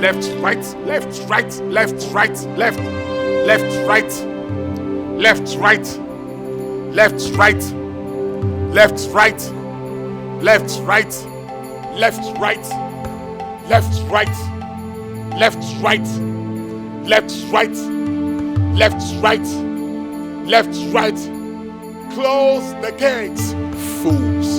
Left, right, left, right, left, right, left, left, right, left, right, left, right, left, right, left, right, left, right, left, right, left, right, left, right, left, right, left, right. Close the gates, fools.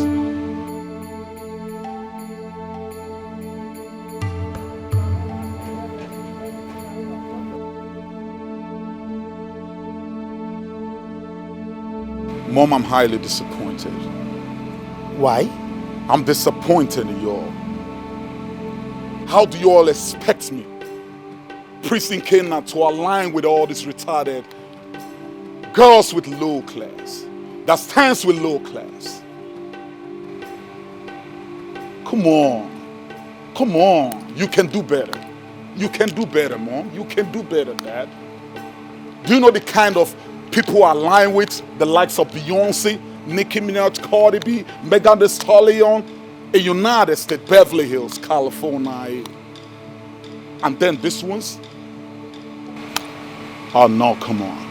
Mom, I'm highly disappointed. Why? I'm disappointed in y'all. How do you all expect me, prison Cana, to align with all these retarded girls with low class, that stands with low class? Come on. Come on. You can do better. You can do better, Mom. You can do better, Dad. Do you know the kind of people I align with? The likes of Beyonce, Nicki Minaj, Cardi B, Megan Thee Stallion, in United States, Beverly Hills, California. And then this one's? Oh no, come on.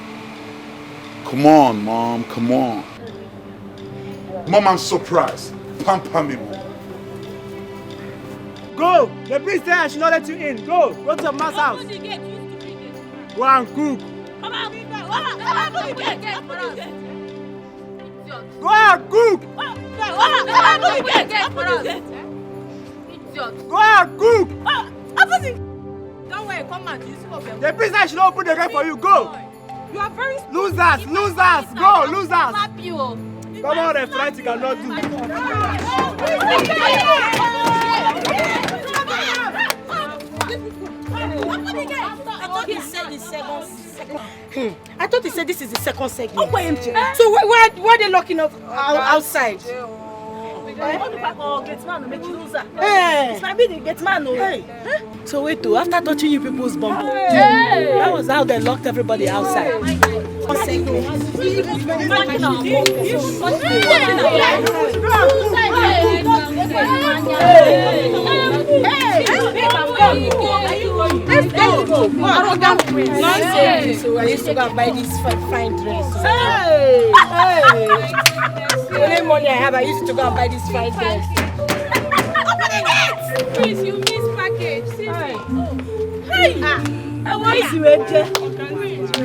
Come on, Mom, come on. Mom, I'm surprised. Pamper me, Mom. Go! The priest said I should not let you in. Go! Go to your man's house. Go and cook. Come on, open the gate. Open the gate. Go and cook. Open the gate for us. Go and cook. Open the. Don't worry, come on. The priest said I should not open the gate for you. Go! You are very Losers! Losers! Go! Losers! slap you. Come on, the fright you cannot do. I thought he said this is the second segment. So why are they locking up outside? Hey. So wait, after touching you people's bum, that was how they locked everybody outside. Let's go. So I used to go and buy this fine dress. Hey! The only money I have, I used to go and buy this fine dress. Please, you miss package. Hey! I want to see it.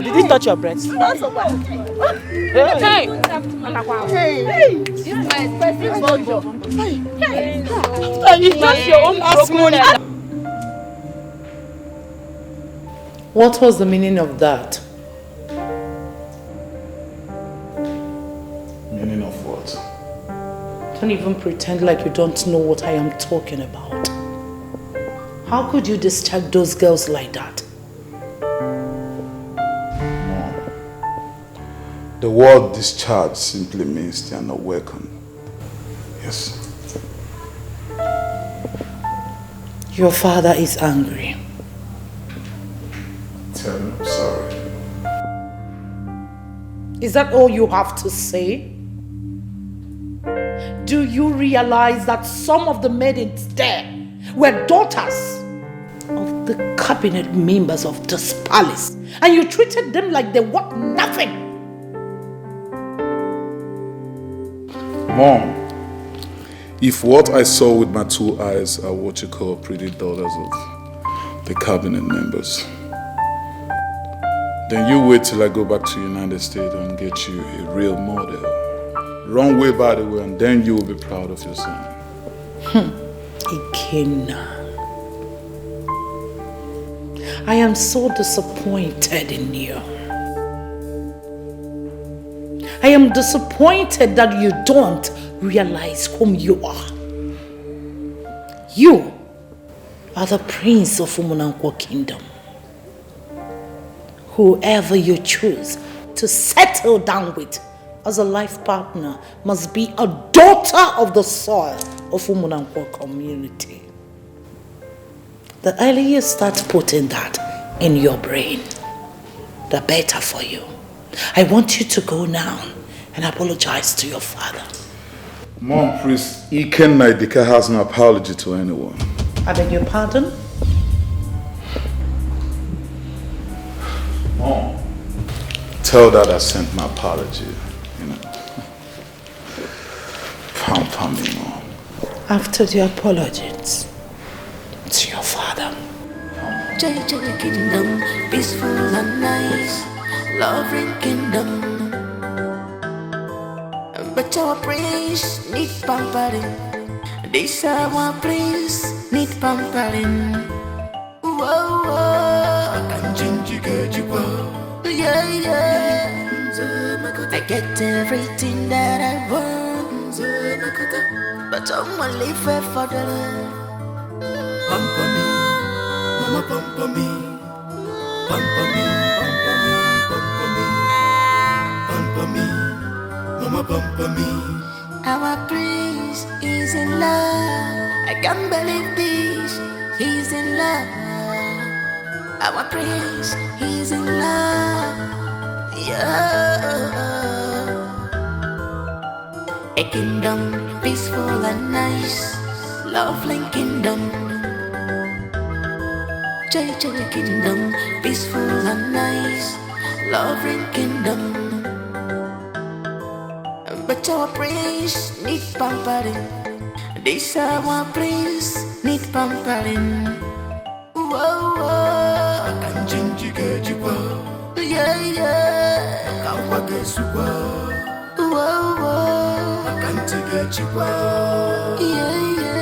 Did he touch your breast? Hey! Hey! This is my expensive mojo. Hey! You just your own money. What was the meaning of that? Meaning of what? Don't even pretend like you don't know what I am talking about. How could you discharge those girls like that? Mom, the word discharge simply means they are not welcome. Yes. Your father is angry. Tell him I'm sorry. Is that all you have to say? Do you realize that some of the maidens there were daughters of the cabinet members of this palace, and you treated them like they were nothing? Mom, if what I saw with my 2 eyes are what you call pretty daughters of the cabinet members, then you wait till I go back to the United States and get you a real model. Wrong way, by the way, and then you will be proud of your son. Ikenna, I am so disappointed in you. I am disappointed that you don't realize whom you are. You are the prince of Umunankwo Kingdom. Whoever you choose to settle down with as a life partner must be a daughter of the soil of Umunankwo community. The earlier you start putting that in your brain, the better for you. I want you to go now and apologize to your father. Mom, please, Ikenna Idika has no apology to anyone. I beg your pardon? Tell that I sent my apology, you know. Pamper me, Mom. After the apologies, it's your father. Chichi kingdom, peaceful and nice, loving kingdom. But our prince need pampering. This our prince need pampering. Whoa, whoa, yeah, yeah. I get everything that I want, but I'm only fair for the love. Pamper me, mama pamper me, pamper me, pamper me, pamper me, pamper me, mama pamper me. Our prince is in love. I can't believe this. He's in love. Our prince, he's in love. Yeah. A kingdom peaceful and nice, lovely kingdom. Chichi kingdom peaceful and nice, lovely kingdom. But our prince need pampering. This our prince need pampering. Whoa, whoa, yeah, yeah. Whoa, whoa, yeah, yeah.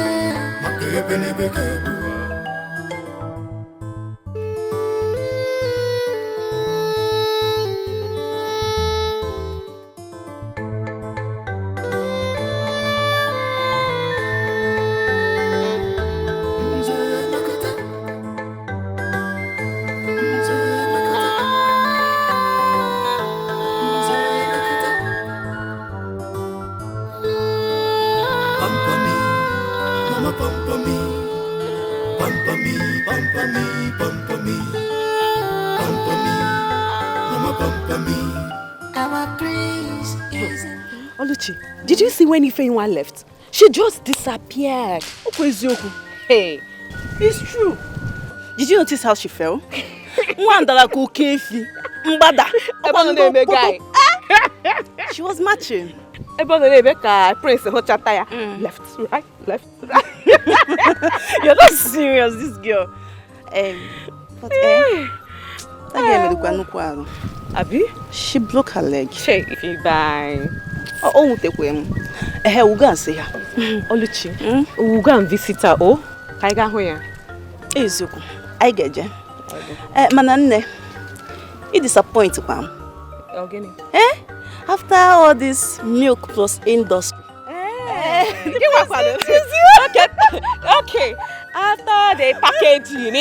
Did you see when Ifeanyi left? She just disappeared. Hey, it's true. Did you notice how she fell? She was matching. Prince left, right. You're not serious, this girl. But Abi? She broke her leg. Che, if you buy. Oh, we'll go and see her. Oluchi, we'll go and visit her. Oh, Kaiga Hoya. Ezuku, I get you. Manane, it disappoints you, Pam. After all this milk plus industry. Okay. After the packaging,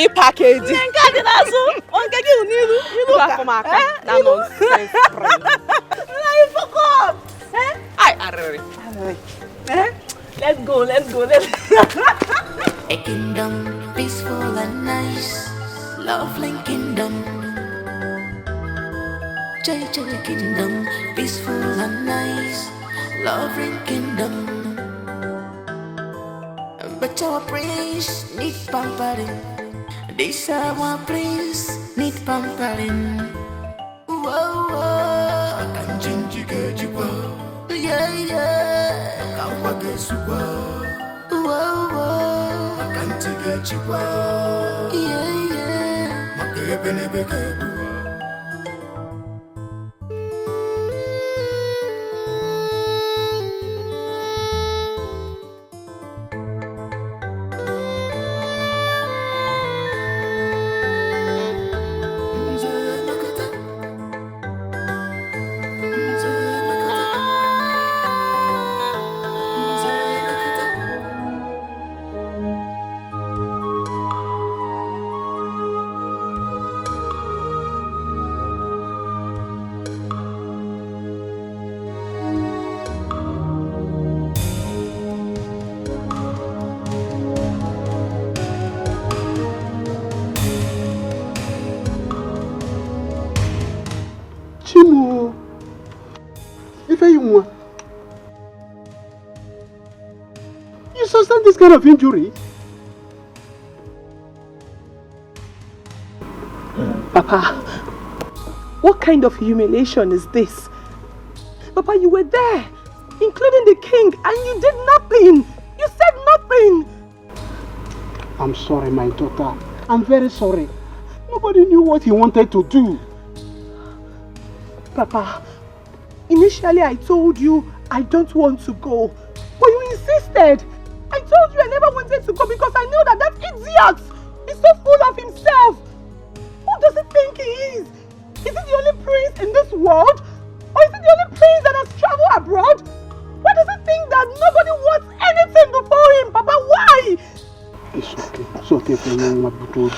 Let's go. A kingdom peaceful and nice, lovely kingdom. Chichi kingdom peaceful and nice, lovely kingdom. But our prince need pampering. This our prince need pampering. Whoa, whoa, yeah, yeah. Whoa, whoa, yeah, yeah. You sustain this kind of injury? Papa, What kind of humiliation is this? Papa, you were there, including the king, and you did nothing. You said nothing. I'm sorry, my daughter. I'm very sorry. Nobody knew what he wanted to do. Papa, initially I told you I don't want to go, but you insisted. I told you I never wanted to go because I knew that idiot is so full of himself. Who does he think he is? Is he the only prince in this world? Or is he the only prince that has traveled abroad? Why does he think that nobody wants anything before him? Papa, why? It's okay. It's okay for you, Mabuto.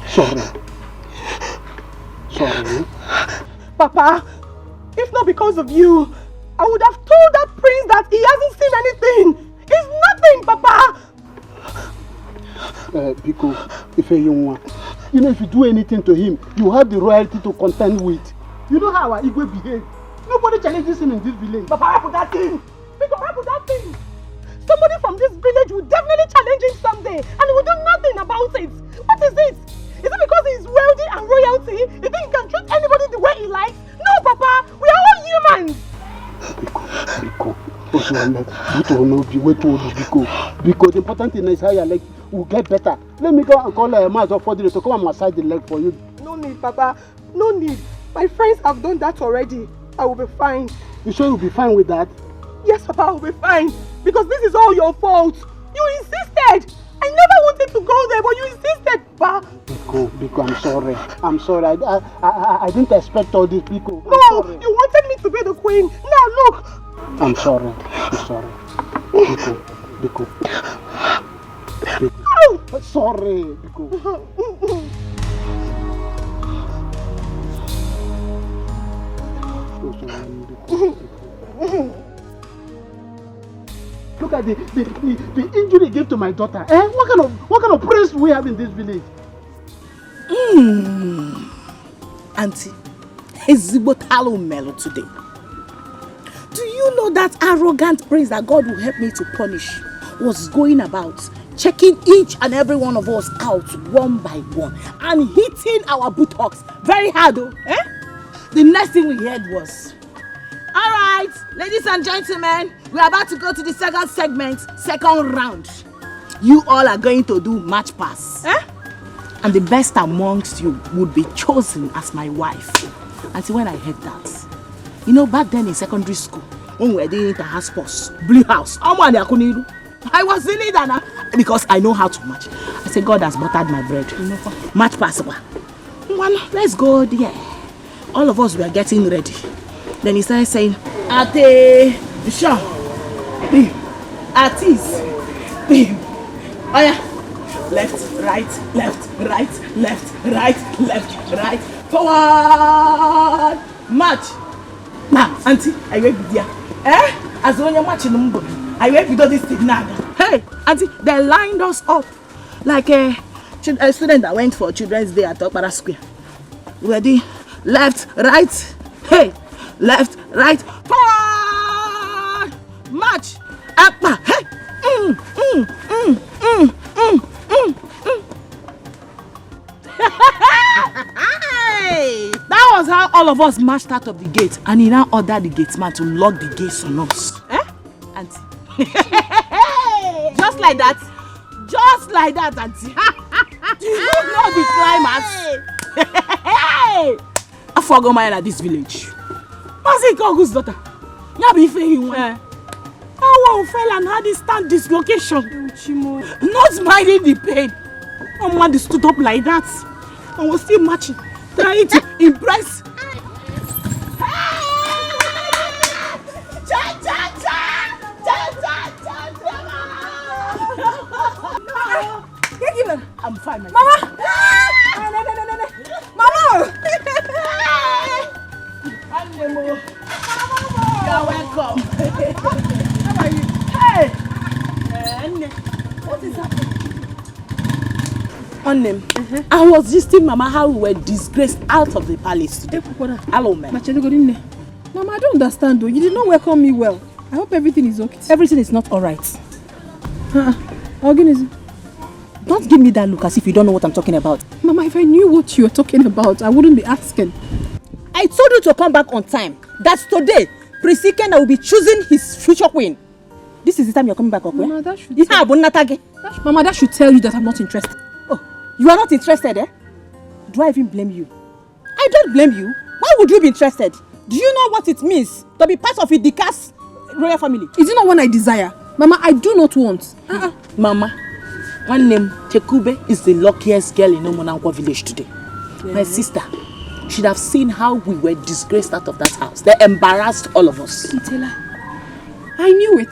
Sorry. Sorry. Papa, if not because of you, I would have told that prince that he hasn't seen anything. It's nothing, Papa. Biko, if you if you do anything to him, you have the royalty to contend with. You know how our Igwe behave. Nobody challenges him in this village. Papa, how put that thing? Biko, how put that thing? Somebody from this village will definitely challenge him someday, and he will do nothing about it. What is it? Is it because he's wealthy and royalty? You think he can treat anybody the way he likes? No, Papa. We are all humans. Biko. Because the important thing is how your leg will get better. Let me go and call a man for the to come and massage the leg for you. No need, Papa. No need. My friends have done that already. I will be fine. You sure you'll be fine with that? Yes, Papa, I will be fine. Because this is all your fault. You insisted. I never wanted to go there, but you insisted, Papa. Biko, I'm sorry. I'm sorry. I didn't expect all this, Biko. No, you wanted me to be the queen. Now look. I'm sorry. I'm sorry. Biko. I'm sorry, Biko. Look at the injury he gave to my daughter. What kind of prince do we have in this village? Auntie, Ezibotalo Melo today. Do you know that arrogant prince that God will help me to punish was going about checking each and every one of us out one by one and hitting our buttocks very hard, though? The next thing we heard was, all right, ladies and gentlemen, we are about to go to the second segment, second round. You all are going to do match pass. And the best amongst you would be chosen as my wife. Until when I heard that, you know, back then in secondary school, when we were doing the house sports, Blue House, I was in it because I know how to match. I said, God has buttered my bread. Match pass. Let's go there. All of us were getting ready. Then he started saying, Ate, Sha, Atis, oh yeah. Left, right, left, right, left, right, left, right, forward, march. Now, Auntie, I wait with you. As when you're marching, I wait with this thing now. Hey, Auntie, they lined us up like a student that went for Children's Day at Okpara Square. Ready, left, right, hey, left, right, forward, march, up, hey, That was how all of us marched out of the gate, and he now ordered the gate man to lock the gates on us. Auntie? Just like that? Just like that, Auntie. Do you know the climax? I forgot my at this village. What's it called, whose daughter? Yabi Fehi. Our fell and had this stand dislocation. Not minding the pain. Someone stood up like that and was still marching, trying to impress. I'm fine, my Mama! No. Mama! You're welcome. How are you? Hey! What is happening? On them. I was just telling Mama how we were disgraced out of the palace today. Hello, man. Mama, I don't understand though. You did not welcome me well. I hope everything is okay. Everything is not alright. Organism. Don't give me that look as if you don't know what I'm talking about. Mama, if I knew what you were talking about, I wouldn't be asking. I told you to come back on time. That's today. Prince Ikenna will be choosing his future queen. This is the time you're coming back, okay? Mama, that should Mama, that should tell you that I'm not interested. Oh, you are not interested, eh? Do I even blame you? I don't blame you. Why would you be interested? Do you know what it means to be part of a Dika's royal family? Is it not one I desire? Mama, I do not want. Mama, one name, Tekube is the luckiest girl in Omonankwa village today. Yeah. My sister should have seen how we were disgraced out of that house. They embarrassed all of us. Itela, I knew it.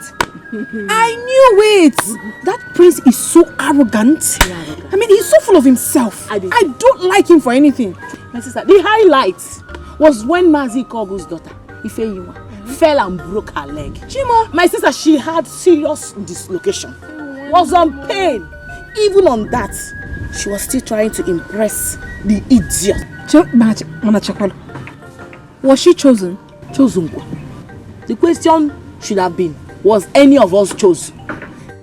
I knew it. That prince is so arrogant. I mean, he's so full of himself. I don't like him for anything. My sister, the highlight was when Mazi Kogu's daughter, Ifeyiwa, fell and broke her leg. Chimo, my sister, she had serious dislocation. Was on pain. Even on that, she was still trying to impress the idiot. Was she chosen? Chosen. The question should have been, was any of us chosen?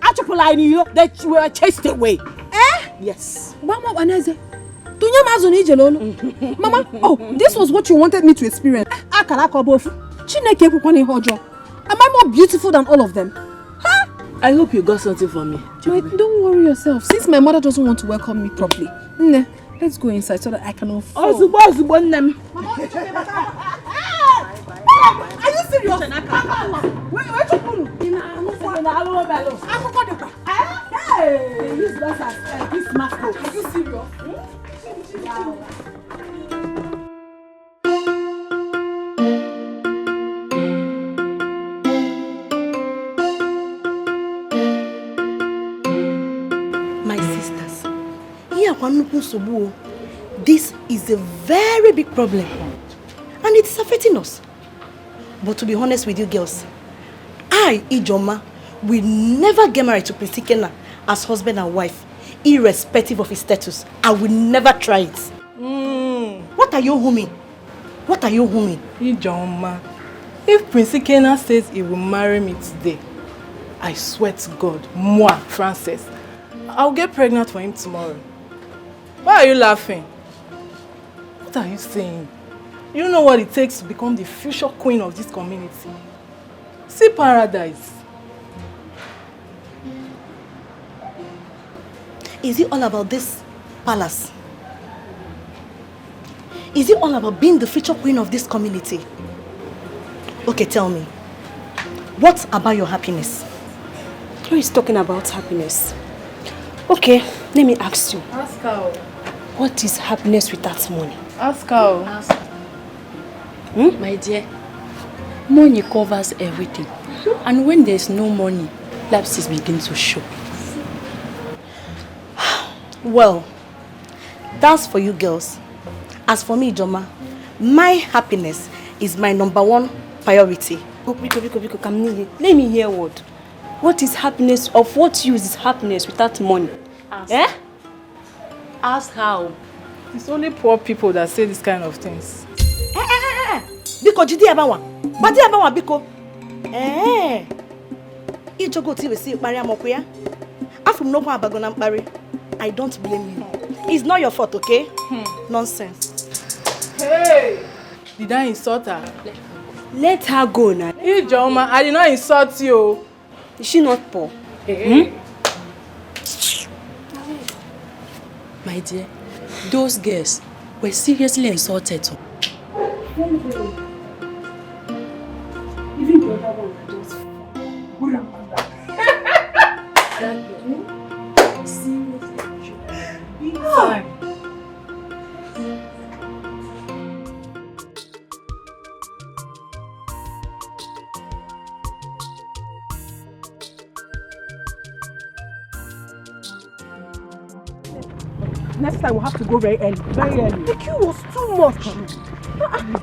That we were chased away. Yes. Mama, oh, this was what you wanted me to experience. Am I more beautiful than all of them? Huh? I hope you got something for me. Wait, don't worry yourself. Since my mother doesn't want to welcome me properly, let's go inside so that I can afford. Are you serious? Are you serious? My sisters, this is a very big problem and it's affecting us. But to be honest with you girls, I, Ijoma, will never get married to Prince Ikenna as husband and wife, irrespective of his status. I will never try it. What are you humming? What are you humming? Ijoma, if Prince Ikenna says he will marry me today, I swear to God, moi, Frances, I'll get pregnant for him tomorrow. Why are you laughing? What are you saying? You know what it takes to become the future queen of this community. See paradise. Is it all about this palace? Is it all about being the future queen of this community? Okay, tell me. What about your happiness? Who is talking about happiness? Okay, let me ask you. Ask her. What is happiness without money? Ask her. Ask her. My dear, money covers everything. And when there's no money, lapses begin to show. Well, that's for you girls. As for me, Joma, my happiness is my #1 priority. Biko, come near. Let me hear what. What is happiness? Of what use is happiness without money? Ask. Eh? Ask how. It's only poor people that say this kind of things. Biko, jidi abawa. Badi abawa, biko. Ijogo ti we see Maria Mokuya. Afum no kwa abagona mpari. I don't blame you. It's not your fault, okay? Nonsense. Hey! Did I insult her? Let her go now. Ijoma, I did not insult you. Is she not poor? My dear, those girls were seriously insulted. Even the other one just Next time we'll have to go very early. Very early. The queue was too much.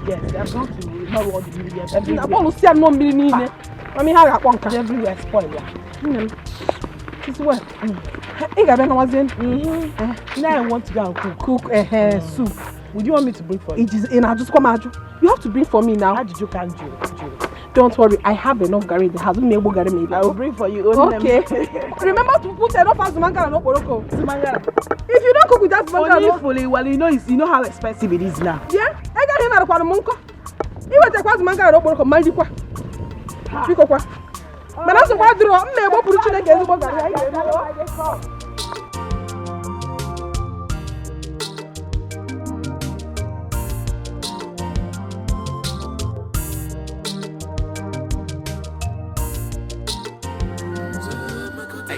Yes, they are going to know all the millions. I'm not see I'm not meaning it. I mean, how I want everywhere spoil ya. It's what? I got was in. Now I want to go and cook soup. Would you want me to bring for you? It is in. I just come out. You have to bring for me now. How did you can't do? Don't worry, I have enough Gary in the house. Maybe I will bring for you. Okay. Remember to put enough as mangala no poroko. If you don't cook with that mangala, fully, well, you know how expensive it is now. Yeah, I got him out of Quadamunko. You will take what mangala no poroko, Maldikwa. Pico qua. But also, what do I never put you against the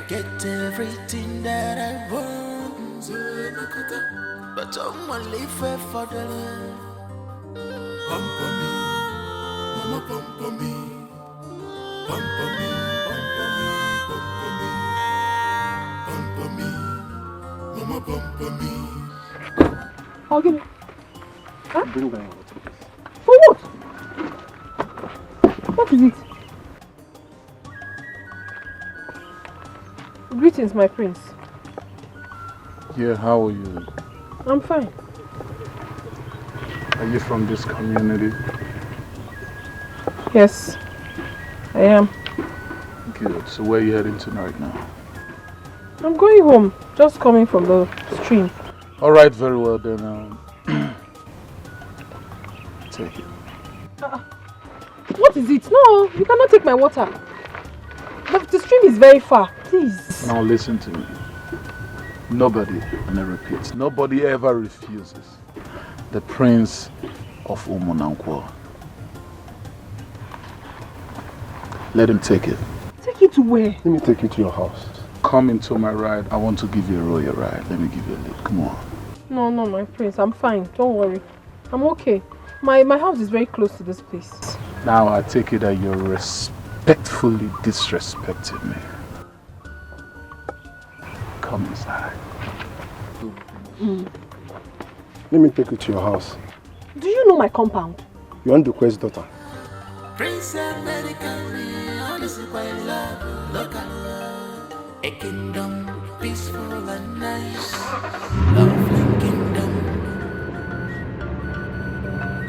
Get everything that I want, but I'm only fair for the love. Pamper me, mama pamper me, pamper me, pamper me, mama pamper me. I'll give it. Huh? Bring down your For what? What is it? Greetings, my prince. Yeah, how are you? I'm fine. Are you from this community? Yes, I am. Good. So where are you heading tonight now? I'm going home, just coming from the stream. All right, very well then. Take it. What is it? No, you cannot take my water. But the stream is very far. Please. Now listen to me. Nobody, and I repeat, nobody ever refuses the Prince of Umunankwo. Let him take it. Take it to where? Let me take you to your house. Come into my ride. I want to give you a royal ride. Let me give you a lift. Come on. No, my prince. I'm fine. Don't worry. I'm okay. My house is very close to this place. Now I take it that you're respectfully disrespecting me. Come inside. Let me take you to your house. Do you know my compound? You want the quest daughter? Prince American, honestly quite love, local, a kingdom peaceful and nice, lovely kingdom,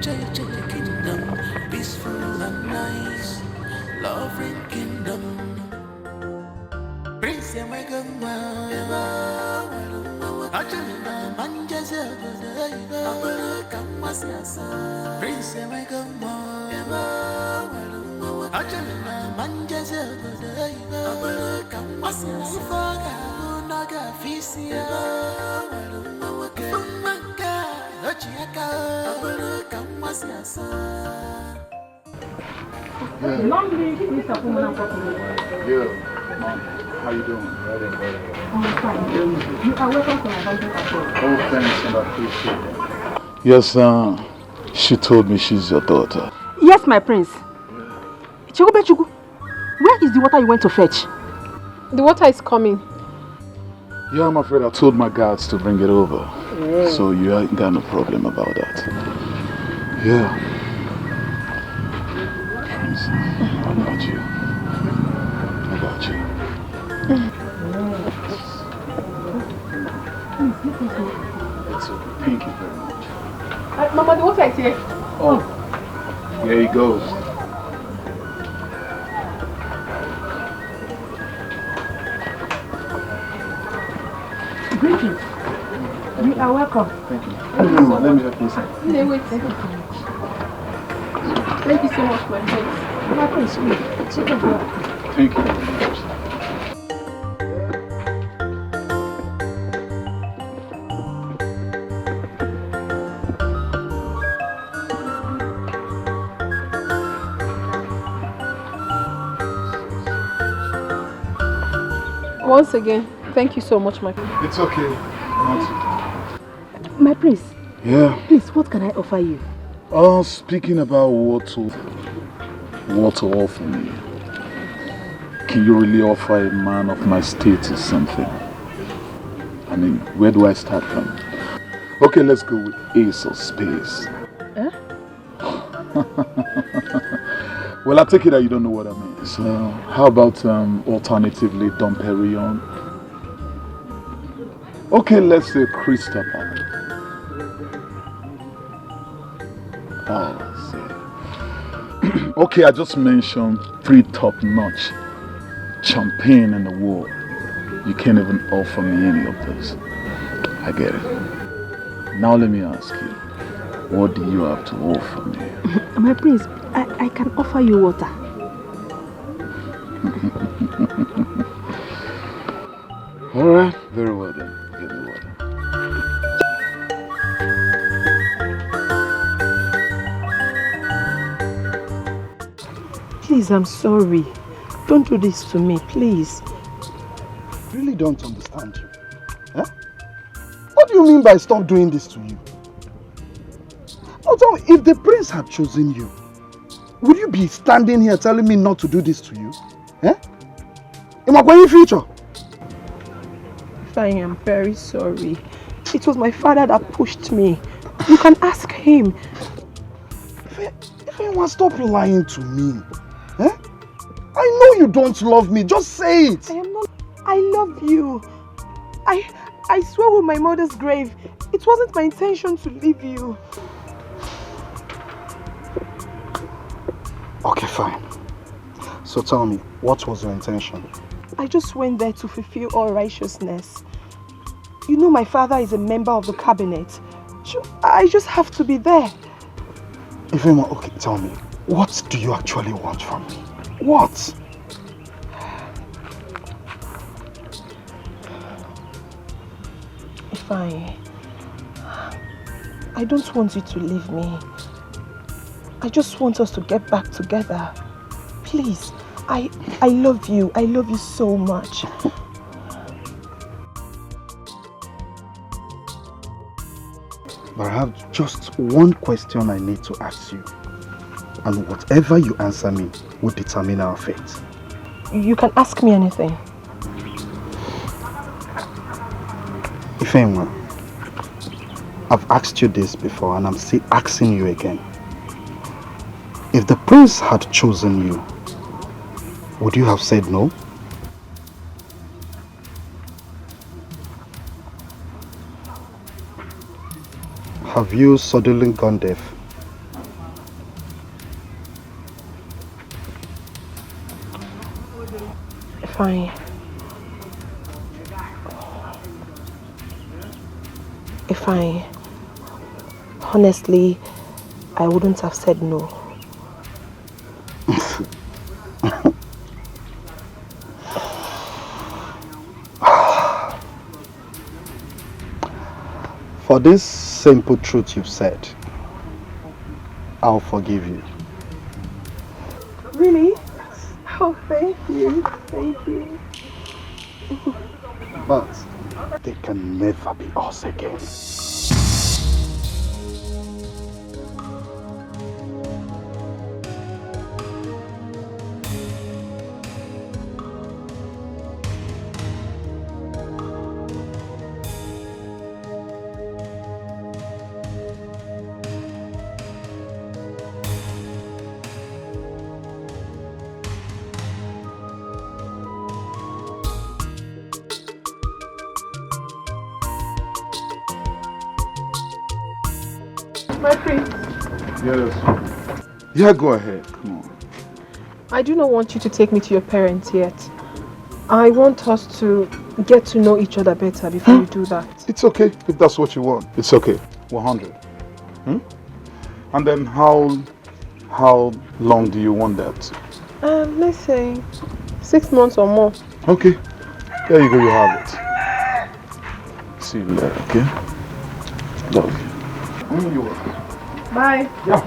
Chichi kingdom, peaceful and nice, lovely kingdom. Prince American, Prince American, Yeah, Mom, how you doing? I'm fine. You are welcome to my house. Oh, thanks, and I appreciate that. Yes, she told me she's your daughter. Yes, my prince. Chugu, where is the water you went to fetch? The water is coming. Yeah, I'm afraid I told my guards to bring it over. Yeah. So you ain't got no problem about that. Yeah. Prince, I got you. I got you. It's okay. Thank you very much. Mama, the water is here. Oh, here he goes. Greetings. You are welcome. Thank you. Let me help you. Wait. Thank you so much, my friends. My friends, take a breath. Thank you very much. Once again, thank you so much, my friend. It's okay. My prince. Yeah. Please, what can I offer you? Speaking about what to offer me, can you really offer a man of my status something? I mean, where do I start from? Okay, let's go with ace of spades. Huh? Well, I take it that you don't know what I mean. So, how about alternatively Dom Perignon? Okay, let's say Christopher. Oh, see. Okay, I just mentioned 3 top-notch champagne in the world. You can't even offer me any of this. I get it. Now let me ask you, what do you have to offer me? My prince, I can offer you water. Alright, very well then. Give me water. Please, I'm sorry. Don't do this to me, please. I really don't understand you. Huh? What do you mean by stop doing this to you? Oh, tell me, if the prince had chosen you, would you be standing here telling me not to do this to you? Eh? In my future? I am very sorry. It was my father that pushed me. You can ask him. If anyone stop lying to me. Eh? I know you don't love me. Just say it. I am not. I love you. I swear with my mother's grave, it wasn't my intention to leave you. Okay, fine. So tell me, what was your intention? I just went there to fulfill all righteousness. You know my father is a member of the cabinet. I just have to be there. Ifema, okay, tell me, what do you actually want from me? What? I don't want you to leave me. I just want us to get back together. Please, I love you. I love you so much. But I have just one question I need to ask you. And whatever you answer me will determine our fate. You can ask me anything. Ifeanyi, I've asked you this before and I'm still asking you again. If the prince had chosen you, would you have said no? Have you suddenly gone deaf? Fine. Honestly, I wouldn't have said no. For this simple truth you've said, I'll forgive you. Really? Oh, thank you. Thank you. But they can never be us again. My prince, Yes. Yeah, go ahead. Come on. I do not want you to take me to your parents yet. I want us to get to know each other better before you do that. It's okay if that's what you want. It's okay. 100. And then how long do you want that? Let's say 6 months or more. Okay. There you go, you have it. See you later, okay? Love you. You're welcome. Bye. Yeah.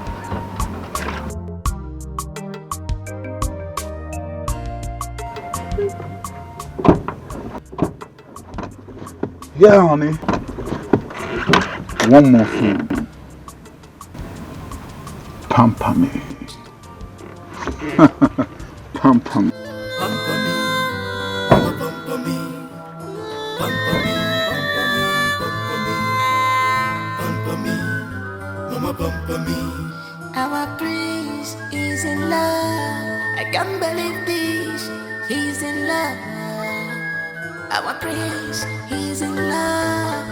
Yeah, honey. One more thing. Pamper me. Pamper me. Our prince is in love. I can't believe this. He's in love. Our prince, he's in love.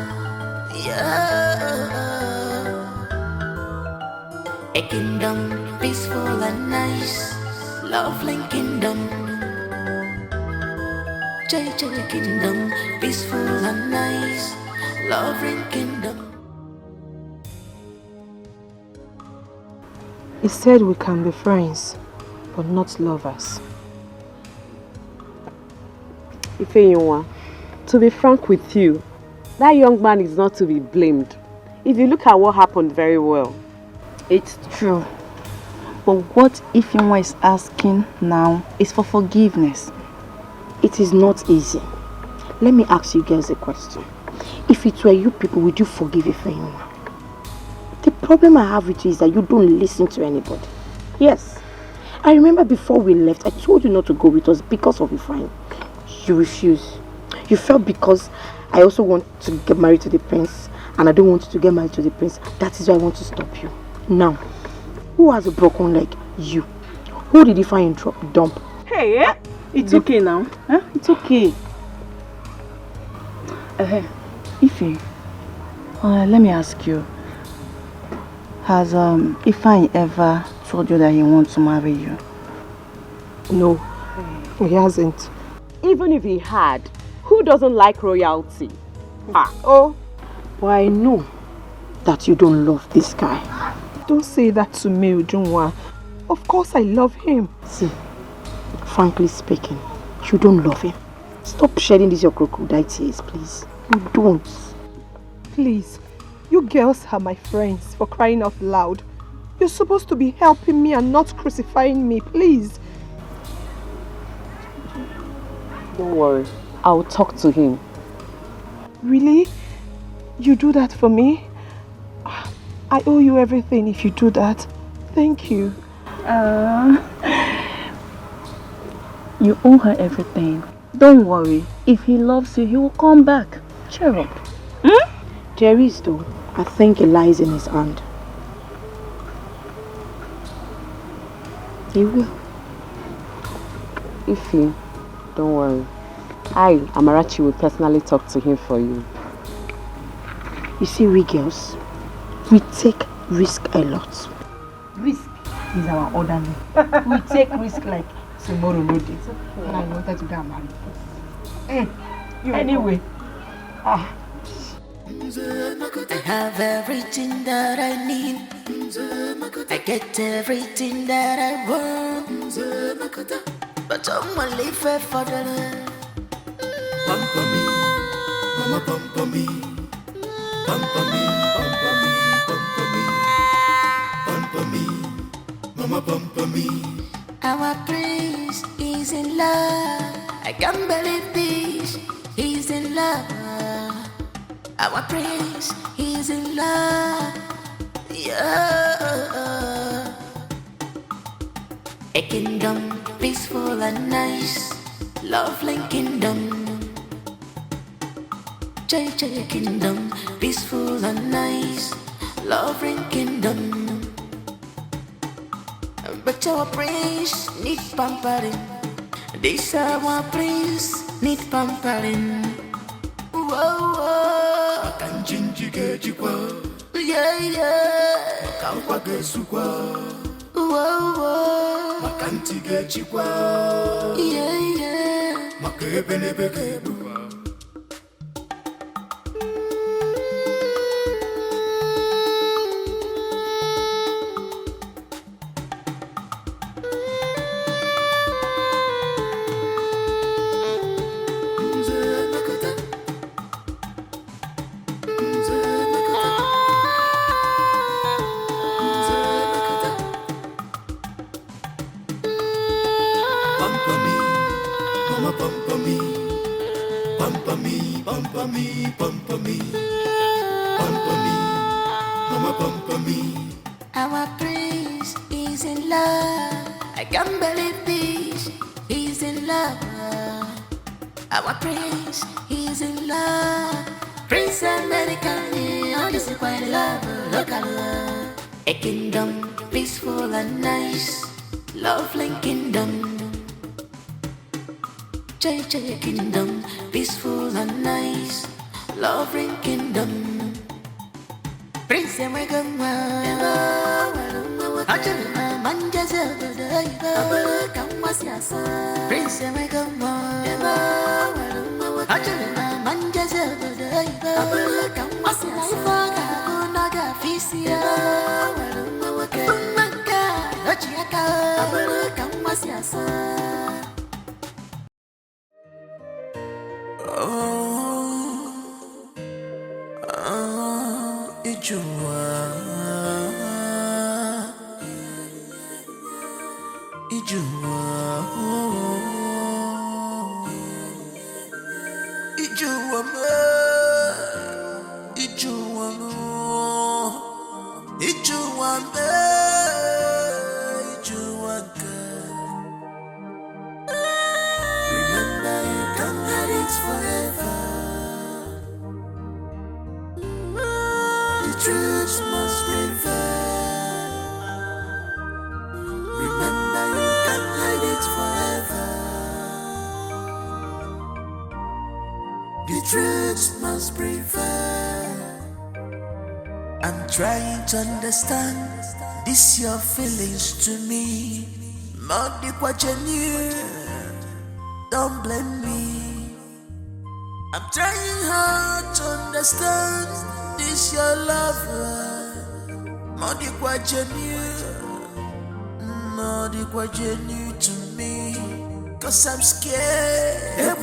Yeah. A kingdom peaceful and nice, lovely kingdom. Chichi kingdom, peaceful and nice, loving kingdom. He said we can be friends, but not lovers. Ifeyinwa, to be frank with you, that young man is not to be blamed. If you look at what happened very well. It's true. But what Ifeyinwa is asking now is for forgiveness. It is not easy. Let me ask you girls a question. If it were you people, would you forgive Ifeyinwa? The problem I have with you is that you don't listen to anybody. Yes. I remember before we left, I told you not to go with us because of Ifeanyi. You refused. You felt because I also want to get married to the prince and I don't want you to get married to the prince. That is why I want to stop you. Now, who has a broken leg? You. Who did Ifeanyi dump? Hey, it's okay now. Huh? It's okay. Ify, let me ask you. Has Ifeanyi ever told you that he wants to marry you? No, he hasn't. Even if he had, who doesn't like royalty? Oh. But I know that you don't love this guy. Don't say that to me, Ujunwa. Of course I love him. See, frankly speaking, you don't love him. Stop shedding these your crocodile tears, please. You don't. Please, you girls are my friends, for crying out loud. You're supposed to be helping me and not crucifying me, please. Don't worry, I'll talk to him. Really? You do that for me? I owe you everything if you do that. Thank you. You owe her everything. Don't worry. If he loves you, he will come back. Cheer up. There is though. I think it lies in his hand. He will. Ify, don't worry. I, Amarachi, will personally talk to him for you. You see, we girls, we take risk a lot. Risk is our order name. We take risk like tomorrow no day. And I wanted to get married first. Anyway. I have everything that I need. I get everything that I want. But I'm gonna leave it for the love. Pampa me, mama pampa me. Pampa me, pampa me, pampa me. Pampa me, mama pampa me. Our prince is in love. I can't believe this. He's in love. Our prince is in love. Yeah. A kingdom peaceful and nice, lovely kingdom. Chichi kingdom, peaceful and nice, loving kingdom. But our prince need pampering. This our prince need pampering. Whoa, whoa. Makanjinjige jikwa. Yeah, yeah. Makankwa gesukwa. Whoa, whoa. Makantige jikwa. Yeah, yeah. Makebe nebekebu. Our prince is in love. I can't believe this. He's in love. Our prince is in love. Prince American, oh, this is quite love. Look at love. A kingdom peaceful and nice, lovely kingdom. Chichi kingdom, peaceful and nice, loving kingdom. Prince American, Trying to understand this your feelings to me. Not the what you knew. Don't blame me. I'm trying hard to understand this your lover. Not the what you knew. Not the what you knew to me. Cause I'm scared.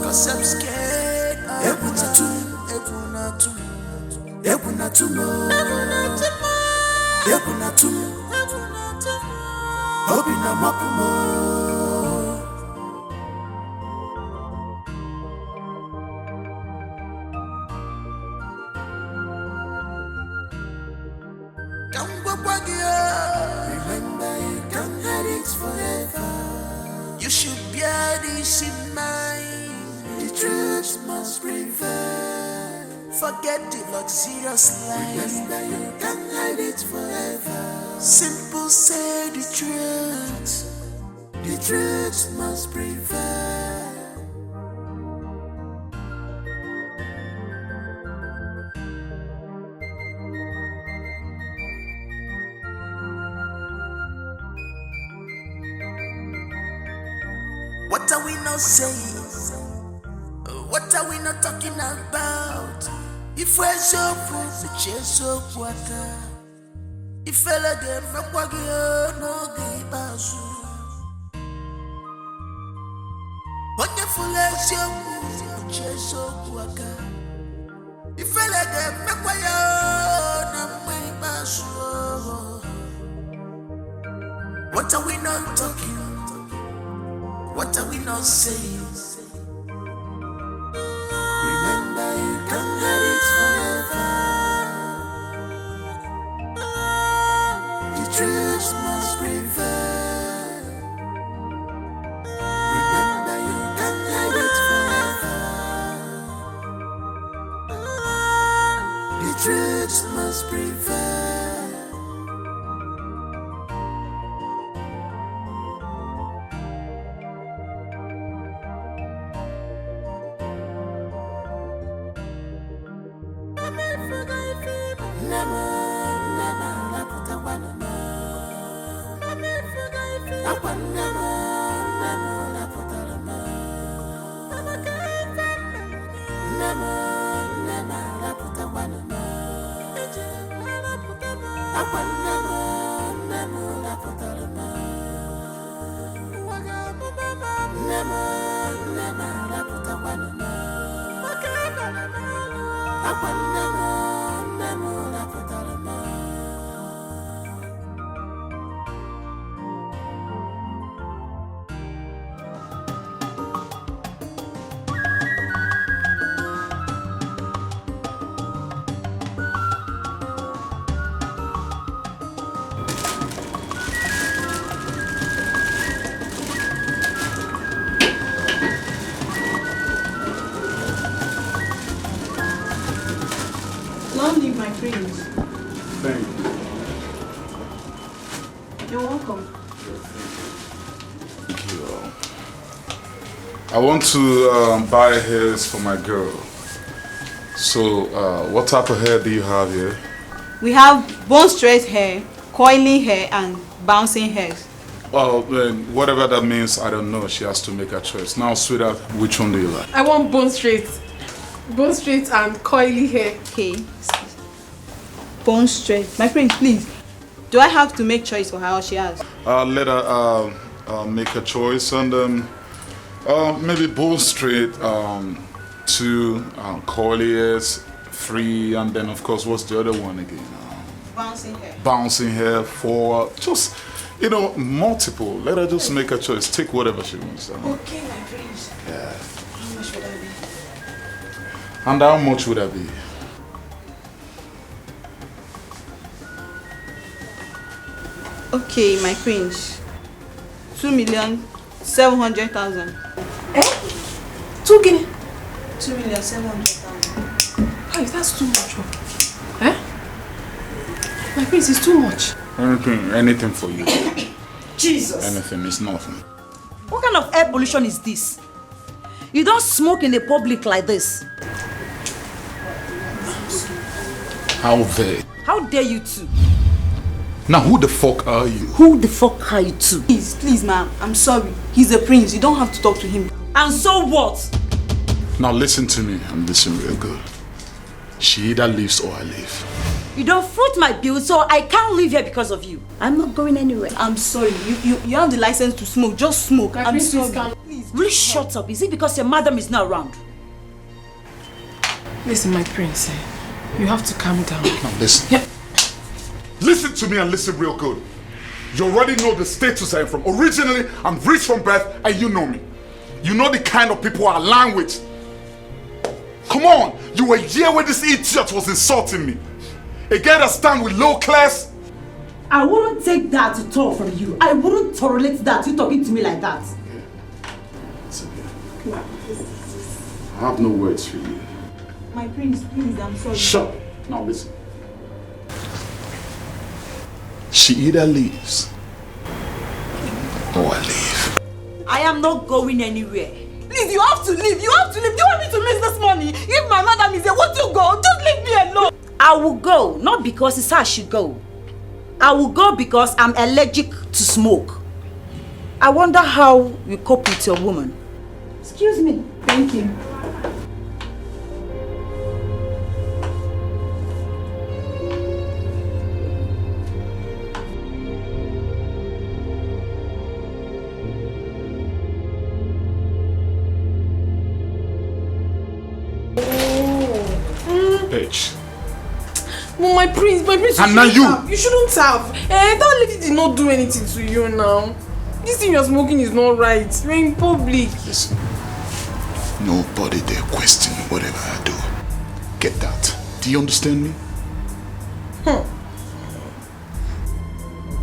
Cause I'm scared. Remember you can't hide it forever. You should bear this in mind. The truth must prevail. Forget the luxurious life. Remember you can't hide it forever. Simple say the truth. The truth must prevail. What are we not saying? What are we not talking about? If we're so full, the chase so water. If I let them rock, no give us. Wonderful as you move, the chase so water. If I let them rock, no give us. What are we not talking? What are we not saying? Remember you can't hide it forever. The truth must prevail. Remember you can't hide it forever. The truth must prevail. Long live my prince. Thank you. You're welcome. Thank you. I want to buy hairs for my girl. So, what type of hair do you have here? We have bone straight hair, coiling hair, and bouncing hair. Well, then, whatever that means, I don't know. She has to make a choice. Now, sweetheart, which one do you like? I want bone straight. Bone straight and coily hair. Okay. Bone straight. My friend, please. Do I have to make choice for her or she has? Let her make a choice, and maybe bone straight, 2, coily hairs, 3, and then of course, what's the other one again? Bouncing hair. Bouncing hair, 4, just, you know, multiple. Let her just make a choice. Take whatever she wants. Okay, my prince. Yeah. How much would that be? And how much would that be? Okay, my prince. 2,700,000. Eh? 2 guinea? 2,700,000. Hey, that's too much. Eh? My prince is too much. Anything for you. Jesus. Anything is nothing. What kind of air pollution is this? You don't smoke in the public like this. How dare? How dare you two? Now, who the fuck are you? Who the fuck are you two? Please, ma'am. I'm sorry. He's a prince. You don't have to talk to him. And so what? Now listen to me and listen real good. She either leaves or I leave. You don't foot my bill, so I can't leave here because of you. I'm not going anywhere. I'm sorry. You have the license to smoke. Just smoke. I'm sorry. Please, will you shut up? Is it because your madam is not around? Listen, my prince. You have to calm down. Now listen. Yeah. Listen to me and listen real good. You already know the status I am from. Originally, I'm rich from birth and you know me. You know the kind of people I align with. Come on, you were here when this idiot was insulting me. A guy that stands with low class. I wouldn't take that at all from you. I wouldn't tolerate that, you talking to me like that. It's okay. I have no words for you. My prince, please, I'm sorry. Shut up. Now listen. She either leaves or I leave. I am not going anywhere. Please, you have to leave. You have to leave. Do you want me to miss this money? If my madam is here, won't you go? Just leave me alone. I will go, not because it's I should go. I will go because I'm allergic to smoke. I wonder how you cope with your woman. Excuse me. Thank you. Bitch. Well, my prince, And now you! You shouldn't have. That lady did not do anything to you now. This thing you're smoking is not right. You're in public. Listen. Nobody dare question whatever I do. Get that? Do you understand me? Huh.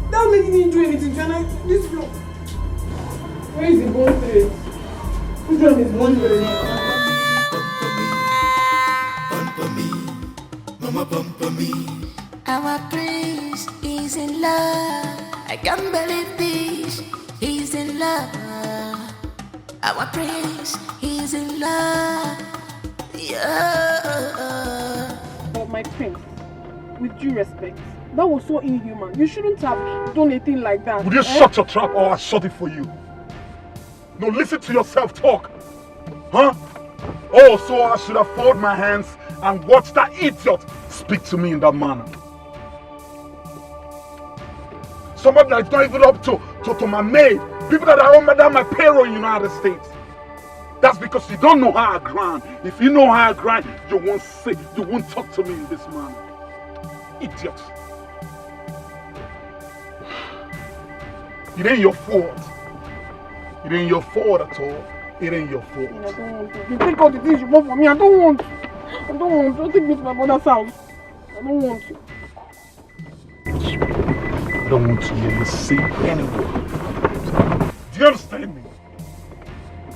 That lady didn't do anything to you. This floor. Where is the bone thread? Which one is bone thread? Mama bumper me. Our prince is in love. I can't believe this. He's in love. Our prince is in love. Yeah. But my prince, with due respect, that was so inhuman. You shouldn't have done a thing like that. Would you shut your trap or I shut it for you? No, listen to yourself talk. Huh? Oh, so I should have folded my hands and watch that idiot speak to me in that manner. Somebody that's not even up to my maid. People that are under my payroll in the United States. That's because you don't know how I grind. If you know how I grind, you won't talk to me in this manner. Idiot. It ain't your fault. It ain't your fault at all. It ain't your fault. I don't want to. You take all the things you want from me. I don't want to. Don't take me to my mother's house. I don't want to. I don't want to hear you say anymore. Do you understand me?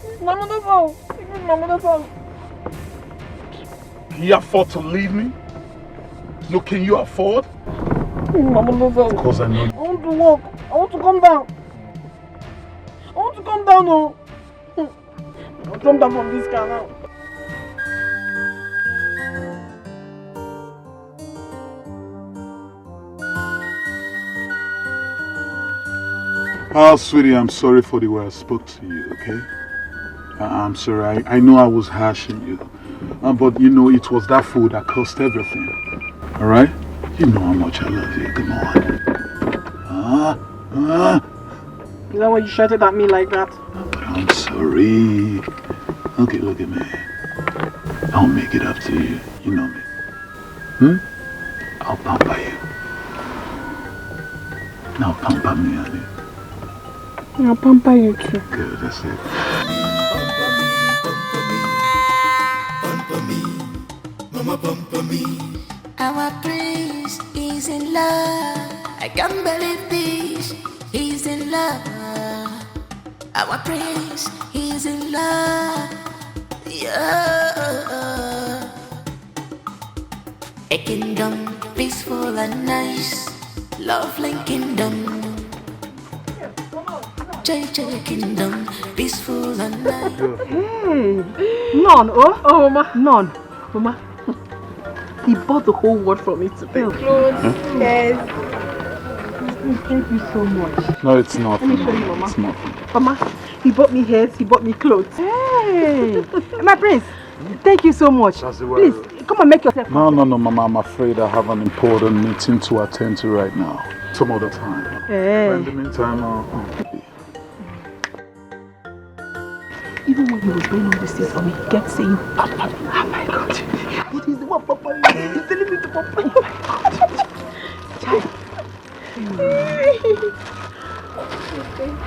It's my mother's house. It's my mother's house. Can you afford to leave me? No, can you afford? It's my mother's house. Because I know you. I want to walk. I want to come down. I want to come down now. I'll jump down from this car now. Oh, sweetie, I'm sorry for the way I spoke to you, okay? I'm sorry. I know I was harshing you. But you know, it was that food that caused everything. Alright? You know how much I love you. Come on. Is that why you shouted at me like that? But I'm sorry. Okay, look at me. I'll make it up to you. You know me. I'll pamper you. Now pamper me, honey. I'll pamper you too. Good, that's it. Pamper me, mama pamper me. Our prince is in love. I can't believe this. He's in love. Our prince is in love. Yeah. A kingdom peaceful and nice. Lovely kingdom. Chichi kingdom peaceful and nice. Hey, none. Oh, mama, none. Mama, he bought the whole world for me today. Clothes, yes. Thank you so much. No, it's not. Let me show you, Mama. It's not. Mama, he bought me hairs, he bought me clothes. Hey, my prince, thank you so much. Please, come and make yourself. No, Mama. I'm afraid I have an important meeting to attend to right now. Some other time. Hey. But in the meantime, Even when he was doing all this thing for me, he kept saying, Papa. Oh my God. It is the one Papa. He's telling me to Papa. Oh my God.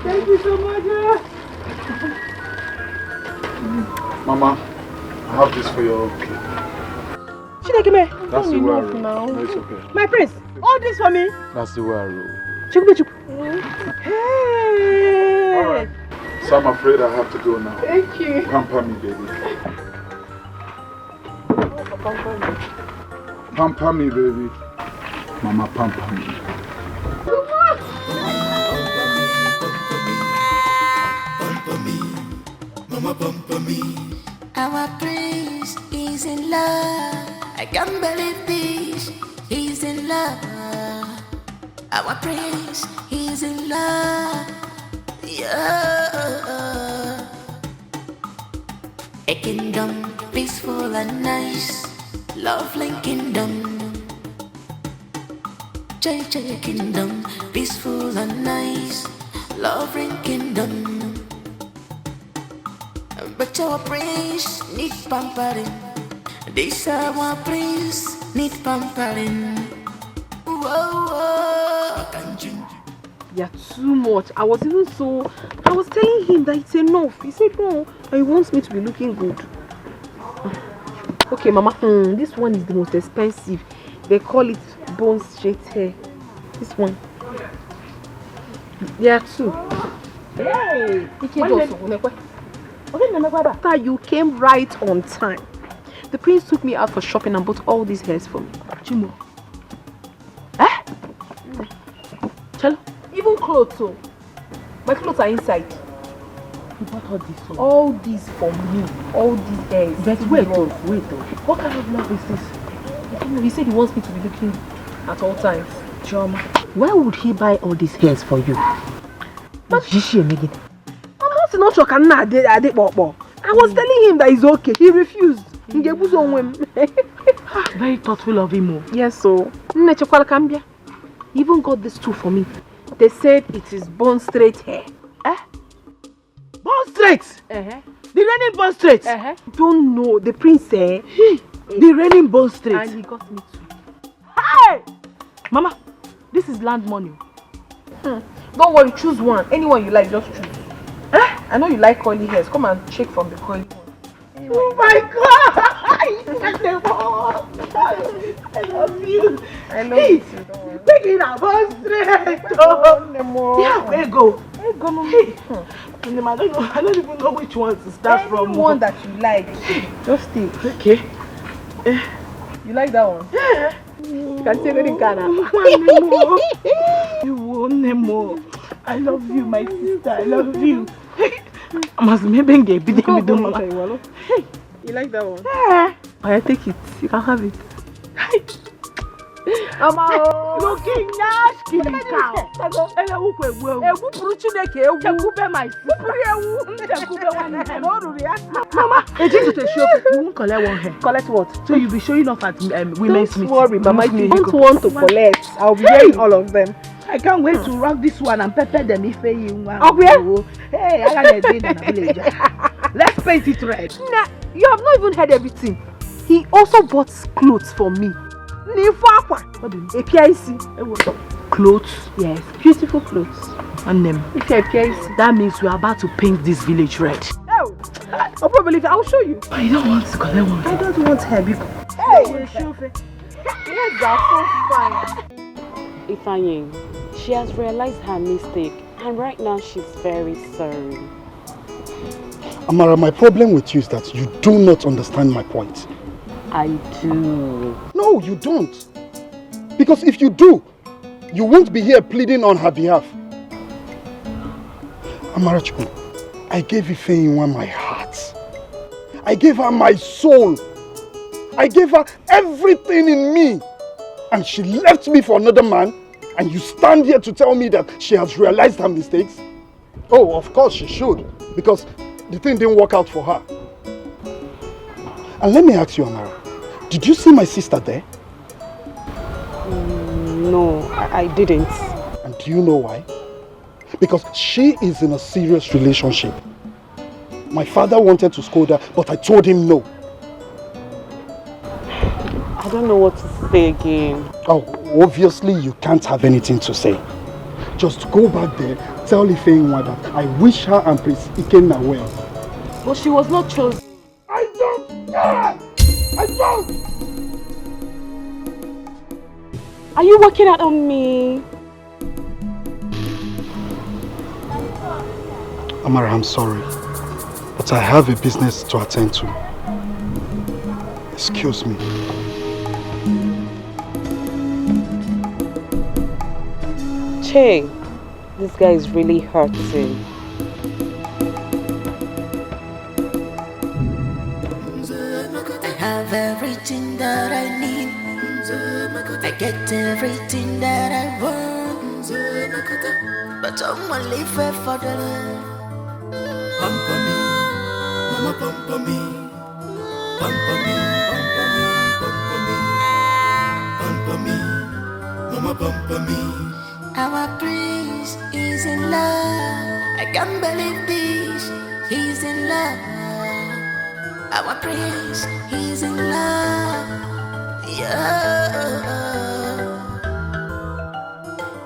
Thank you so much. Mama, I have this for your kid. That's the way I roll. Now. No, it's okay. My prince, all this for me. That's the way I roll. Hey. Alright. So I'm afraid I have to go now. Thank you. Pamper me, baby. Pamper me, baby. Mama, pamper me. Pamper me, mama pamper me. Our prince is in love. I can't believe this. He's in love. Our prince is in love. Yeah. A kingdom peaceful and nice. Lovely kingdom. Chichi kingdom peaceful and nice. Lovely kingdom. But our prince need pampering. This our prince need pampering. Whoa. You're too much. I was telling him that it's enough. He said no, he wants me to be looking good. Okay, Mama, this one is the most expensive. They call it bone straight hair. This one. There are two. Hey! After you came right on time. The prince took me out for shopping and bought all these hairs for me. Chimo. Eh? Chalo. Even clothes, so. My clothes are inside. You bought all this for me? All these for me. All these hairs. But wait. What kind of love is this? I don't know. He said he wants me to be looking at all times. Drama. Why would he buy all these hairs for you? But Chichi and Megan. I'm not sure I was telling him that it's okay. He refused. Very thoughtful of him. Yes, so. He even got this too for me. They said it is bone straight hair. Eh? Bone straight? The raining bone straight? Don't know. The prince said the raining bone straight. And he got me too. Hey! Mama, this is land money. Don't worry, choose one. Anyone you like, just choose. I know you like curly hairs. Come and check from the curly one. Oh my God! I love you. I love you too. Take it out, bone straight. Yeah, where you go? Hey. I don't even know which one to start from. One that you like. Just take. Okay. You like that one? Yeah. You can take it in Ghana. You want more. I love you, my sister. I love you. I must maybe get bit in the middle. Hey, you like that one? Yeah. I take it. You can have it. Looking nice, killing cow. Mama, it's to the show. You won't collect one hair. Collect what? So you'll be showing off at women's meeting. Don't worry, Mama. If you don't want to collect, I'll be wearing all of them. I can't wait to rock this one and pepper them if you want. Hey, I got a dinner in the village. Let's paint it red. Nah, you have not even heard everything. He also bought clothes for me. What do you mean? Clothes? Yes, beautiful clothes. And them. That means we are about to paint this village red. Oh, I'll probably I'll show you. But you don't want to collect one. I don't want her. Hey, yes, that's so fine. Ifeanyi, she has realized her mistake and right now she's very sorry. Amara, my problem with you is that you do not understand my point. I do. No, you don't. Because if you do, you won't be here pleading on her behalf. Amarachukwu, I gave Ifeanyi my heart. I gave her my soul. I gave her everything in me. And she left me for another man. And you stand here to tell me that she has realized her mistakes? Oh, of course she should. Because the thing didn't work out for her. And let me ask you, Amara. Did you see my sister there? No, I didn't. And do you know why? Because she is in a serious relationship. My father wanted to scold her, but I told him no. I don't know what to say again. Oh, obviously you can't have anything to say. Just go back there, tell Ifeanyi that I wish her and Prince Ikenna well. But she was not chosen. I don't care! I don't! Are you working out on me? Amara, I'm sorry, but I have a business to attend to. Excuse me. Che, this guy is really hurting. I have everything that I need. I get everything that I want. But I'm only fair for the love. Pampa me, mama pampa me. Pampa me, pampa me, pampa me. Pampa me, mama pampa me. Our prince is in love. I can't believe this. He's in love. Our prince, he's in love. Yeah.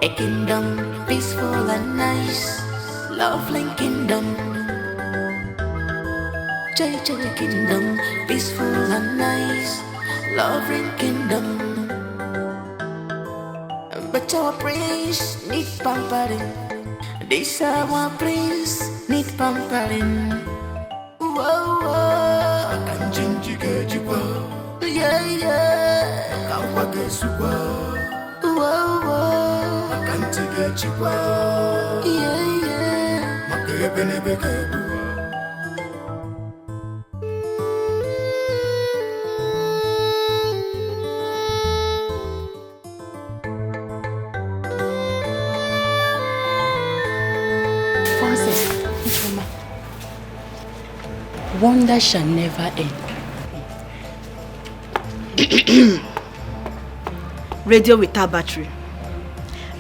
A kingdom peaceful and nice, lovely kingdom. Chichi kingdom peaceful and nice, lovely kingdom. But our prince need pampering. This our prince need pampering. Whoa, whoa. Yeah, yeah. Whoa, whoa. Yeah, yeah. Francis, wonder shall never end. Radio without battery.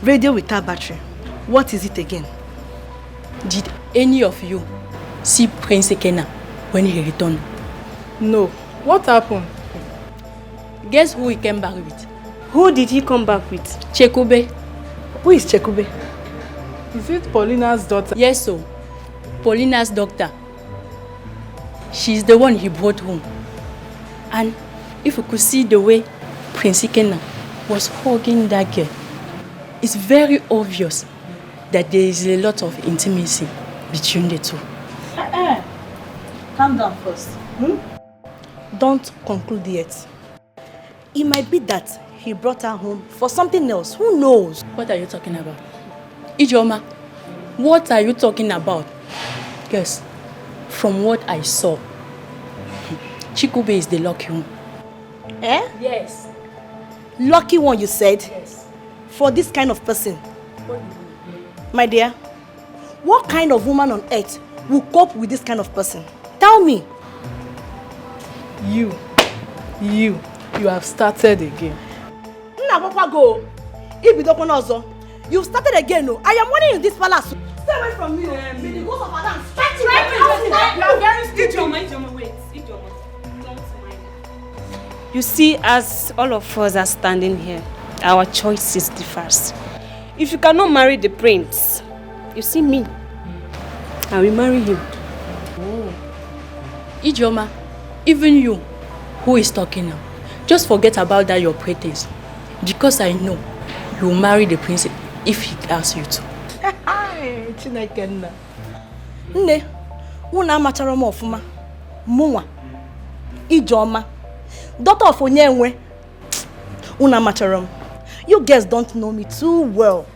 Radio without battery. What is it again? Did any of you see Prince Ikenna when he returned? No. What happened? Guess who he came back with? Who did he come back with? Chekube. Who is Chekube? Is it Paulina's daughter? Yes, so. Paulina's daughter. She's the one he brought home. And if you could see the way Prince Ikenna was hugging that girl, it's very obvious that there is a lot of intimacy between the two. Calm down first. Don't conclude yet. It might be that he brought her home for something else. Who knows? What are you talking about? Ijoma, what are you talking about? Yes, from what I saw, Chikube is the lucky one. Eh? Yes. Lucky one, you said? Yes. For this kind of person? My dear, what kind of woman on earth will cope with this kind of person? Tell me. You have started again. Go. You've started again, no? I am warning you in this palace. Stay away from me, may the ghost of Adam strike you. You are very stupid. Wait. You see, as all of us are standing here, our choice is the first. If you cannot marry the prince, you see me, I will marry him. Oh. Ijoma, even you, who is talking now, just forget about that your pretense. Because I know you will marry the prince if he asks you to. Nne, una amachara m ofuma. Munwa. Ijoma. Daughter of Onyenwe. Una amachara m. You guys don't know me too well.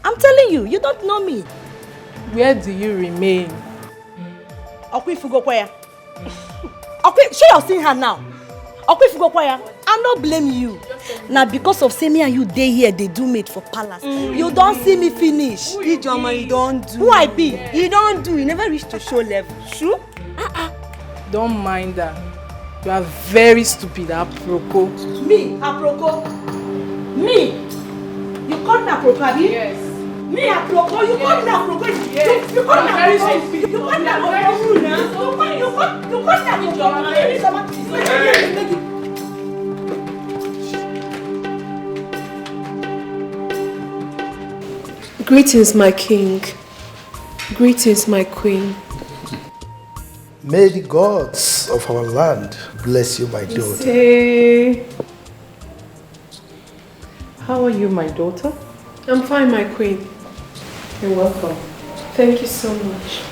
I'm telling you, you don't know me. Where do you remain? Okwi Fugokwaya. Okwi, she have seen her now. Okwi Fugokwaya. I not blame you. Now because of me and you day here, they do mate for palace. You don't see me finish. Ijoma, you don't do. Who I be? You don't do. You never reach to show level. True? Don't mind that. You are very stupid, aproko. Me, aproko? Me? You call me aproko, abi? Yes. Me, aproko? You call me aproko? Yes. You call me very aproko? stupid. You call me aproko? You call me aproko? Greetings, my king. Greetings, my queen. May the gods of our land bless you, my daughter. Say, how are you, my daughter? I'm fine, my queen. You're welcome. Thank you so much.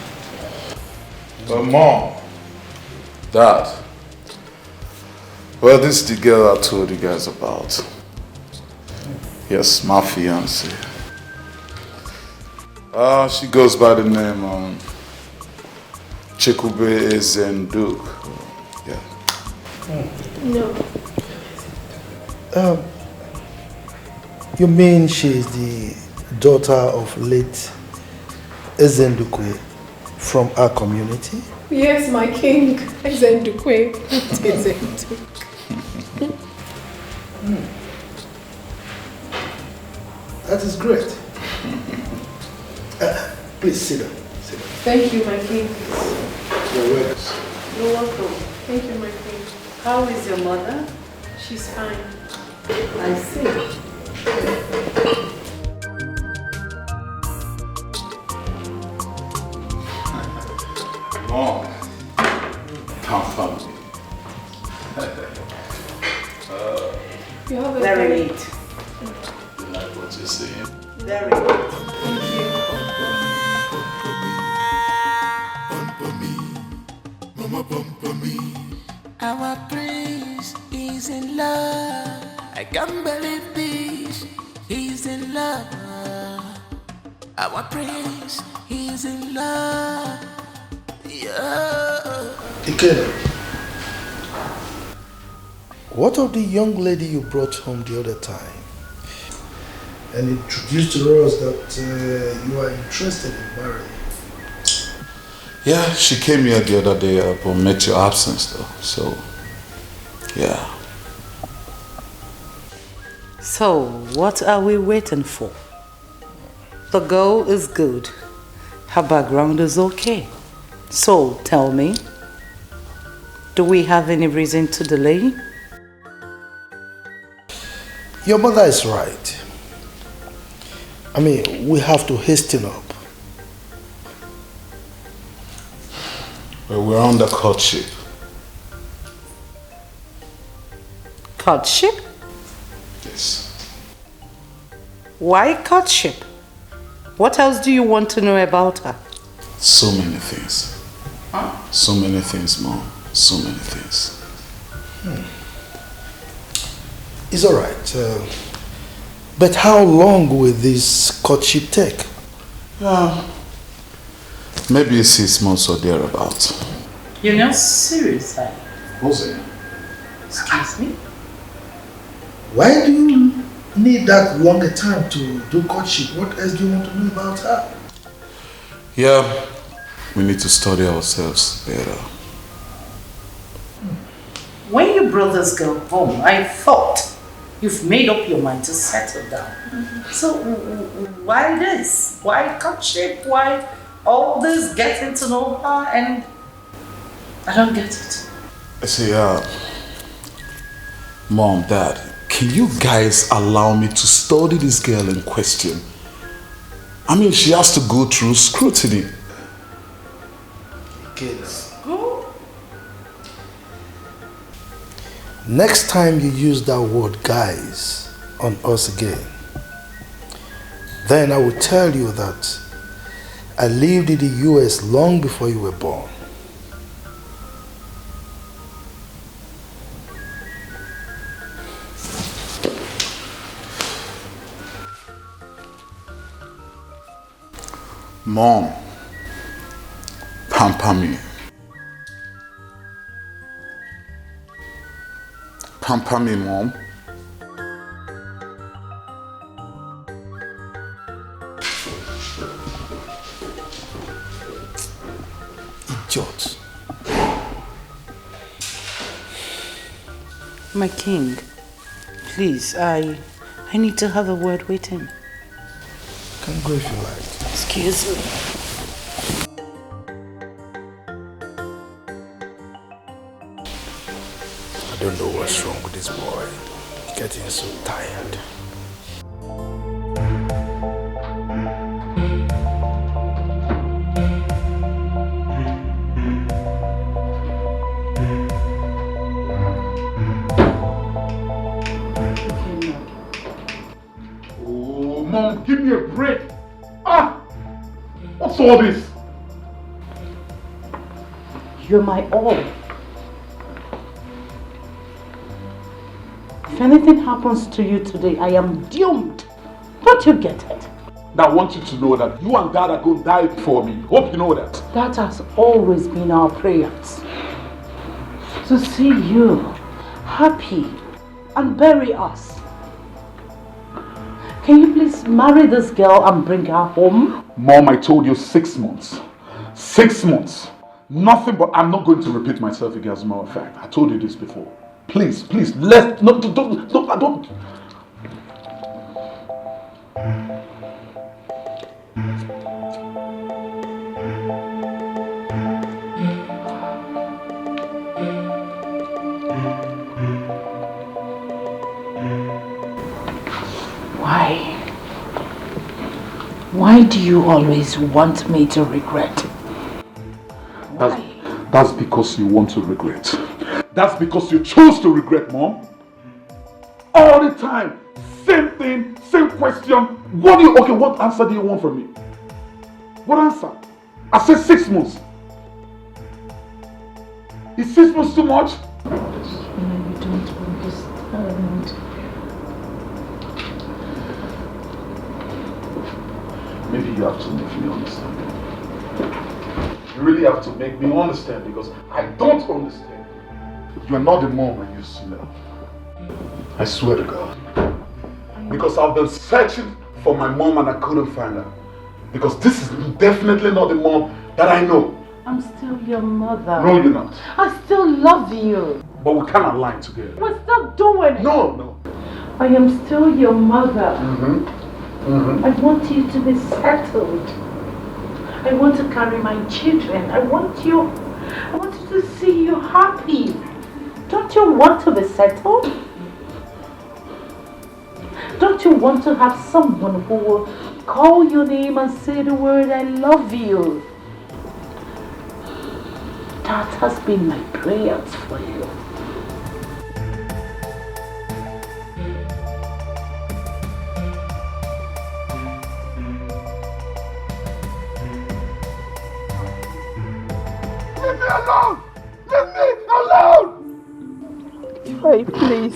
Mom, Dad, well, this is the girl I told you guys about. Yes, my fiancée. She goes by the name Chikube Ezenduk. Yeah. No. You mean she's the daughter of late Ezendukwe from our community? Yes, my king. Ezendukwe. Ezenduk. That is great. Please sit down. Thank you, my king. You're welcome. You're welcome. Thank you, my queen. How is your mother? She's fine. I see. Mom, confronting. You have a Very neat. You like what you're saying? Very neat. Thank you. Our prince is in love. I can't believe this. He's in love. Our prince is in love. Yeah. Ikele, what of the young lady you brought home the other time and introduced to us that you are interested in marrying? Yeah, she came here the other day, but met your absence though, so yeah. So, what are we waiting for? The girl is good. Her background is okay. So, tell me, do we have any reason to delay? Your mother is right. I mean, we have to hasten up. Well, we're on the courtship. Courtship? Yes. Why courtship? What else do you want to know about her? So many things. So many things, Mom. So many things. It's all right. But how long will this courtship take? Maybe 6 months or thereabouts. You're not serious, Who's it? Excuse me? Why do you need that longer time to do courtship? What else do you want to know about her? Yeah, we need to study ourselves better. When you brought this girl home, I thought you've made up your mind to settle down. So why this? Why courtship? Why all this getting to know her? And I don't get it. I say, Mom, Dad, can you guys allow me to study this girl in question? I mean, she has to go through scrutiny. Kids. Next time you use that word guys on us again, then I will tell you that I lived in the US long before you were born. Mom, pamper me. Pamper me, Mom. Idiot. My king, please, I need to have a word with him. Can go if you like. Excuse me. I don't know what's wrong with this boy. He's getting so tired. Oh, Mom, give me a break. What's all this? You're my all. If anything happens to you today, I am doomed. Don't you get it? Now I want you to know that you and Dad are going to die for me. Hope you know that. That has always been our prayers. To see you happy and bury us. Can you please marry this girl and bring her home? Mom, I told you 6 months. 6 months. Nothing but I'm not going to repeat myself again, as a matter of fact. I told you this before. Please, let's don't. Why do you always want me to regret? That's because you want to regret. That's because you chose to regret, Mom. All the time. Same thing, same question. What answer do you want from me? What answer? I said 6 months. Is 6 months too much? You don't understand. Maybe you have to make me understand. You really have to make me understand because I don't understand. You are not the mom I used to know. I swear to God. Because I've been searching for my mom and I couldn't find her. Because this is definitely not the mom that I know. I'm still your mother. No, you're not. I still love you. But we can't align together. We're still doing it. No. I am still your mother. I want you to be settled. I want to carry my children. I want you to see you happy. Don't you want to be settled? Don't you want to have someone who will call your name and say the word I love you? That has been my prayers for you. Leave me alone! Leave me alone! Ifeanyi,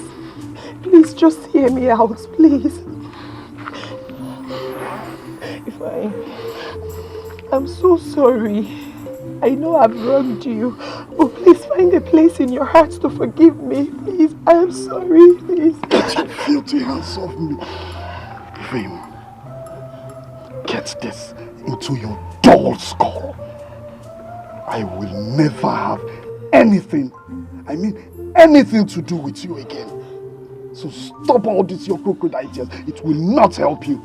please just hear me out, please. Ifeanyi, I'm so sorry. I know I've wronged you, but please find a place in your heart to forgive me. Please, I am sorry, please. Get your filthy hands off me. Vim, get this into your dull skull. I will never have anything, I mean anything to do with you again. So stop all this your crocodile tears. It will not help you.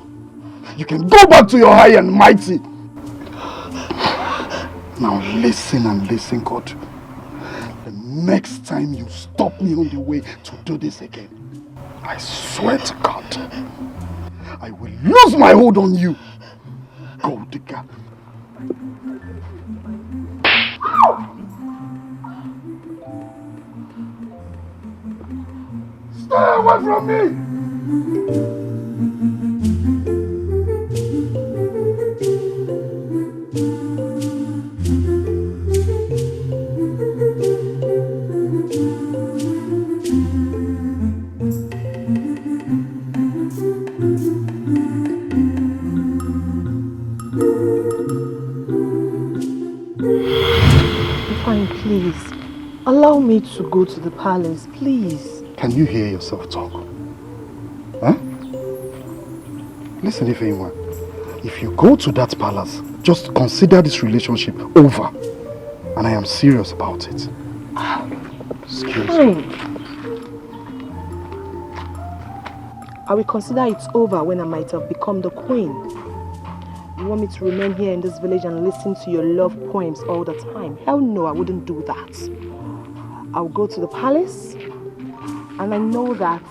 You can go back to your high and mighty. Now listen and listen good. The next time you stop me on the way to do this again, I swear to God, I will lose my hold on you. Go, digger. Stay away from me! Fine, please. Allow me to go to the palace, please. Can you hear yourself talk? Huh? Listen, Ifeanyi, if you go to that palace, just consider this relationship over. And I am serious about it. Excuse me. I will consider it over when I might have become the queen. You want me to remain here in this village and listen to your love poems all the time? Hell no, I wouldn't do that. I'll go to the palace, and I know that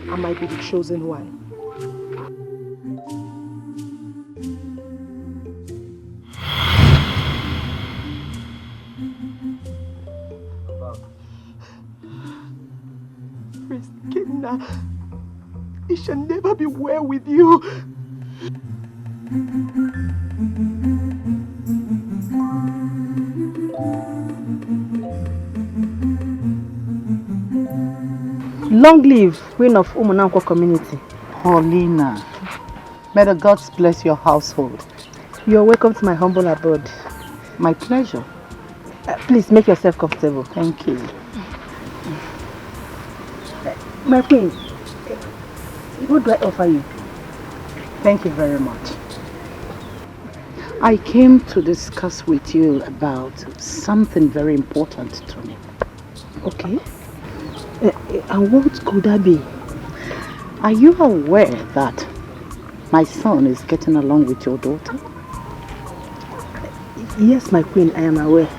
I might be the chosen one. Christina, it shall never be well with you. Long live Queen of Umunanko community. Paulina, may the gods bless your household. You're welcome to my humble abode. My pleasure. Please make yourself comfortable. Thank you. My queen, what do I offer you? Thank you very much. I came to discuss with you about something very important to me. Okay. And what could that be? Are you aware that my son is getting along with your daughter? Yes, my queen, I am aware.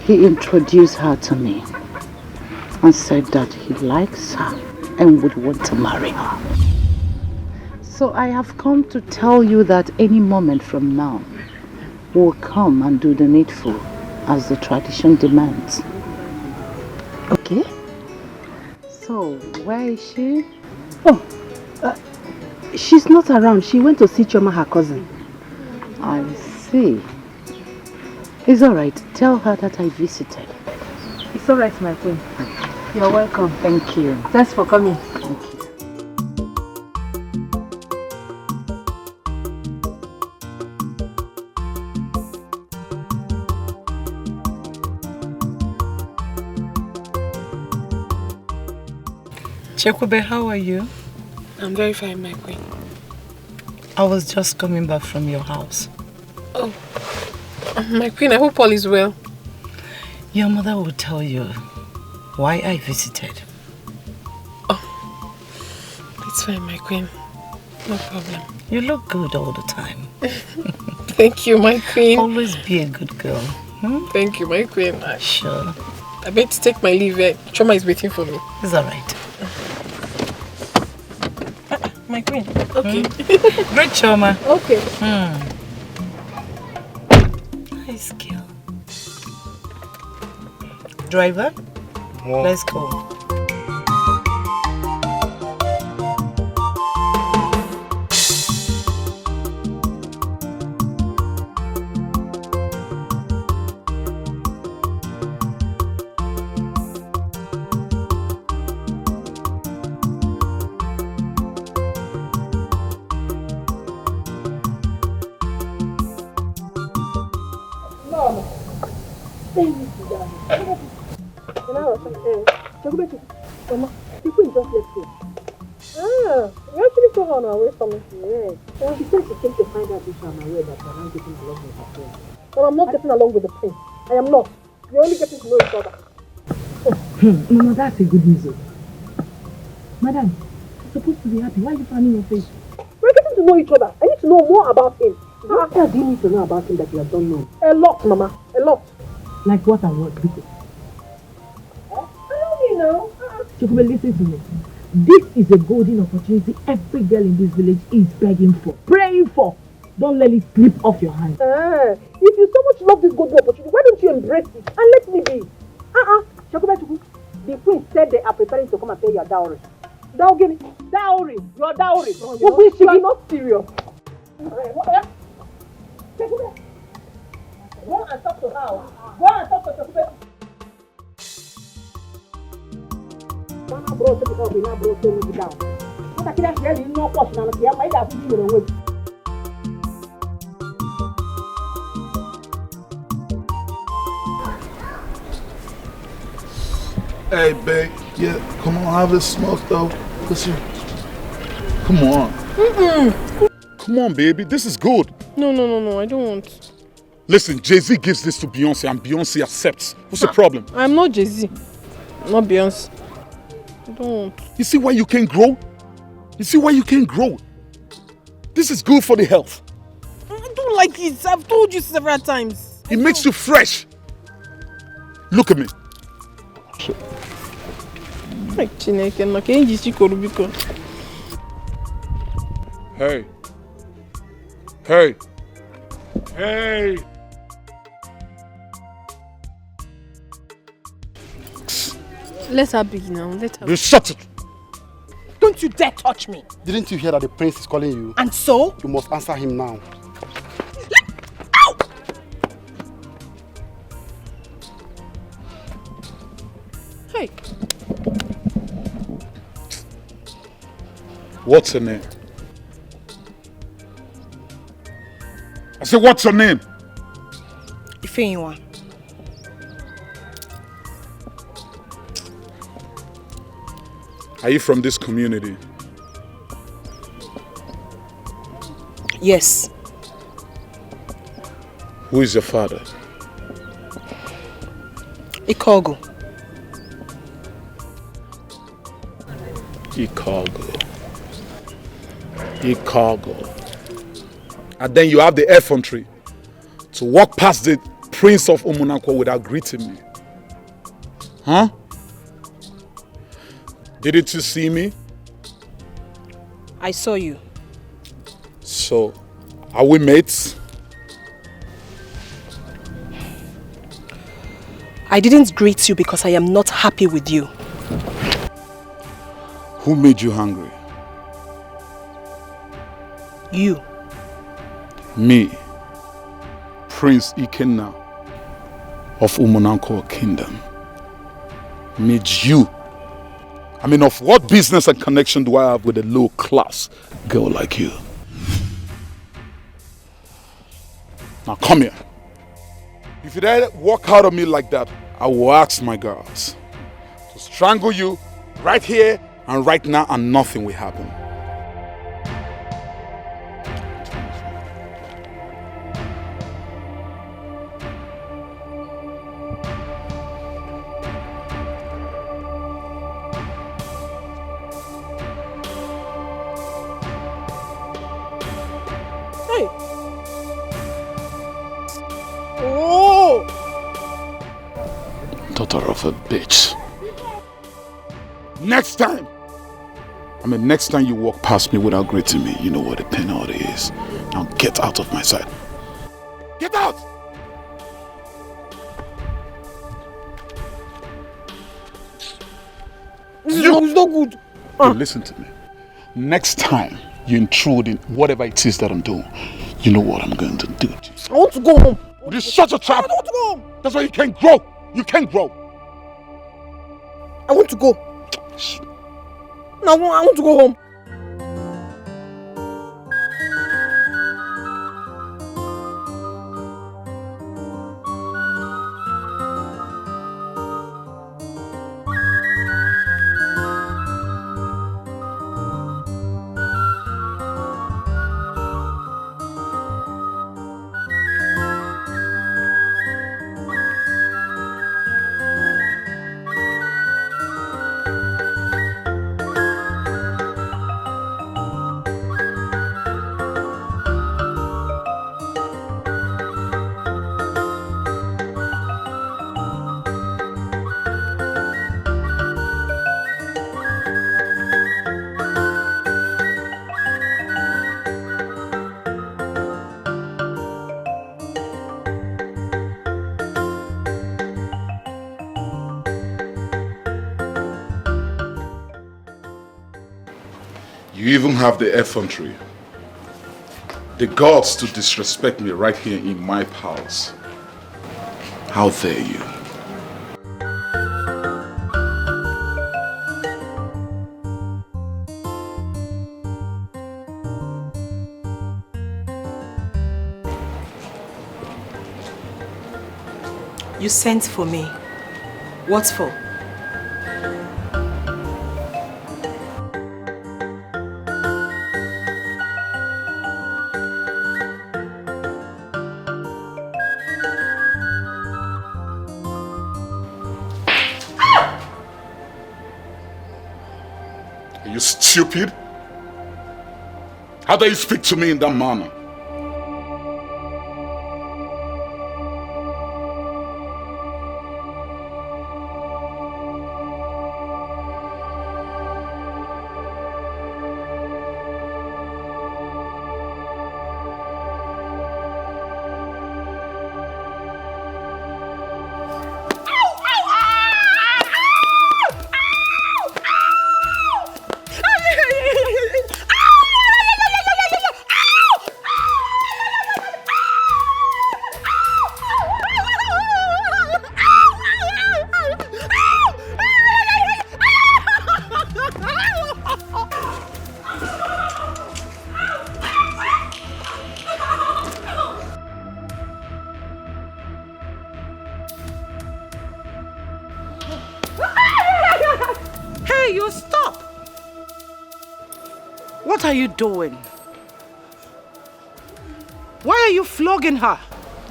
He introduced her to me and said that he likes her and would want to marry her. So I have come to tell you that any moment from now, we'll come and do the needful as the tradition demands. Okay. So, where is she? Oh, she's not around. She went to see Choma, her cousin. I see. It's alright. Tell her that I visited. It's alright, my queen. You're welcome. Thank you. Thanks for coming. Thank you. Chekube, how are you? I'm very fine, my queen. I was just coming back from your house. Oh, my queen, I hope all is well. Your mother will tell you why I visited. Oh, it's fine, my queen. No problem. You look good all the time. Thank you, my queen. Always be a good girl. Hmm? Thank you, my queen. Sure. I better take my leave. Choma is waiting for me. It's alright. My queen. Okay. Great Choma. Okay. Nice girl. Driver, let's go. Mama, the queen just left here. Ah, you actually saw her on her way from here. Well, she said she came to find out if I'm aware that we're not getting along with her friend. But I'm not getting along with the prince. I am not. We're only getting to know each other. Mama, that's a good news. Madam, you're supposed to be happy. Why are you frowning your face? We're getting to know each other. I need to know more about him. What else do you need to know about him that you have don't know? A lot, Mama. A lot. Like what and what? Because I don't know. Chukube, listen to me. This is a golden opportunity every girl in this village is begging for, praying for. Don't let it slip off your hands. If you so much love this golden opportunity, why don't you embrace it and let me be? Chukube, the queen said they are preparing to come and pay your dowry. Dowry? Your dowry. You are not serious. Chukube, go and talk to her. Go and talk to Chukube. Mama brought it up, now brought it down. What I can't hear you, no question, and I might have to do it. Hey, babe. Yeah, come on, have this smoke though. Listen. Come on. Come on, baby. This is good. No, I don't want. Listen, Jay-Z gives this to Beyonce and Beyonce accepts. What's the problem? I'm not Jay-Z. I'm not Beyonce. I don't want. You see why you can't grow? You see why you can't grow? This is good for the health. I don't like it. I've told you several times. It makes you fresh. Look at me. Like Chineke, na kenji chikoru biko. Hey. Hey. Hey. Let her begin now. Let her. You shut it. Don't you dare touch me. Didn't you hear that the prince is calling you? And so? You must answer him now. Ow! Hey. What's her name? I said, what's her name? Ifeanyiwa. Are you from this community? Yes. Who is your father? Ikogo. Ikogo. And then you have the effrontery to walk past the prince of Umunakwa without greeting me. Huh? Didn't you see me? I saw you. So, are we mates? I didn't greet you because I am not happy with you. Who made you hungry? You. Me, Prince Ikenna of Umunanko Kingdom, made you. I mean, of what business and connection do I have with a low-class girl like you? Now come here. If you dare walk out of me like that, I will ask my guards to strangle you right here and right now, and nothing will happen. Daughter of a bitch. Next time you walk past me without greeting me, you know what the penalty is. Now get out of my sight. Get out! It's not good. Hey, listen to me. Next time you intrude in whatever it is that I'm doing, you know what I'm going to do. I want to go home. Would you shut your trap? I want to go home. That's why you can't grow. You can't grow. I want to go. No, I want to go home. You even have the effrontery, the guts to disrespect me right here in my palace. How dare you? You sent for me. What for? Are you stupid? How dare you speak to me in that manner? What are you doing? Why are you flogging her?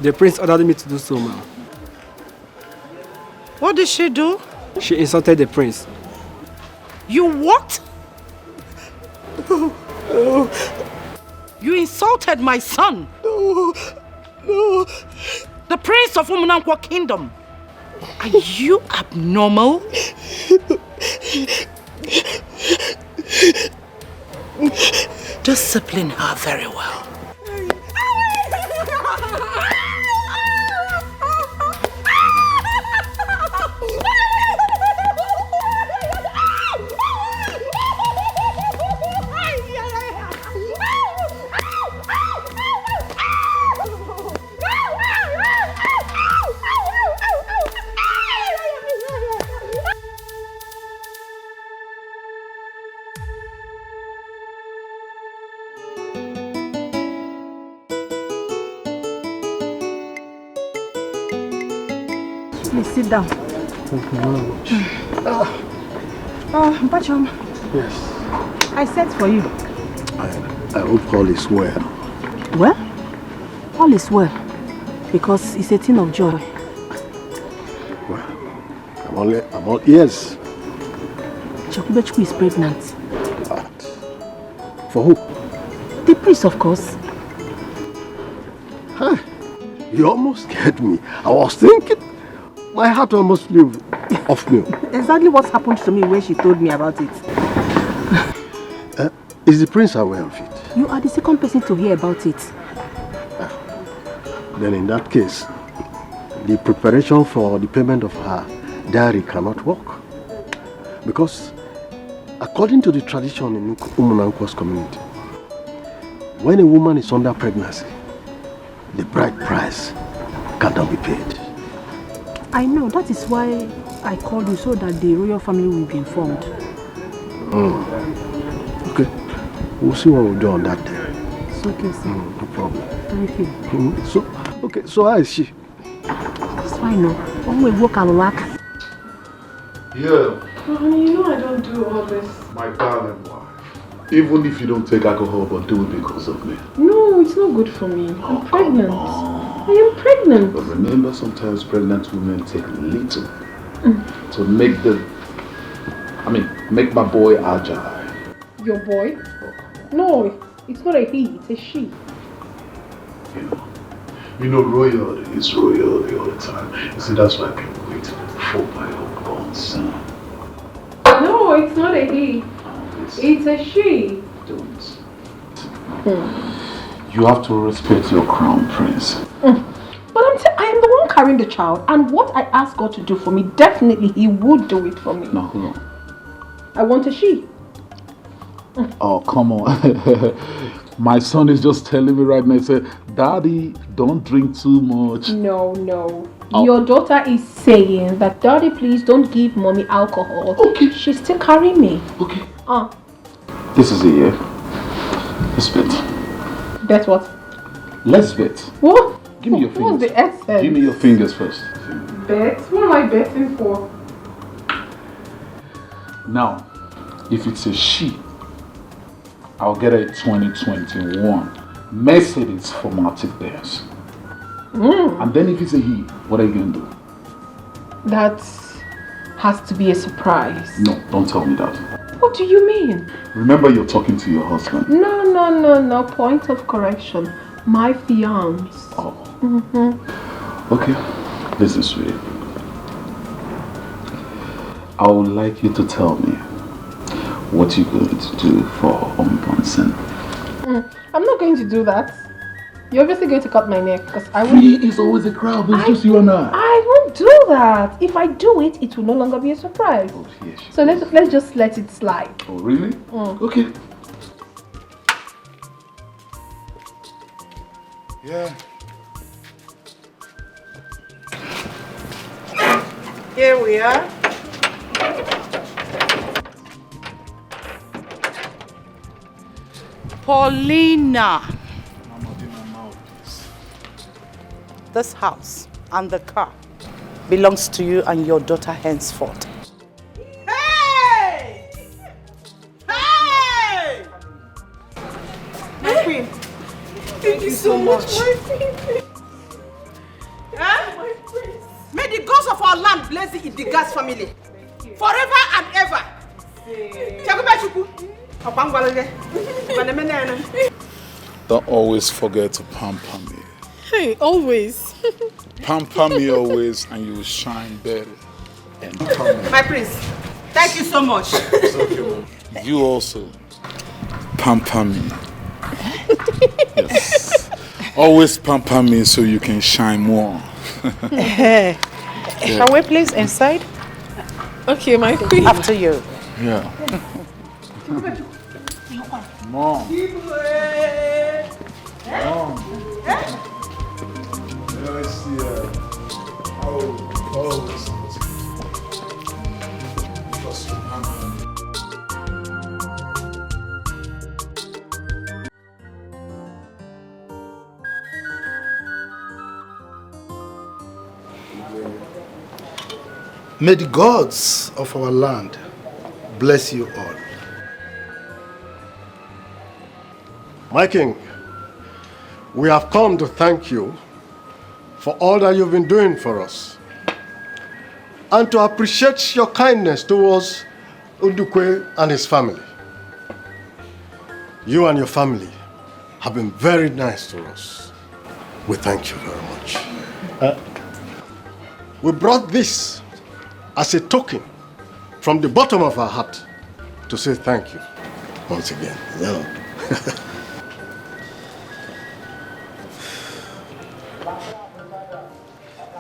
The prince ordered me to do so, ma'am. What did she do? She insulted the prince. You what? You insulted my son. No. The prince of Umunankwa kingdom. Are you abnormal? Discipline her very well. Please sit down. Thank you very much. Mpachom. Yes. I sent for you. I hope all is well. Well? All is well. Because it's a thing of joy. Well, I'm all ears. Chokubechukwu is pregnant. For who? The priest, of course. Huh. You almost scared me. I was thinking, my heart almost flew off me. Exactly what happened to me when she told me about it. Is the prince aware of it? You are the second person to hear about it. Then in that case, the preparation for the payment of her dowry cannot work. Because according to the tradition in Umunankwa's community, when a woman is under pregnancy, the bride price cannot be paid. I know, that is why I called you so that the royal family will be informed. Okay, we'll see what we'll do on that day. It's okay, sir. No problem. Thank you. So how is she? It's fine, no. When we walk and work. Yeah. Honey, you know I don't do all this. My darling wife. Even if you don't take alcohol, but do it because of me. No, it's not good for me. I'm pregnant. I am pregnant. But remember, sometimes pregnant women take little to make make my boy agile. Your boy? No, it's not a he, it's a she. You know, royalty is royalty all the time. You see, that's why people wait for my unborn son. No, it's not a he. It's a she. Don't. You have to respect your crown prince. But I am the one carrying the child, and what I ask God to do for me, definitely He would do it for me. Now, hold on. I want a she. Oh, come on. My son is just telling me right now, he said, Daddy, don't drink too much. No. Your daughter is saying that, Daddy, please don't give mommy alcohol. Okay. She's still carrying me. Okay. This is it, yeah? Let's bet. Bet what? Let's bet. What? Give me your fingers. What's the essence? Give me your fingers first. Bet? What am I betting for? Now, if it's a she, I'll get a 2021 Mercedes formatic Benz. And then if it's a he, what are you going to do? That has to be a surprise. No, don't tell me that. What do you mean? Remember, you're talking to your husband. No. Point of correction. My fiance. Oh. Okay. Listen, sweetie. I would like you to tell me what you're going to do for unborn son. I'm not going to do that. You're obviously going to cut my neck because I won't. It's always a crowd, but it's just you and I won't do that. If I do it, it will no longer be a surprise. Oh, yes. So let's just let it slide. Oh, really? Okay. Yeah. Here we are. Paulina. This house and the car belongs to you and your daughter henceforth. Hey! Hey! My queen, thank you so much. My prince. May the gods of our land bless the Idigas family forever and ever. Don't always forget to pamper me. Hey, always. Pamper me always and you will shine better. And my prince, thank you so much. It's okay, Mom. You also pamper me. Yes. Always pamper me so you can shine more. Hey. Yeah. Shall we please inside? Okay, my queen. After you. Yeah. Mom. May the gods of our land bless you all. My king, we have come to thank you for all that you've been doing for us and to appreciate your kindness towards Undukwe and his family. You and your family have been very nice to us. We thank you very much. We brought this as a token from the bottom of our heart to say thank you once again.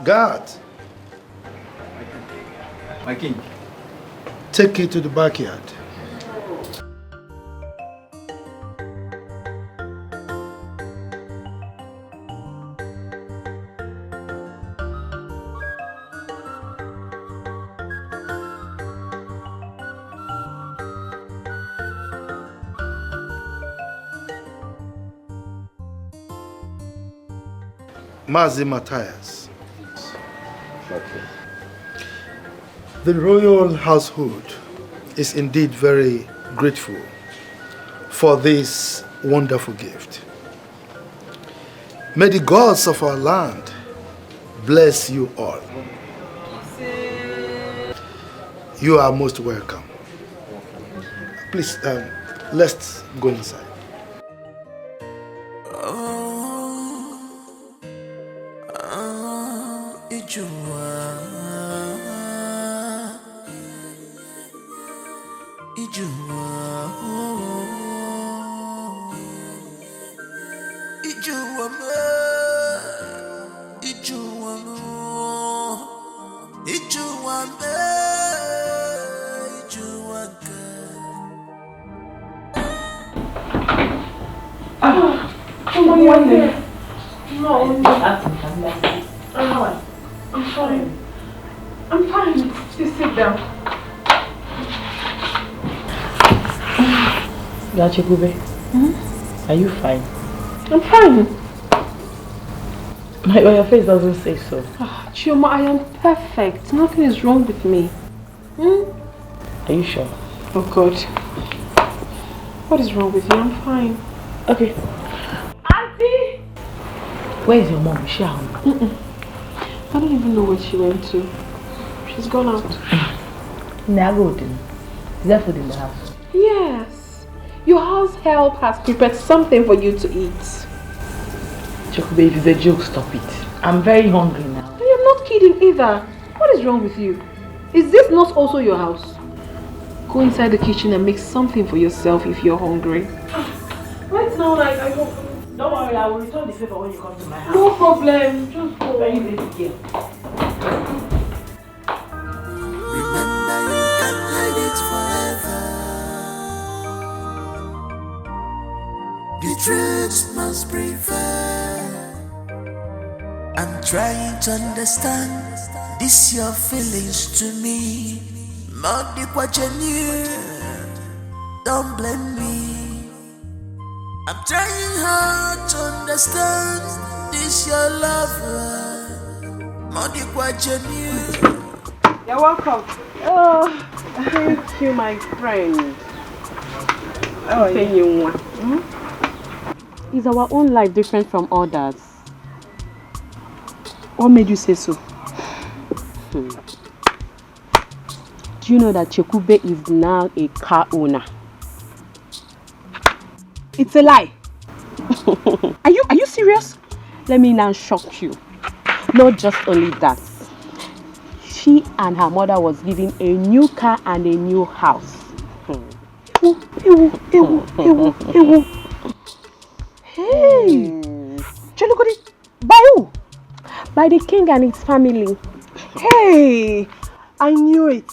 God, my king, take it to the backyard. Mazi Matthias. The royal household is indeed very grateful for this wonderful gift. May the gods of our land bless you all. You are most welcome. Please, let's go inside. I'm fine. I'm fine. Just sit down. Gachigube, are you fine? I'm fine. Your face doesn't say so. Chioma, I am perfect. Nothing is wrong with me. Are you sure? Oh God. What is wrong with you? I'm fine. Okay. Auntie! Where is your mom? Is she at home? I don't even know where she went to. She's gone out. Nollywood. Is there food in the house? Yes. Your house help has prepared something for you to eat. Chokube, if it's a joke, stop it. I'm very hungry now. I am not kidding either. What is wrong with you? Is this not also your house? Go inside the kitchen and make something for yourself if you're hungry. Right now, I don't... Don't worry, I will return the favor when you come to my house. No problem. Just go. Very late again. Remember, you can't hide it forever. The truth must prevail. I'm trying to understand this your feelings to me. Modi kwa genuine, don't blame me. I'm trying hard to understand this your love. Modi kwa genuine. You're welcome. Oh, thank you, my friend. Oh, yeah. Is our own life different from others? What made you say so? Do you know that Chekube is now a car owner? It's a lie. Are you serious? Let me now shock you. Not just only that. She and her mother was given a new car and a new house. Hey! Chelukudi, by who? By the king and his family. Hey! I knew it.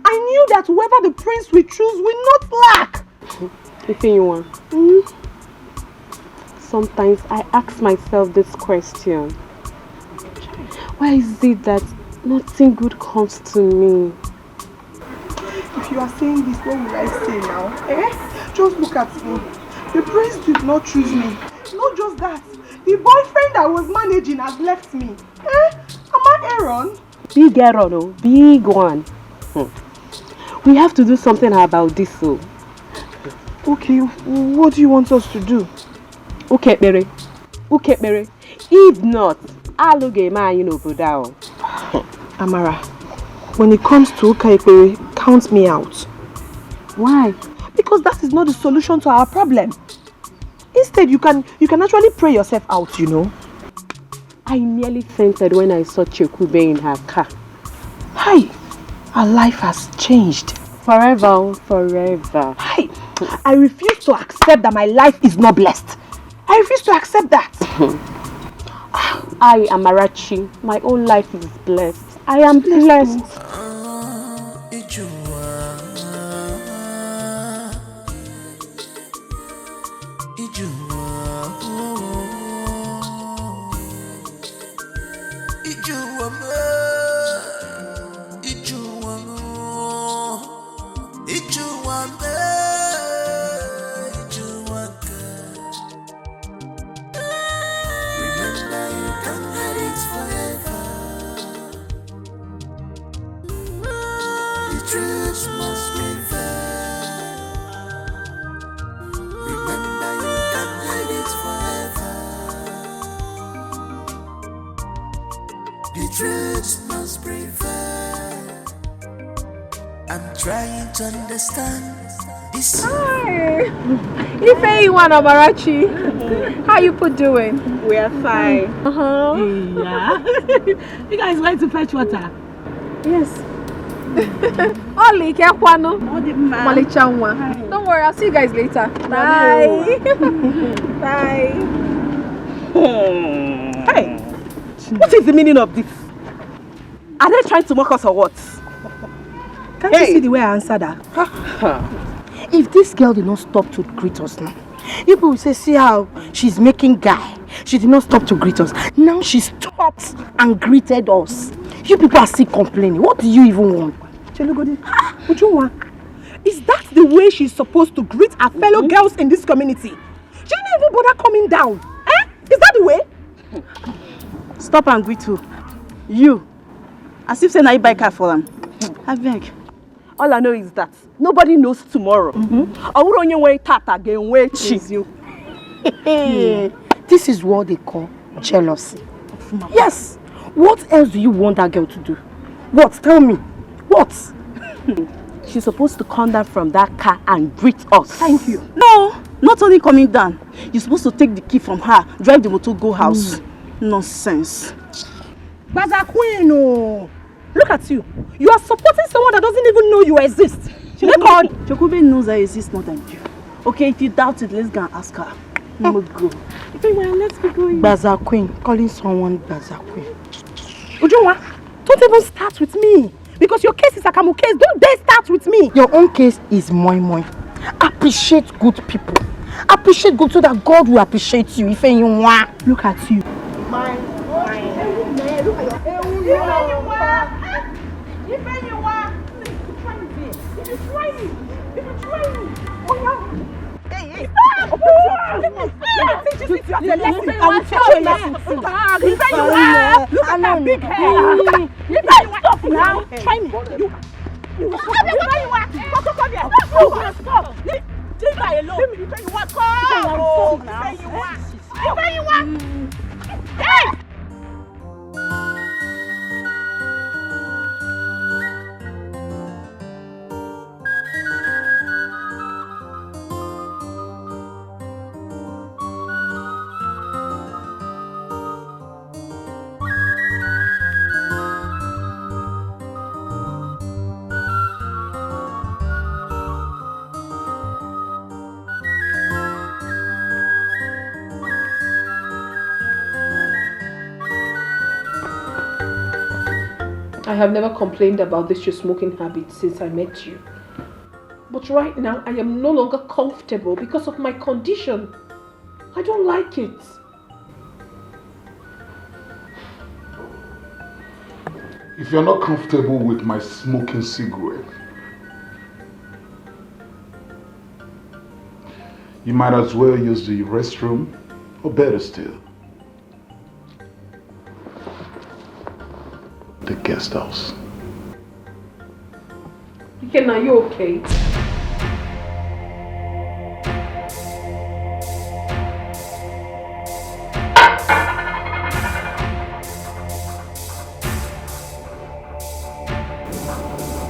I knew that whoever the prince we choose will not lack. Sometimes I ask myself this question. Why is it that nothing good comes to me? If you are saying this, what will I say now? Just look at me. The prince did not choose me. Not just that. The boyfriend I was managing has left me. Am I Aaron? Big Aaron, oh, big one. We have to do something about this, so. Okay, what do you want us to do? Okay, Bere. If not, I'll get man, Budao. Amara, when it comes to Ukekbere, count me out. Why? Because that is not the solution to our problem. Instead, you can actually pray yourself out, I nearly fainted when I saw Chekube in her car. Hi, our life has changed. Forever. Hi, I refuse to accept that my life is not blessed. I refuse to accept that. I, Amarachi, my own life is blessed. I am blessed. Trying to understand this. Hi! Ifeyiwan Amarachi. How you put doing? We are fine. Yeah. You guys going to fetch water? Yes. Oli Kekwano. Malichanwa. Don't worry, I'll see you guys later. Bye. Bye. Hey! What is the meaning of this? Are they trying to mock us or what? Can't you see the way I answered her? If this girl did not stop to greet us now, People will say, see how she's making guy. She did not stop to greet us. Now she stopped and greeted us. You people are still complaining. What do you even want? Chelugodi, Ujunwa, is that the way she's supposed to greet her fellow girls in this community? She didn't even bother coming down. Eh? Is that the way? Stop and greet who? You. As if saying I buy car for them. I beg. All I know is that nobody knows tomorrow. I will only wait tata again wait you. This is what they call jealousy. Yes. What else do you want that girl to do? What? Tell me. What? She's supposed to come down from that car and greet us. Thank you. No, not only coming down. You're supposed to take the key from her, drive the motor, go house. Nonsense. Baza Queen, oh. Look at you. You are supporting someone that doesn't even know you exist. She not called. Chokube knows I exist more than you. Okay, if you doubt it, let's go and ask her. Let's go. Let's be going. Baza Queen, calling someone Baza Queen. Ujunwa, don't even start with me. Because your case is a Akamu case. Don't dare start with me. Your own case is moi moi. Appreciate good people. Appreciate good so that God will appreciate you. If you want. Look at you. I have never complained about this your smoking habit since I met you. But right now, I am no longer comfortable because of my condition. I don't like it. If you're not comfortable with my smoking cigarette, you might as well use the restroom, or better still, the guest house. Ken, are you okay?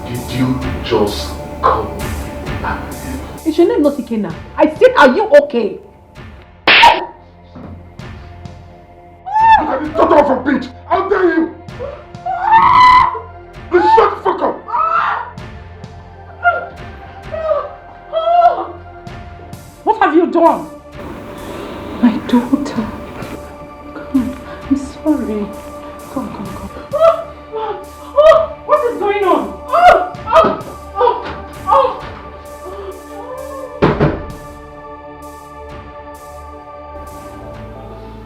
Did you just call that name? Is your name not Ikena? I said, are you okay? Look at this daughter of a bitch! How dare you! Please shut the fuck up! What have you done? My daughter. Come, I'm sorry. Come. What is going on?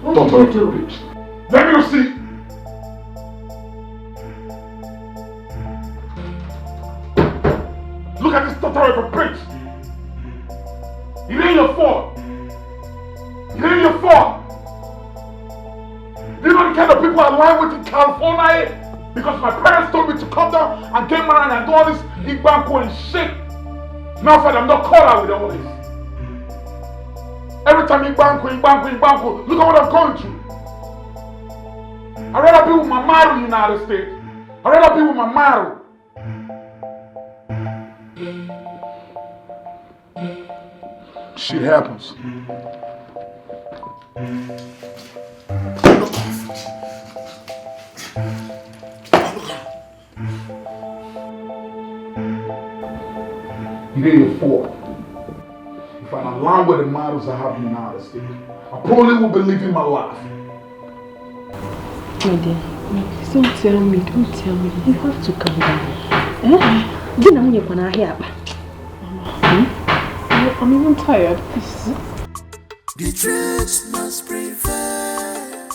What did you do? Let me see! Look at this daughter of a bitch! It ain't your fault! It ain't your fault! You know the kind of people I lie with in California? Because my parents told me to come down and get married and do all this Igbanko and shit. Now I'm not caught out with all this. Every time Igbanko, look at what I'm going through. I'd rather be with my Maru in the United States. I'd rather be with my Maru. Shit happens. It ain't your fault. If I align with the models I have in the United States, I probably will be living my life. My dear, please don't tell me. You have to calm down. I'm even tired. Please. The truth must prevail.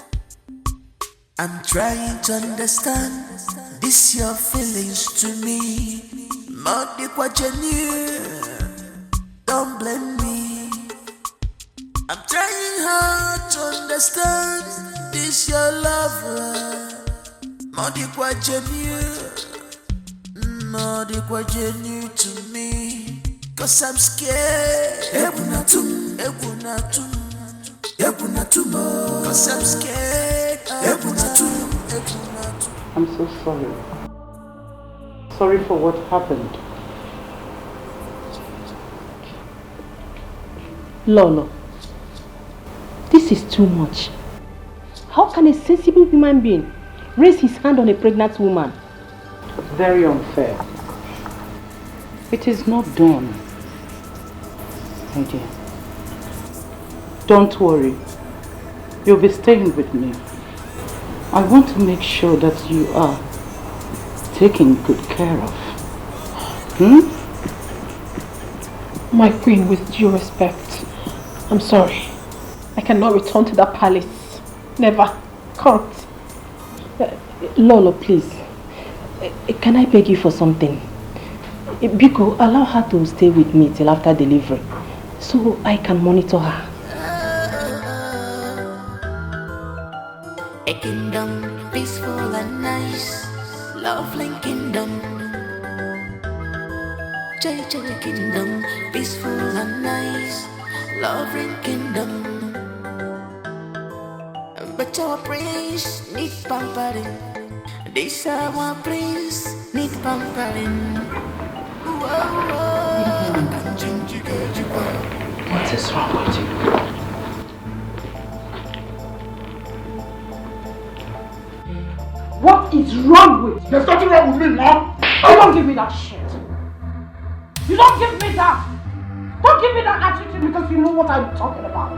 I'm trying to understand this your feelings to me. Modi kwa genuine. Don't blame me. I'm trying hard to understand this your love. Modi kwa genuine. Modi kwa genuine to me. Cause I'm scared. Ebunatum, ebunatum, ebunatum. Cause I'm scared. Ebunatum, ebunatum. I'm so sorry. Sorry for what happened. Lolo, this is too much. How can a sensible human being raise his hand on a pregnant woman? Very unfair. It is not done. My dear, don't worry. You'll be staying with me. I want to make sure that you are taken good care of. My queen, with due respect, I'm sorry. I cannot return to that palace. Never. Can't. Lolo, please. Can I beg you for something? Biko, allow her to stay with me till after delivery, so I can monitor her. A kingdom peaceful and nice, lovely kingdom. Chichi kingdom peaceful and nice, lovely kingdom. But our prince need pampering. This our prince need pampering. What is wrong with you? What is wrong with you? There's nothing wrong with me, Mom. You don't give me that shit. You don't give me that. Don't give me that attitude because you know what I'm talking about.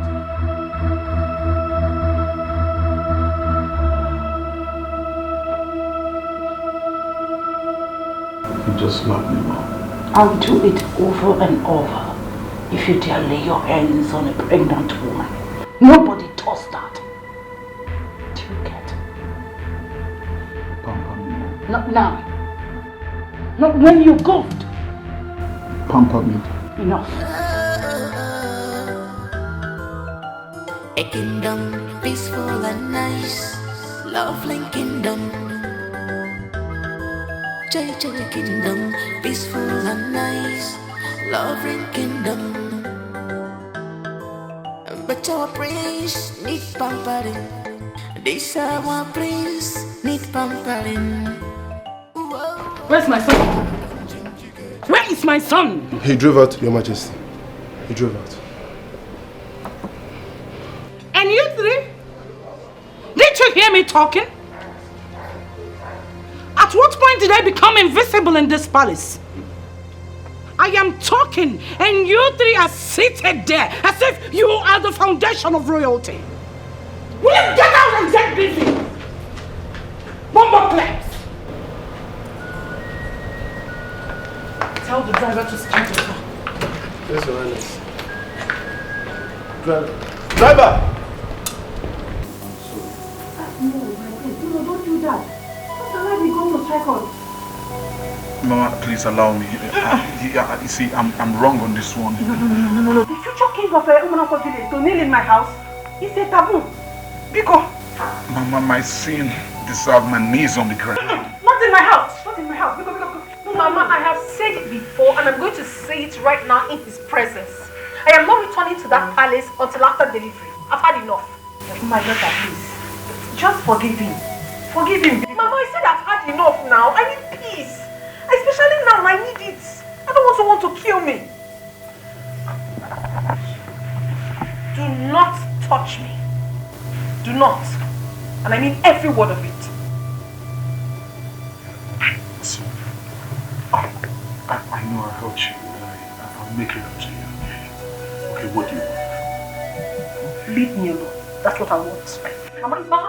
You just love me, Mom. I'll do it over and over if you dare lay your hands on a pregnant woman. Nobody does that. Do you get? Pamper me. Not now. Not when you golfed. Pamper me. Enough. A kingdom peaceful and nice, lovely kingdom. Chichi kingdom peaceful and nice, lovely kingdom. But our prince need pampering. This our prince need pampering. Where's my son? Where is my son? He drove out, Your Majesty. He drove out. And you three? Did you hear me talking? At what point did I become invisible in this palace? I am talking and you three are seated there as if you are the foundation of royalty. Will you get out and get busy? One more place. Tell the driver to start the car. Yes, Your Highness. Driver! No, don't do that. What am I going to strike on? Mama, please allow me. You see, I'm wrong on this one. No. The future king of Umunako village to kneel in my house is a taboo. Because Mama, my sin deserves my knees on the ground. not in my house. Not in my house. Because. Mama, I have said it before and I'm going to say it right now in his presence. I am not returning to that palace until after delivery. I've had enough. My daughter, please. Just forgive him. Forgive him. Mama, I said I've had enough now. I need peace. Especially now, I need it. I don't want someone to kill me. Do not touch me. Do not. And I mean every word of it. I know I hurt you. I'll make it up to you. Okay, what do you want? Leave me alone. That's what I want. Mama,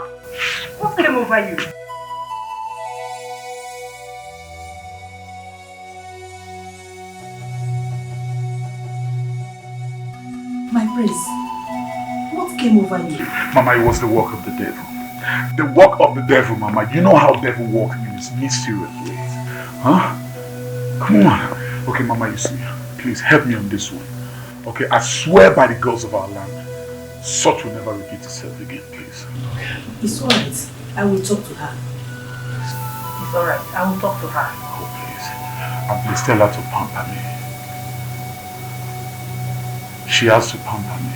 what came over you? My prince, came over you? Mama, it was the work of the devil. The work of the devil, Mama. You know how devil works in his mysterious ways. Huh? Come on. Okay, Mama, you see. Please help me on this one. Okay, I swear by the gods of our land, such will never repeat itself again, please. It's alright. I will talk to her. It's alright. I will talk to her. Oh, please. And please tell her to pamper me. She has to pamper me.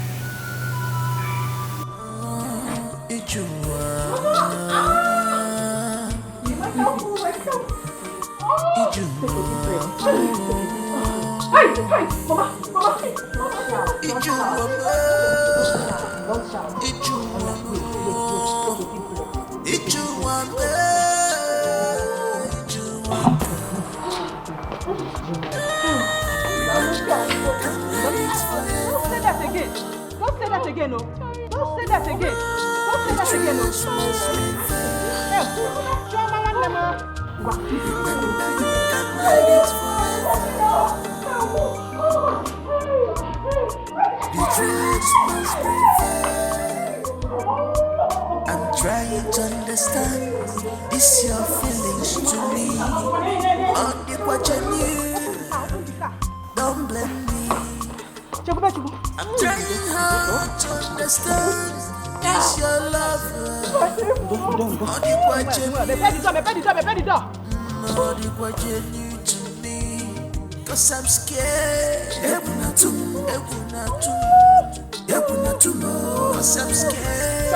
Don't say that again. Don't say that again, no. Don't say that again. Don't say that again, no. I'm trying to understand this your feelings to me. On the don't blame me. I'm trying hard to understand this your love. On the to me, 'cause I'm scared. Cause I'm scared.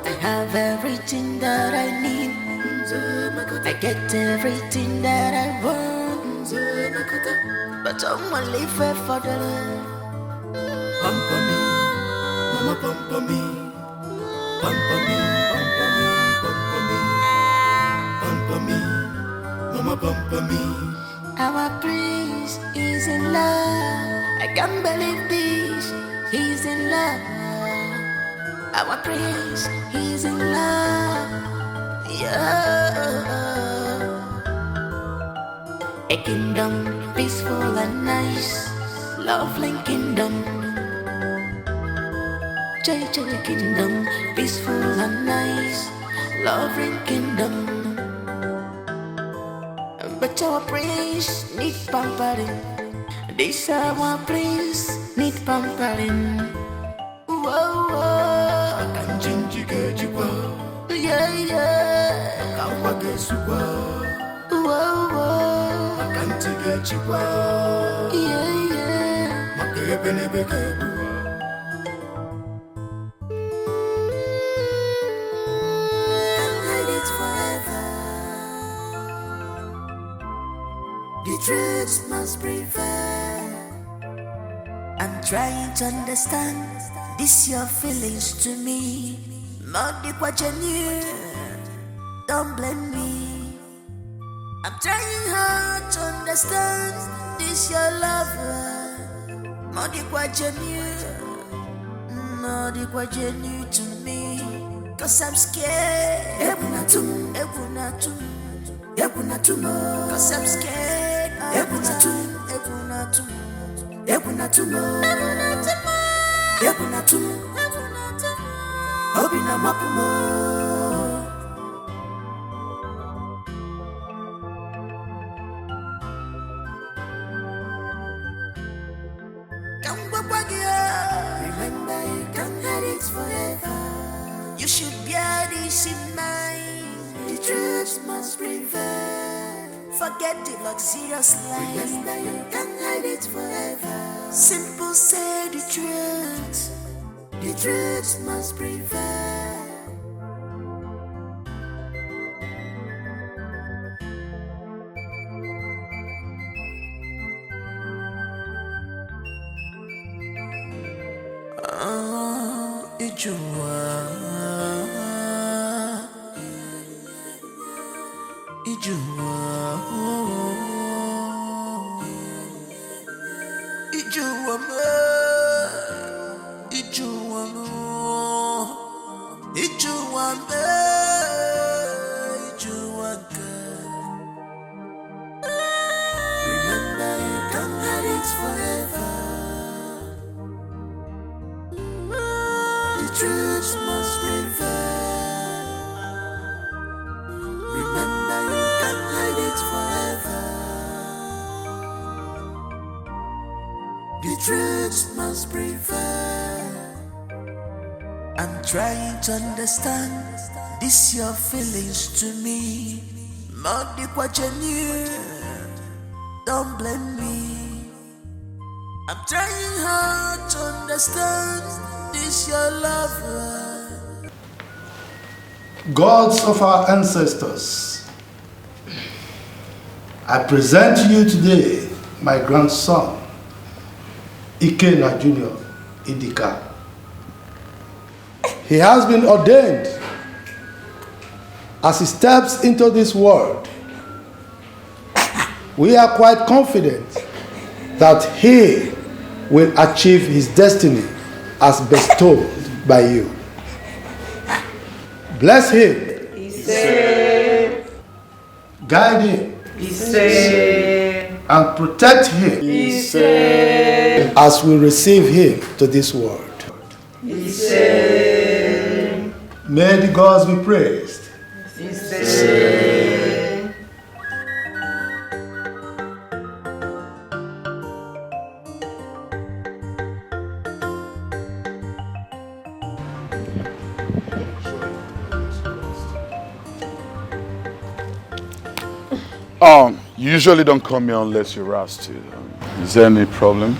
I have everything that I need. I get everything that I want. But I'm only fair for the love. Pamper me, mama pamper me. Pamper me, pamper me, pamper me. Pamper me, mama pamper me. Our prince is in love. I can't believe this. He's in love. Our prince, he's in love. Yeah. A kingdom peaceful and nice, lovely kingdom. Chichi kingdom, peaceful and nice, loving kingdom. But our prince need pampering. This our prince need pampering. Whoa, whoa. I can change you, get you well. Yeah, yeah. Whoa, whoa. I can't get you well. Yeah, yeah. My baby, never get you. The truth must prevail. I'm trying to understand this your feelings to me. Not the genuine. Don't blame me. I'm trying hard to understand this your lover. Not the genuine. Not the genuine to me. 'Cause I'm scared. Cause I'm scared. Hoping I'm up more. Remember, you can't hide it forever. You should bear this in mind. The truth must prevail. Forget the luxurious life. Remember, you can't hide it forever. Simple, say the truth. The truth must prevail. truth must prevail. I'm trying to understand this your feelings to me. More deep what you knew. Don't blame me. I'm trying hard to understand this your love. Gods of our ancestors, I present to you today my grandson, Ikenna Jr. Idika. He has been ordained. As he steps into this world, we are quite confident that he will achieve his destiny as bestowed by you. Bless him. Be safe. Guide him. Be safe. And protect him. Be safe. As we receive him to this world. Be safe. May the gods be praised. Be safe. You usually don't come here unless you're asked to. Is there any problem?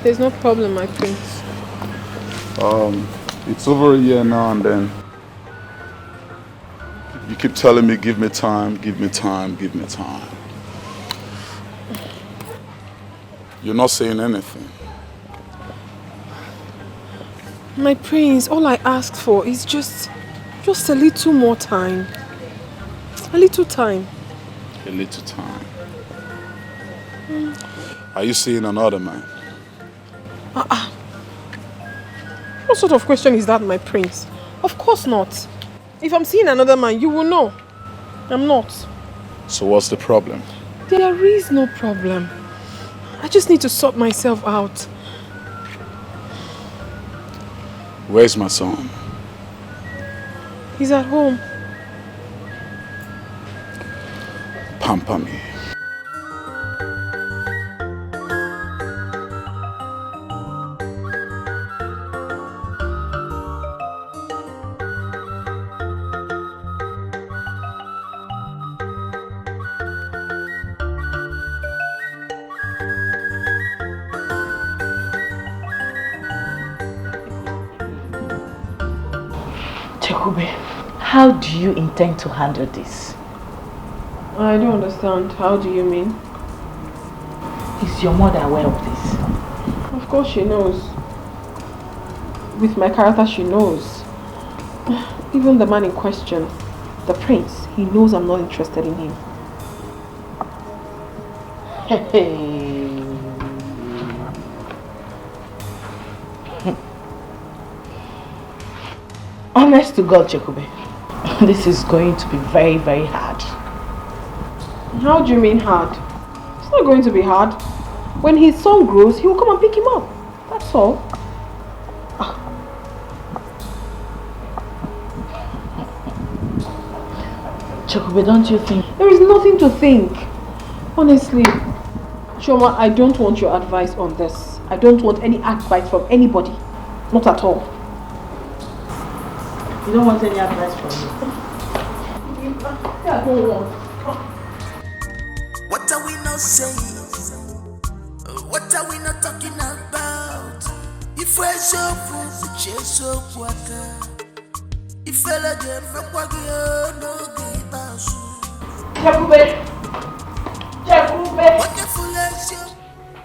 There's no problem, my prince. It's over a year now and then. You keep telling me, give me time, give me time, give me time. You're not saying anything. My prince, all I asked for is just a little more time. A little time. A little time. Are you seeing another man? What sort of question is that, my prince? Of course not. If I'm seeing another man, you will know. I'm not. So what's the problem? There is no problem. I just need to sort myself out. Where's my son? He's at home. Pamper me. How do you intend to handle this? I don't understand. How do you mean? Is your mother aware of this? Of course she knows. With my character, she knows. Even the man in question, the prince, he knows I'm not interested in him. Honest to God, Chekube, this is going to be very, very hard. How do you mean hard? It's not going to be hard. When his son grows, he will come and pick him up. That's all. Chekube, don't you think? There is nothing to think. Honestly, Choma, I don't want your advice on this. I don't want any advice from anybody. Not at all. You don't want any advice from me? Yeah, I don't want. What are we not saying? What are we not talking about? If we're so full, we're so water. If I let them from no give us.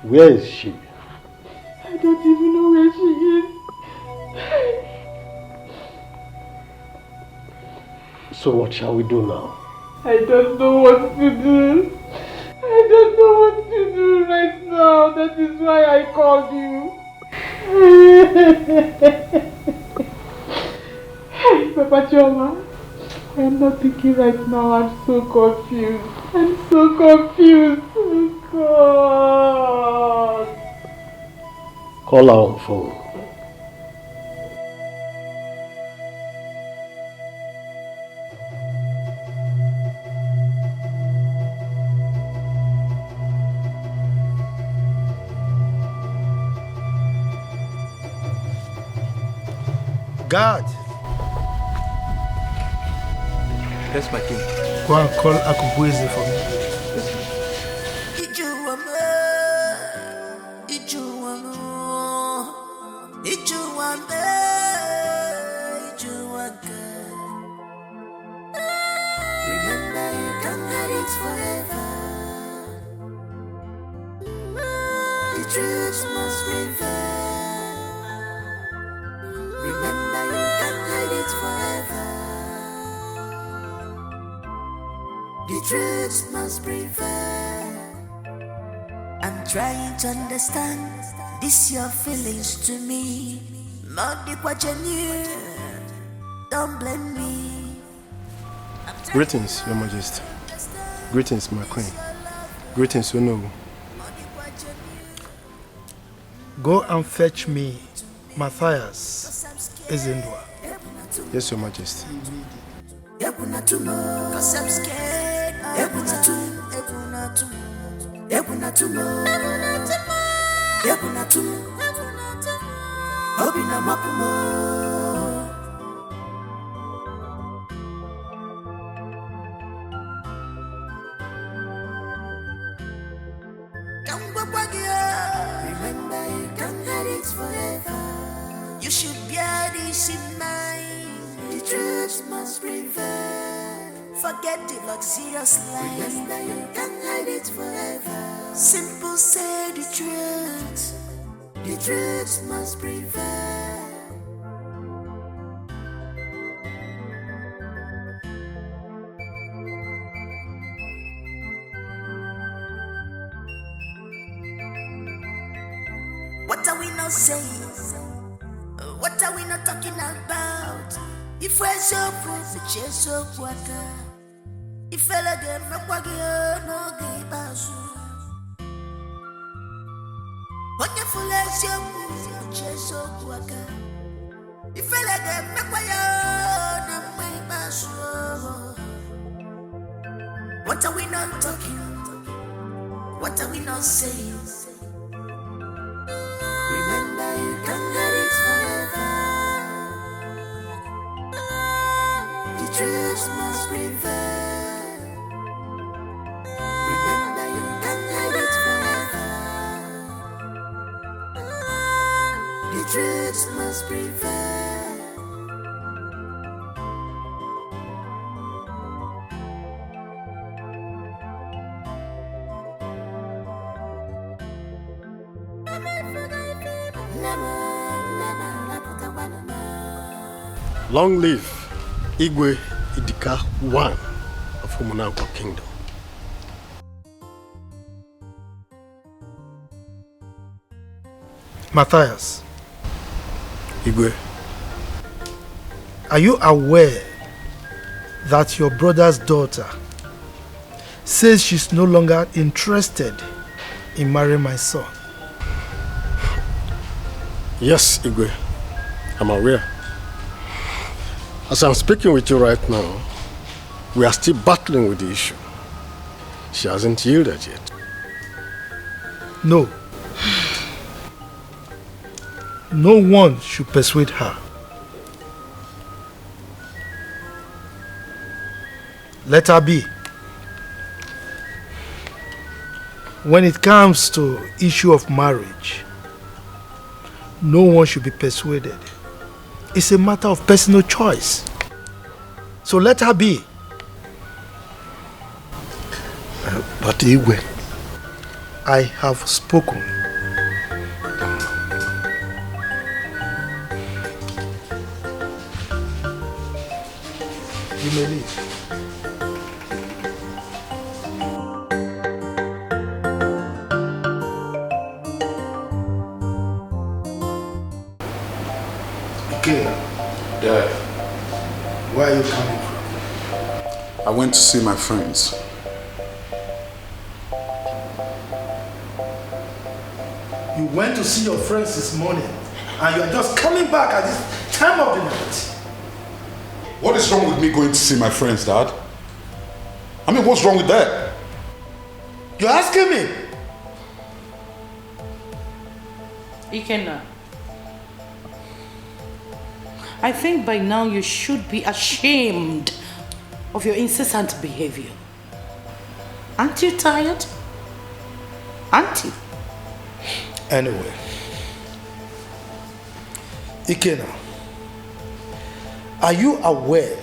Where is she? I don't even know where she is. So what shall we do now? I don't know what to do. I don't know what to do right now. That is why I called you. Hey, Papa Choma. I am not thinking right now. I'm so confused. I'm so confused. Oh, God. Call her on phone. God. That's my king. Go and call Akubueze for me. Remember, you can't hide it forever. The truth must prevail. Remember, you can't hide it forever. The truth must prevail. I'm trying to understand this your feelings to me. Not the what you knew. Don't blame me. Greetings, Your Majesty. Greetings, my queen. Greetings, Unobu. Go and fetch me Matthias Ezendwa. Yes, Your Majesty. Cause I'm scared. Remember, you can't hide it forever. You should bear this in mind. The truth must prevail. Forget the luxurious life. Remember, you can't hide it forever. Simple, say the truth. The truth must prevail. What are we not saying? What are we not talking about? If we're so proof, the chase so quaka. If I let them no give us. What you full as your proof, the chase so quaka. If I let them no give us. What are we not talking? What are we not saying? Remember, you can't hide it forever. The truth must prevail. Remember, you can't hide it forever. The truth must prevail. Long live Igwe Idika I of Umunanko Kingdom. Matthias. Igwe. Are you aware that your brother's daughter says she's no longer interested in marrying my son? Yes, Igwe. I'm aware. As I'm speaking with you right now, we are still battling with the issue. She hasn't yielded yet. No. No one should persuade her. Let her be. When it comes to issue of marriage, no one should be persuaded. It's a matter of personal choice. So let her be. But Igwe, I have spoken. You may leave. Dad. Where are you coming from? I went to see my friends. You went to see your friends this morning and you are just coming back at this time of the night. What is wrong with me going to see my friends, Dad? I mean, what's wrong with that? You're asking me? Ikenna, I think by now you should be ashamed of your incessant behavior. Aren't you tired? Aren't you? Anyway, Ikena, are you aware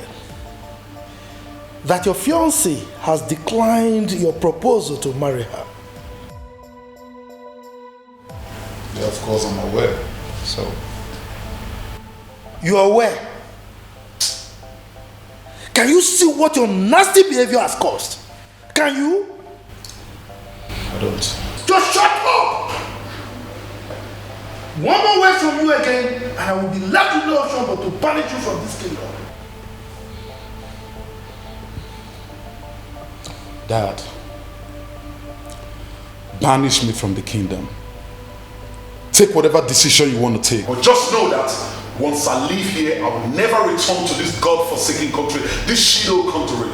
that your fiancé has declined your proposal to marry her? Yeah, of course I'm aware. So. You are aware? Can you see what your nasty behavior has caused? Can you? I don't. Just shut up! One more word from you again, and I will be left with no option but to banish you from this kingdom. Dad, banish me from the kingdom. Take whatever decision you want to take. But just know that once I leave here, I will never return to this God-forsaken country, this shit-old country.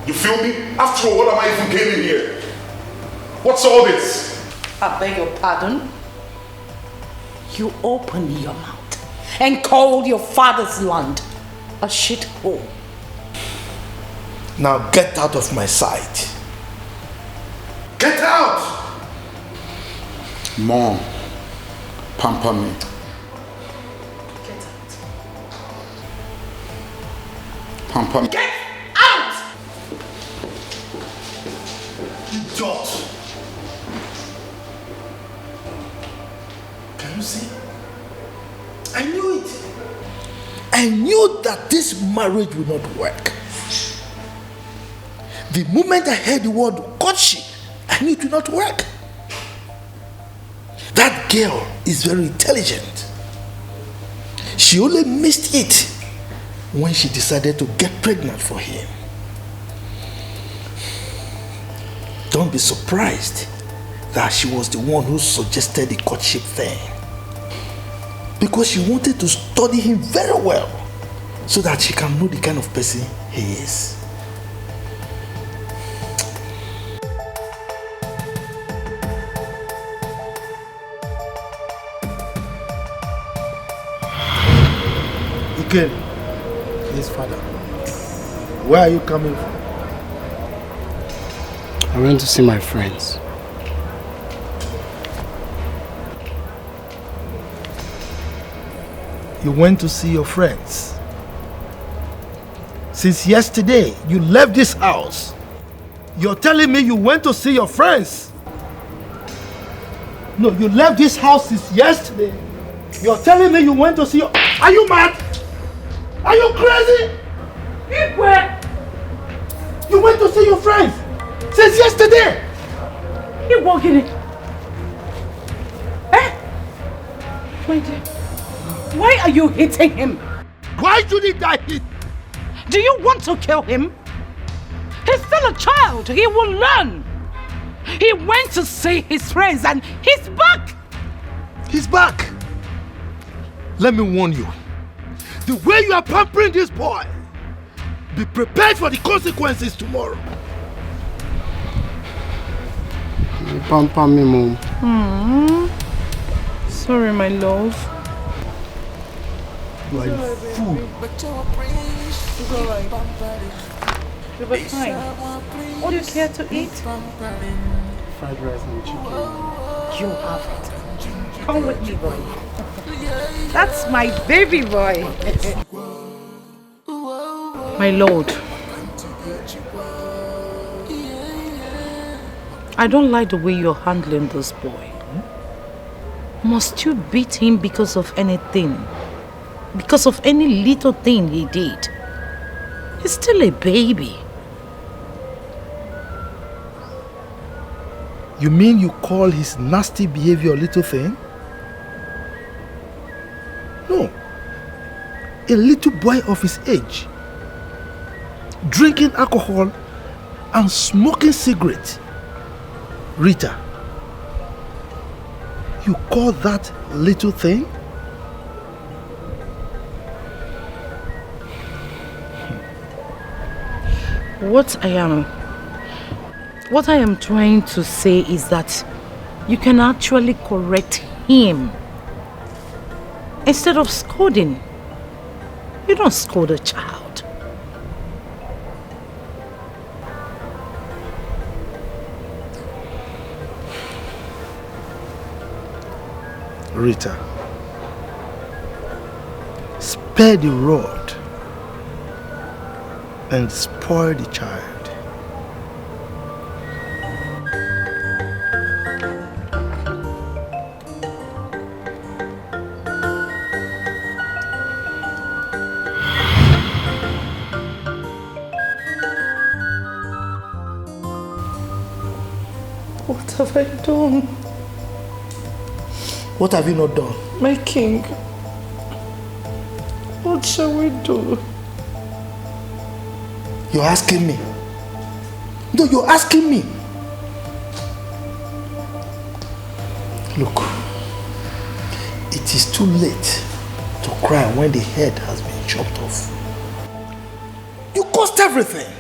You feel me? After all, what am I even gaining here? What's all this? I beg your pardon? You opened your mouth and called your father's land a shithole. Now get out of my sight. Get out! Mom, pamper me. Get out. Pamper me. Get out! Idiot! Can you see? I knew it. I knew that this marriage would not work. The moment I heard the word courtship, I knew it would not work. That girl is very intelligent. She only missed it when she decided to get pregnant for him. Don't be surprised that she was the one who suggested the courtship thing. Because she wanted to study him very well so that she can know the kind of person he is. Again, yes, Father. Where are you coming from? I went to see my friends. You went to see your friends. Since yesterday, you left this house. You're telling me you went to see your friends? No, you left this house since yesterday. You're telling me you went to see your... Are you mad? Are you crazy? You went to see your friends since yesterday. You walk in it. Eh? My dear, why are you hitting him? Why should he die? Do you want to kill him? He's still a child. He will learn. He went to see his friends and he's back. He's back. Let me warn you. The way you are pampering this boy, be prepared for the consequences tomorrow. You pamper me, Mom. Sorry, my love. You are a fool. It's alright. You'll be fine. What do you care to eat? Fried rice and chicken. You have it. Come with me, boy. That's my baby boy. My lord, I don't like the way you're handling this boy. Must you beat him because of anything? Because of any little thing he did? He's still a baby. You mean you call his nasty behavior a little thing? No. A little boy of his age, drinking alcohol and smoking cigarettes. Rita, you call that little thing? What I am trying to say is that you can actually correct him instead of scolding. You don't scold a child. Rita, spare the rod and spoil the child. What have I done? What have you not done? My king, what shall we do? You're asking me. No, you're asking me. Look, it is too late to cry when the head has been chopped off. You caused everything.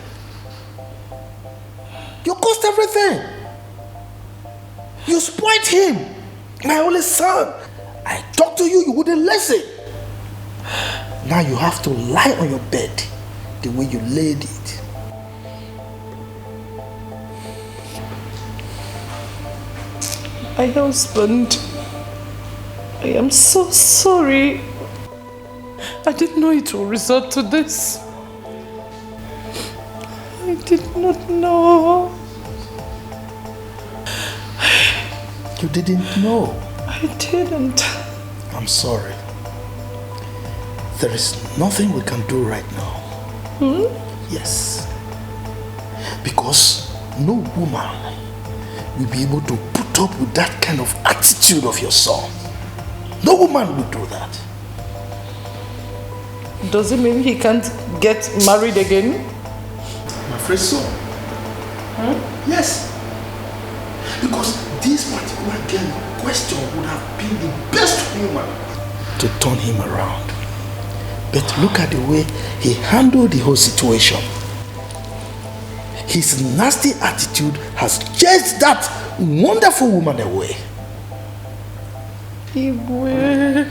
You caused everything. You spoiled him, my only son. I talked to you, you wouldn't listen. Now you have to lie on your bed the way you laid it. My husband, I am so sorry. I didn't know it would resort to this. I did not know. You didn't know? I didn't. I'm sorry. There is nothing we can do right now. Yes. Because no woman will be able to put up with that kind of attitude of your son. No woman will do that. Does it mean he can't get married again? I'm afraid so. Yes. Because this particular girl in question would have been the best woman to turn him around. But look at the way he handled the whole situation. His nasty attitude has chased that wonderful woman away. Igwe,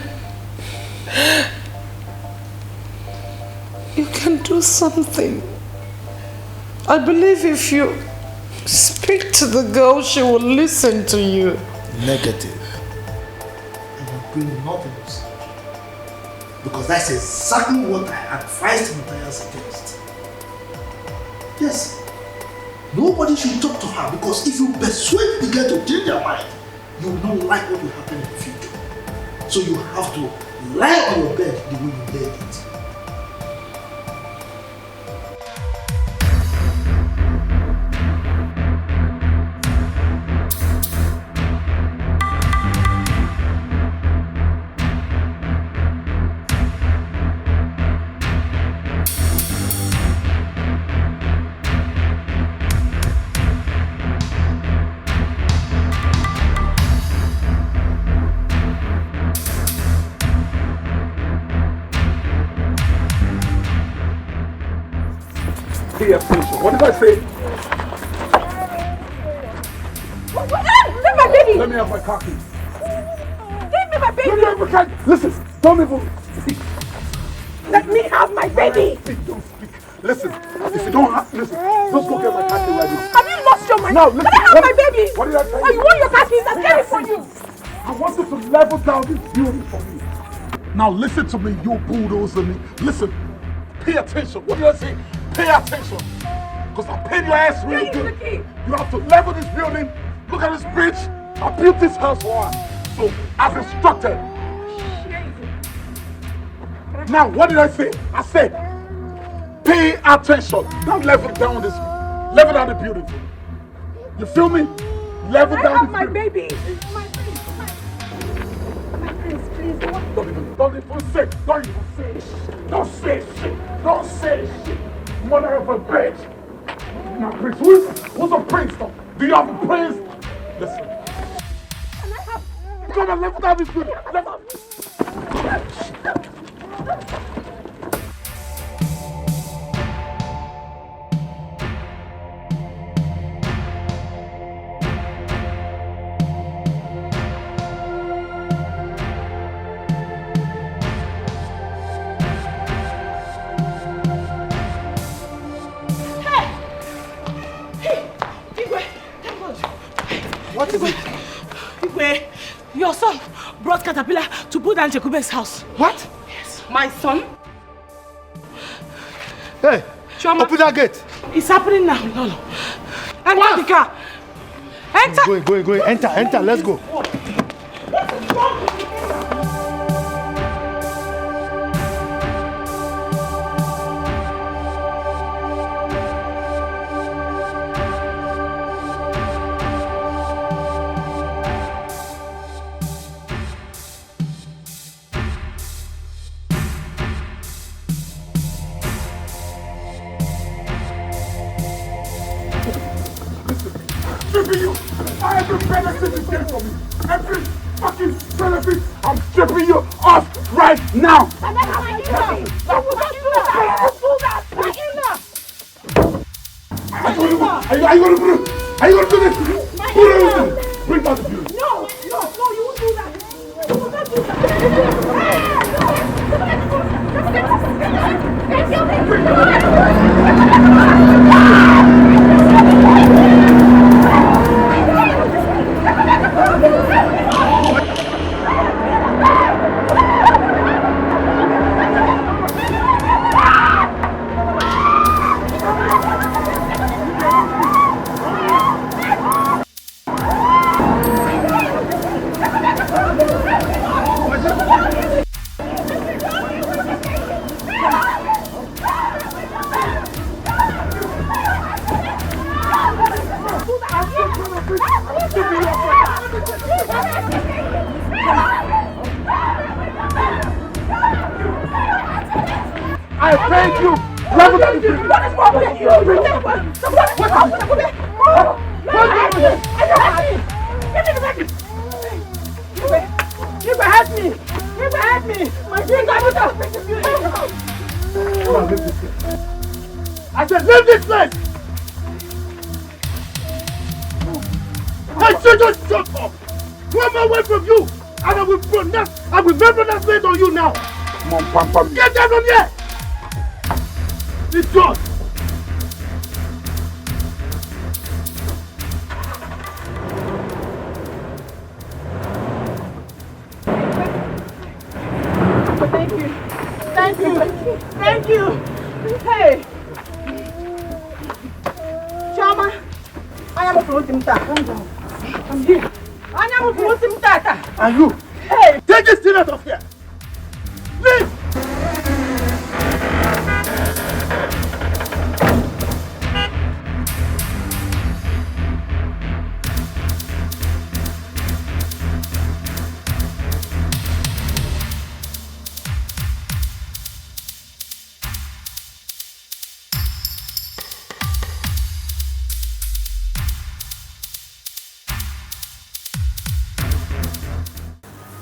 you can do something. I believe if you speak to the girl, she will listen to you. Negative. And you're doing nothing else. Because that's exactly what I advised Matthias against. Yes. Nobody should talk to her, because if you persuade the girl to change her mind, you will not like what will happen in the future. So you have to lie on your bed the way you laid it. Pay attention. What did I say? Leave my baby! Let me have my car keys. Give me my baby! Let me have my car. Listen, don't even speak. Let me have my baby! Don't speak. Listen, if you don't have, listen, just go get my car keys right now. Have you lost your mind? Now, listen. Let me have my baby! What did I tell you? Oh, you want your car keys? I'll get it for you! I want you to level down this building for me. Now listen to me, you bulldozer me. Listen, pay attention. What did I say? Pay attention. Because I paid your ass really good. You have to level this building. Look at this bridge. I built this house for us. So, as instructed. Now, what did I say? I said, pay attention. Don't level down this. Level down the building for me. You feel me? Level down the building. Baby. Don't even say. Don't even say shit. Don't say shit. Don't say shit. Mother of a bitch. Now, Prince, who's a prince though? Do you have a prince? Listen. You gotta level down this building. Level. What is it? Igwe, your son brought Caterpillar to put down Chekube's house. What? Yes. My son? Hey, Chioma, open that gate. It's happening now, Lolo. Enter the car. Enter. Going. Enter. Let's go. Every benefit you get from me, every fucking benefit, I'm stripping you off right now! Are you gonna do this? Bring down the beauty. No, you won't do that. You will not do that. I thank you! What is wrong with you? You help me! My drink, I said, leave this place! I said, just shut up! Come away from you! And I will remember that place on you now! Come on, Pam. Get down from here! It's yours! Thank you. Hey! Chioma, I am a floating tata. I'm here. I am a floating tata. And you? Hey! Take this thing out of here! Leave!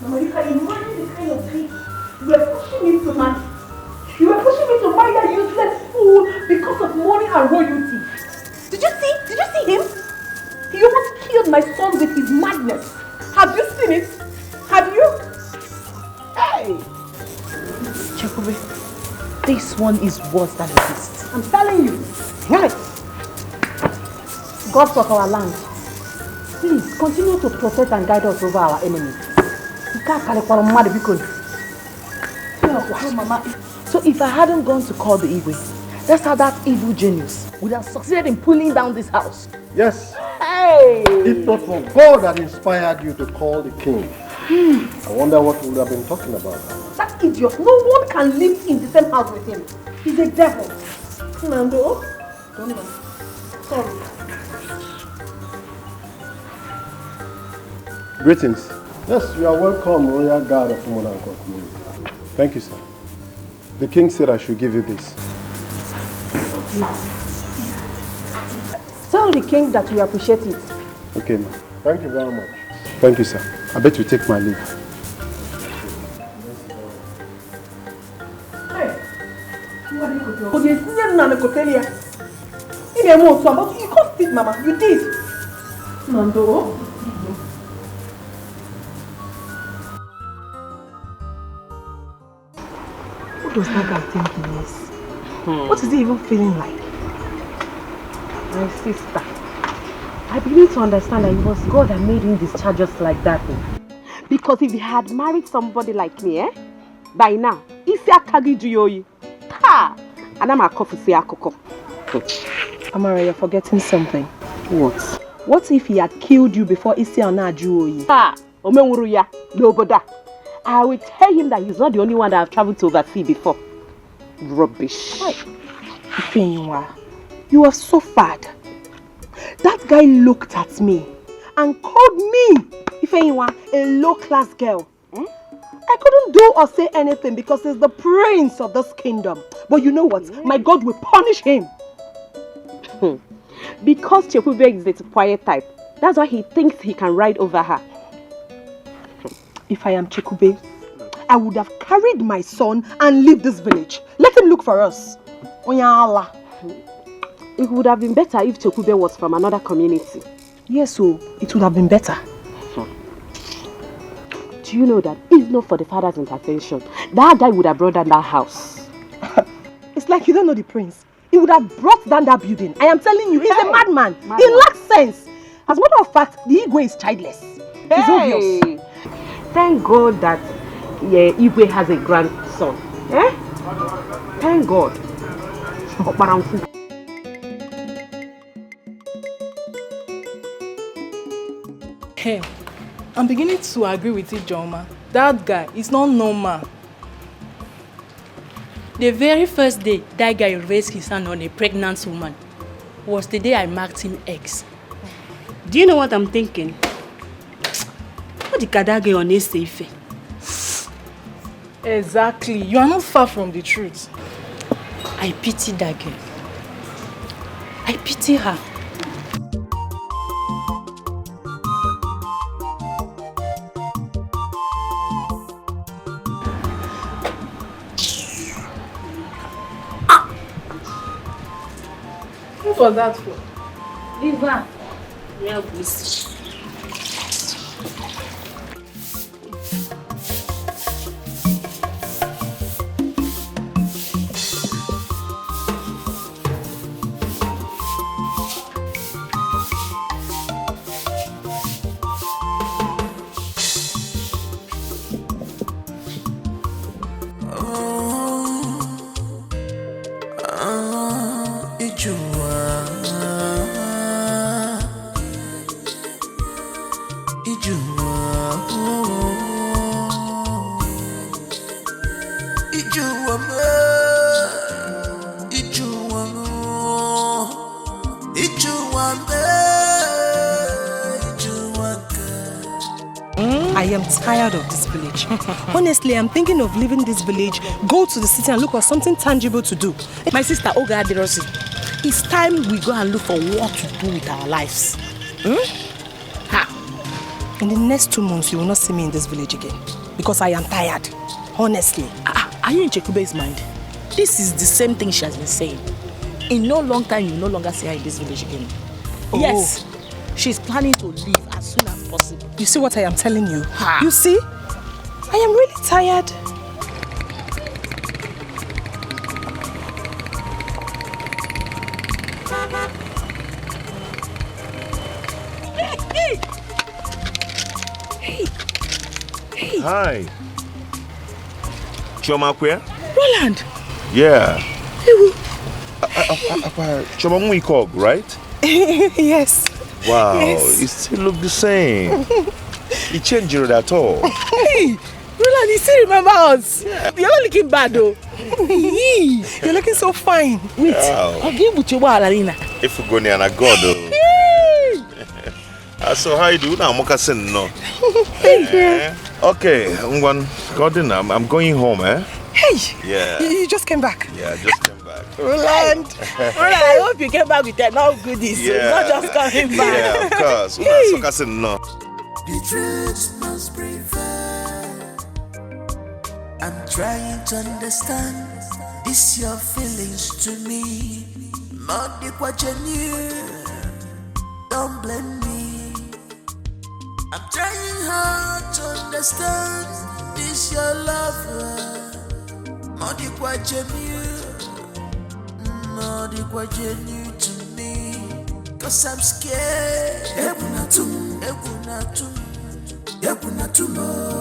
Mama, you can imagine the kind of thing you were pushing me to marry. You were pushing me to marry that useless fool because of money and royalty. Did you see him? He almost killed my son with his madness. Have you seen it? Have you? Hey! Chekube, this one is worse than the beast. I'm telling you. Right. God of our land, please continue to protect and guide us over our enemies. So if I hadn't gone to call the Igwe, that's how that evil genius would have succeeded in pulling down this house. Yes. Hey! If not for God that inspired you to call the king, I wonder what we would have been talking about. That idiot, no one can live in the same house with him. He's a devil. Nando, don't even. Sorry. Greetings. Yes, you are welcome, Royal Guard of Umunanko community. Thank you, sir. The king said I should give you this. Tell the king that we appreciate it. Okay, ma'am. Thank you very much. Thank you, sir. I bet you take my leave. You can't speak, Mama. You did. Nando. What does that guy think he is? What is he even feeling like? My sister, I begin to understand that it was God that made him discharge us like that. Because if he had married somebody like me, by now, isi akagi juyoyi. Ha! And I'm a coffee si akoko. Amara, you're forgetting something. What? What if he had killed you before isi ana juyoyi? Ha! Omenwuru ya, noboda. I will tell him that he's not the only one that I've traveled to overseas before. Rubbish. Ifenyinwa, you are so bad. That guy looked at me and called me, Ifenyinwa, a low-class girl. I couldn't do or say anything because he's the prince of this kingdom. But you know what? My God will punish him. Because Chekube is the quiet type. That's why he thinks he can ride over her. If I am Chekube, I would have carried my son and leave this village. Let him look for us. Oyala. It would have been better if Chekube was from another community. Yes, so it would have been better. Do you know that if not for the father's intervention, that guy would have brought down that house? It's like you don't know the prince. He would have brought down that building. I am telling you, he's a madman. He lacks sense. As a matter of fact, the Igwe is childless. It's obvious. Thank God that Igwe has a grandson. Thank God. Hey, I'm beginning to agree with you, Joma. That guy is not normal. The very first day that guy raised his hand on a pregnant woman was the day I marked him X. Do you know what I'm thinking? What the kadage on his safe? Exactly. You are not far from the truth. I pity that girl. I pity her. What was that for? Liver. Yeah, please. I am tired of this village. Honestly, I'm thinking of leaving this village, go to the city and look for something tangible to do. My sister, Oga Aderosi, it's time we go and look for what to do with our lives. In the next 2 months, you will not see me in this village again. Because I am tired. Honestly. Are you in Chekube's mind? This is the same thing she has been saying. In no long time, you will no longer see her in this village again. Oh. Yes, she's planning to leave as soon as possible. You see what I am telling you? You see? I am really tired. Hey. Hi. Choma where? Roland. Yeah. Choma Muikog, right? Yes. Wow, Yes. it still look the same. It changed it at all. Hey, Roland, you still remember us? You're not looking bad though. You're looking so fine. Wait, Wow. I'll give you Arena. If you go near a god. So how you do now? Mokasin no. Hey. Okay, I'm going home, eh? Hey. Yeah. You just came back. Yeah, I just came back. Roland, I hope you came back with enough goodies. Yeah. Not just coming back. Yeah, of course. Hey. Mokasin no. The truth must prevail. I'm trying to understand this your feelings to me. Not the what you knew. Don't blame me. I'm trying hard to understand this your lover. Not the what you knew. Not the what you knew to me. 'cause I'm scared.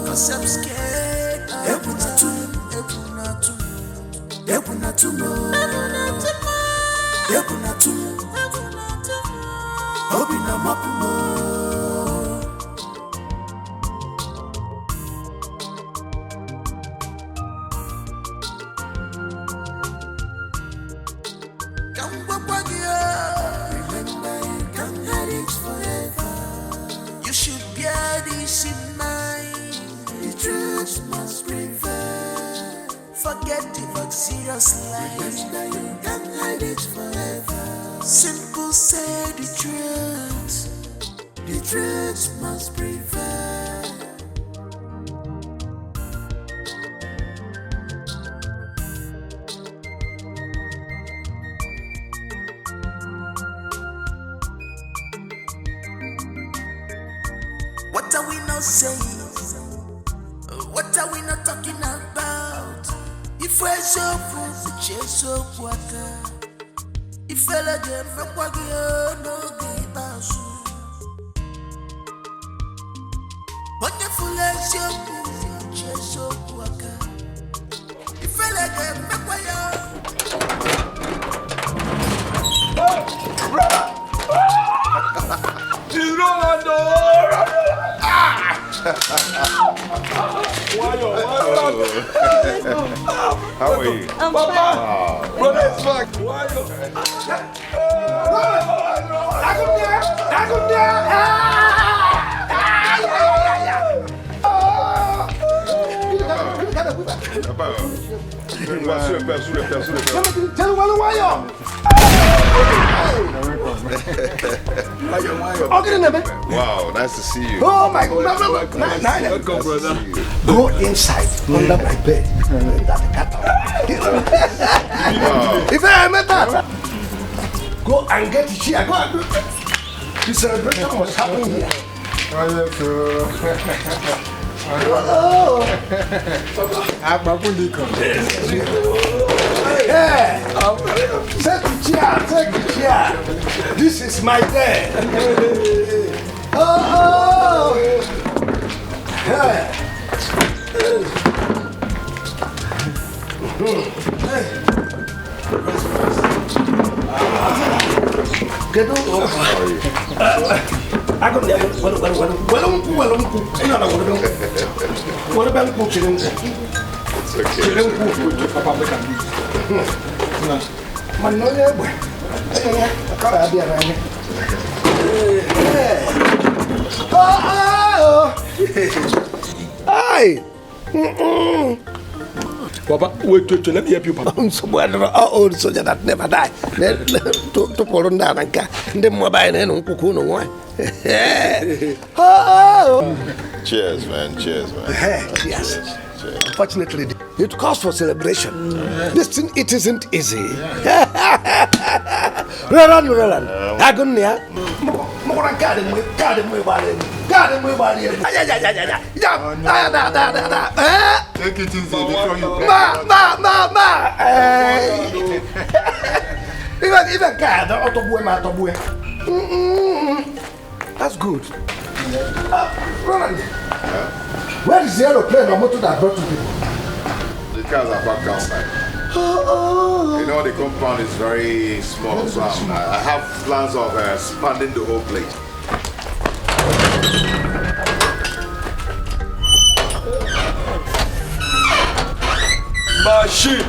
Cause I'm scared. You should bear this in mind. The truth must prevail. Forget the luxurious life. You can't hide it forever. Simple say the truth. The truth must prevail. What are we not saying? What are we not talking about? If we're so full, we're so waka. If I let them from Wagio, no give us. Wonderful as your full, so waka. If I let them from Wagio. It's Roland! How are you? I'm fine. Brother, it's back. Wow, nice to see you. Oh my God. Welcome, brother. Go inside under my bed. If I met that, go and get Chichi. Go and do the celebration was happening here. Take the chair. This is my day. Oh. Get over. I got there. What about cooking? It's okay. Hi. Papa, wait, let me help you, Papa. Old soldier that never die. To pour on down and the mobile and Kukuno. Cheers, man. Cheers, man. Yes. Unfortunately, it calls for celebration. This thing, it isn't easy. Roland. Agonia. More garden with garden with body. Garden with body. Take it easy before you Even God, autobue. That's good. Roland, where is the aeroplane or motor that brought you people? The cars are back outside. You know, the compound is very small, so I have plans of expanding the whole place. Machine!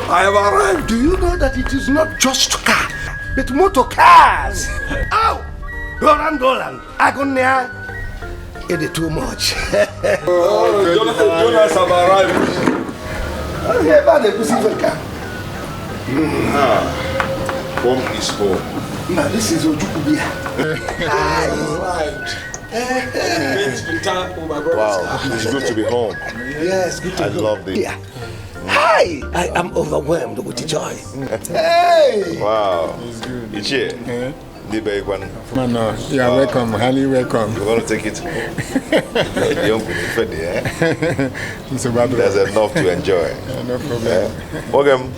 I have arrived. Do you know that it is not just car, but motor cars? Ow! Roland, Agonia. It is too much. Jonas have arrived. Home is home. Now this is Ojukubia. Wow, it's good to be home. Yes, good to be home. I love this. Yeah. Hi, I am overwhelmed with joy. Hey! Wow. Chichi. No, you are welcome, highly welcome. You want to take it? There's enough to enjoy. No problem. Welcome.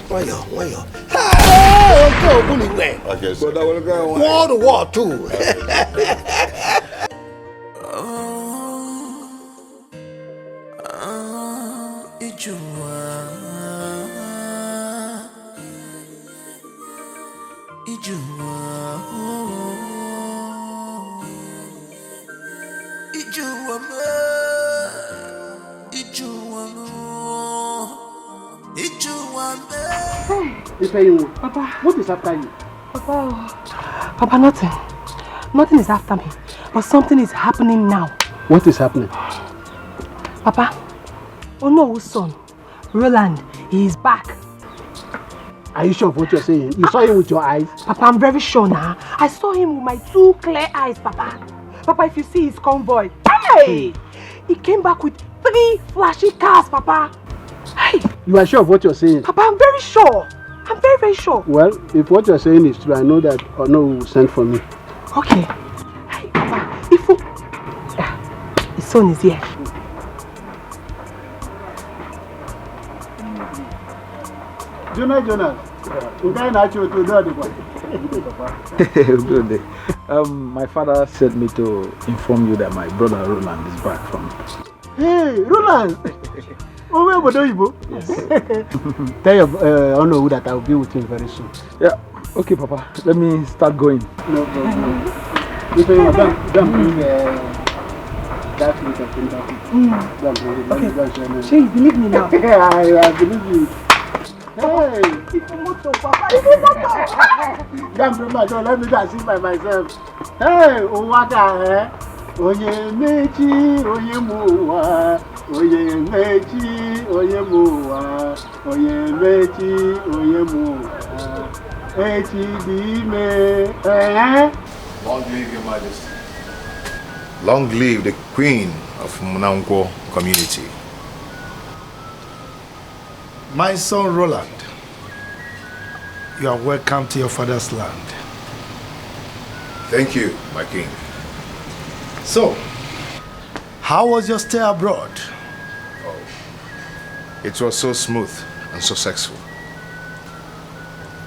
Why you? Hey, go, bully way. Okay, so that will go war to war too. Papa, what is after you? Papa, nothing. Nothing is after me. But something is happening now. What is happening? Papa, Ono's son, Roland, he is back. Are you sure of what you're saying? You saw him with your eyes? Papa, I'm very sure now. I saw him with my 2 clear eyes, Papa. Papa, if you see his convoy, hey! He came back with 3 flashy cars, Papa. Hey! You are sure of what you're saying? Papa, I'm very sure. I'm very, very sure. Well, if what you're saying is true, I know that Ono will send for me. Okay. Hey, Papa, if his son is here. Jonas. My father sent me to inform you that my brother Roland is back from. Hey, Roland! Yes. Tell your Ono that I'll be with him very soon. Yeah, okay, Papa. Let me start going. No problem. If you don't bring that with a finger. Okay. Shay, you believe me now? Yeah, I believe you. Hey! Don't let me dance by myself. Hey, Owaka, Oye Mechi, Oye Mua, Oye Mechi, Oye Mua, Oye Mechi, Oye Mua, Echi Dime, Long live your majesty. Long live the queen of Munangwo community. My son Roland, you are welcome to your father's land. Thank you, my king. So, how was your stay abroad? Oh, it was so smooth and so successful.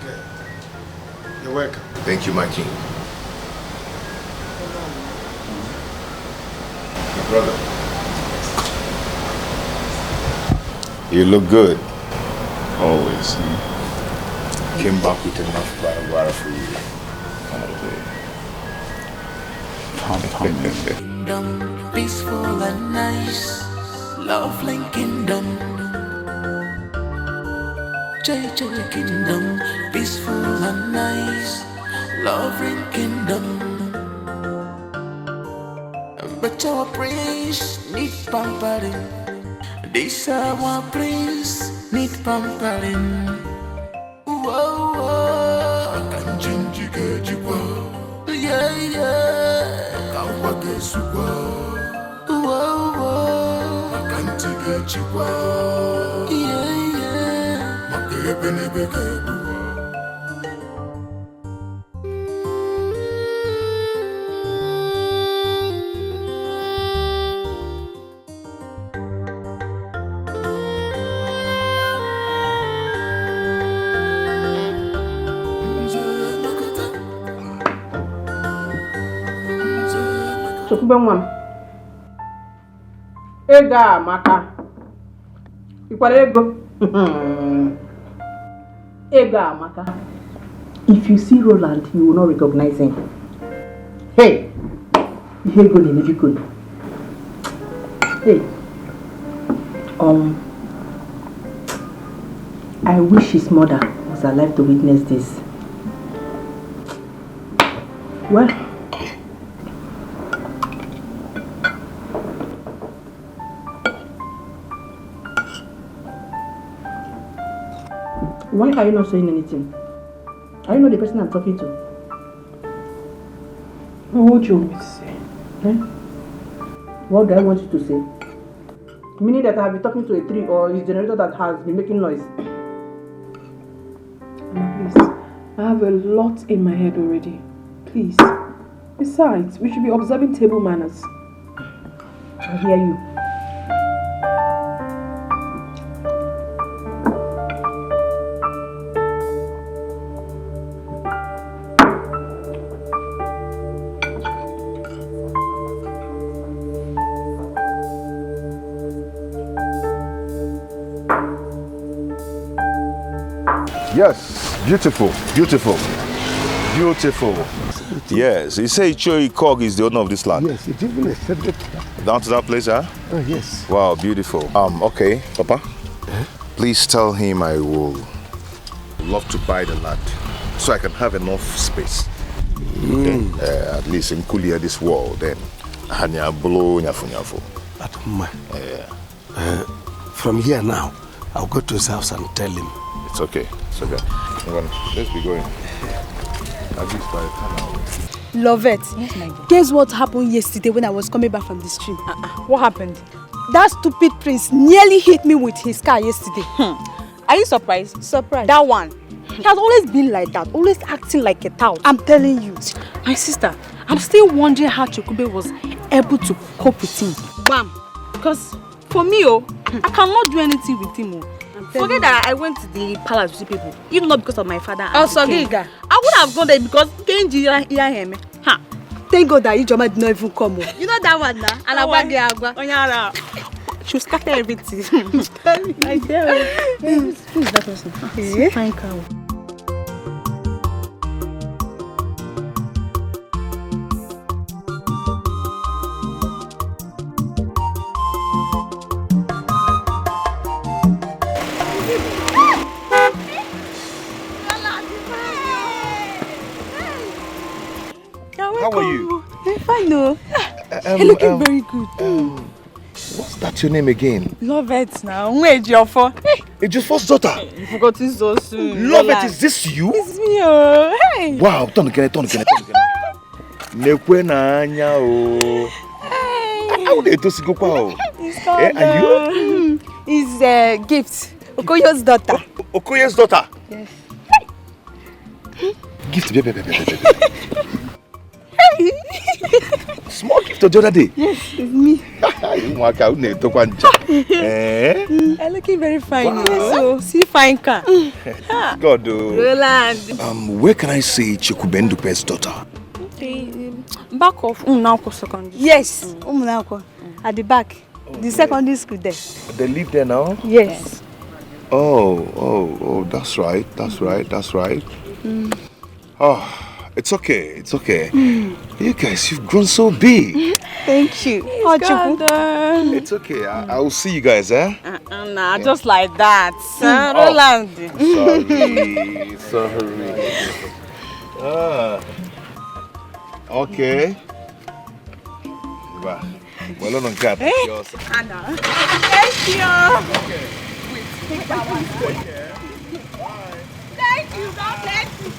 Okay. You're welcome. Thank you, my king. My brother. You look good. Always. Came back with enough guara for you. Kingdom, peaceful and nice, lovely kingdom. JJ kingdom, peaceful and nice, loving kingdom. But our prince need pampering. This our prince need pampering. Whoa, whoa. I can change you, get you. Yeah, yeah. I can't get you. Yeah, yeah. Ego amaka. Ikwara ego. Ego amaka. If you see Roland, you will not recognize him. Hey! Ego ni good. Hey. I wish his mother was alive to witness this. Well, why are you not saying anything? Are you not the person I'm talking to? What do you want me to say? Eh? What do I want you to say? Meaning that I have been talking to a tree or his generator that has been making noise? Please, I have a lot in my head already. Please. Besides, we should be observing table manners. I hear you. Yes, beautiful, beautiful, beautiful. Yes, he said Choi Kog is the owner of this land. Yes, it even accepted. Down to that place, huh? Oh, yes. Wow, beautiful. Okay, Papa. Please tell him I will love to buy the land so I can have enough space. Okay? At least in Kulia this wall, then. From here now, I'll go to his house and tell him. It's okay. It's okay. Let's be going. At least by the time I'll... Love it. Yes, my dear. Guess what happened yesterday when I was coming back from the stream? What happened? That stupid prince nearly hit me with his car yesterday. Are you surprised? Surprised. That one. He has always been like that, always acting like a tout. I'm telling you. My sister, I'm still wondering how Chukube was able to cope with him. Bam. Because for me, I cannot do anything with him. Forget that I went to the palace to see people, even not because of my father. Also, Giga. I would have gone there because Kenji hear him. Thank God that Ijoma did not even come. You know that one now? And Onyara. She'll scatter everything. I tell you. Who is that person? Fine cow. How are you? I'm fine, no. You're looking very good. What's that your name again? Love it now. Where's your for? It's your first daughter. You forgot it so soon. Love it, is this you? It's me, Hey. Wow, turn again. Nekwe na anya o. How did you go kwa? It's called, Are you? It's a gift. Okoyo's daughter. Okoye's daughter? Yes. Gift, baby. Small gift the other day. Yes, it's me. I'm looking very fine. Wow. So, see fine car. God, oh. Roland. Where can I see Chikubendupe's daughter? Back of Unauko secondary. Yes, Unauko. At the back. The secondary school there. They live there now? Yes. Oh, that's right. Oh. It's okay. You guys, you've grown so big. Thank you. It's okay. I'll see you guys, eh? Nah, just like that. Roland. Sorry. Okay. Well, on cat. Anna. Thank you. Okay. Wait, take that one. Take care. Bye. Thank you. God bless you.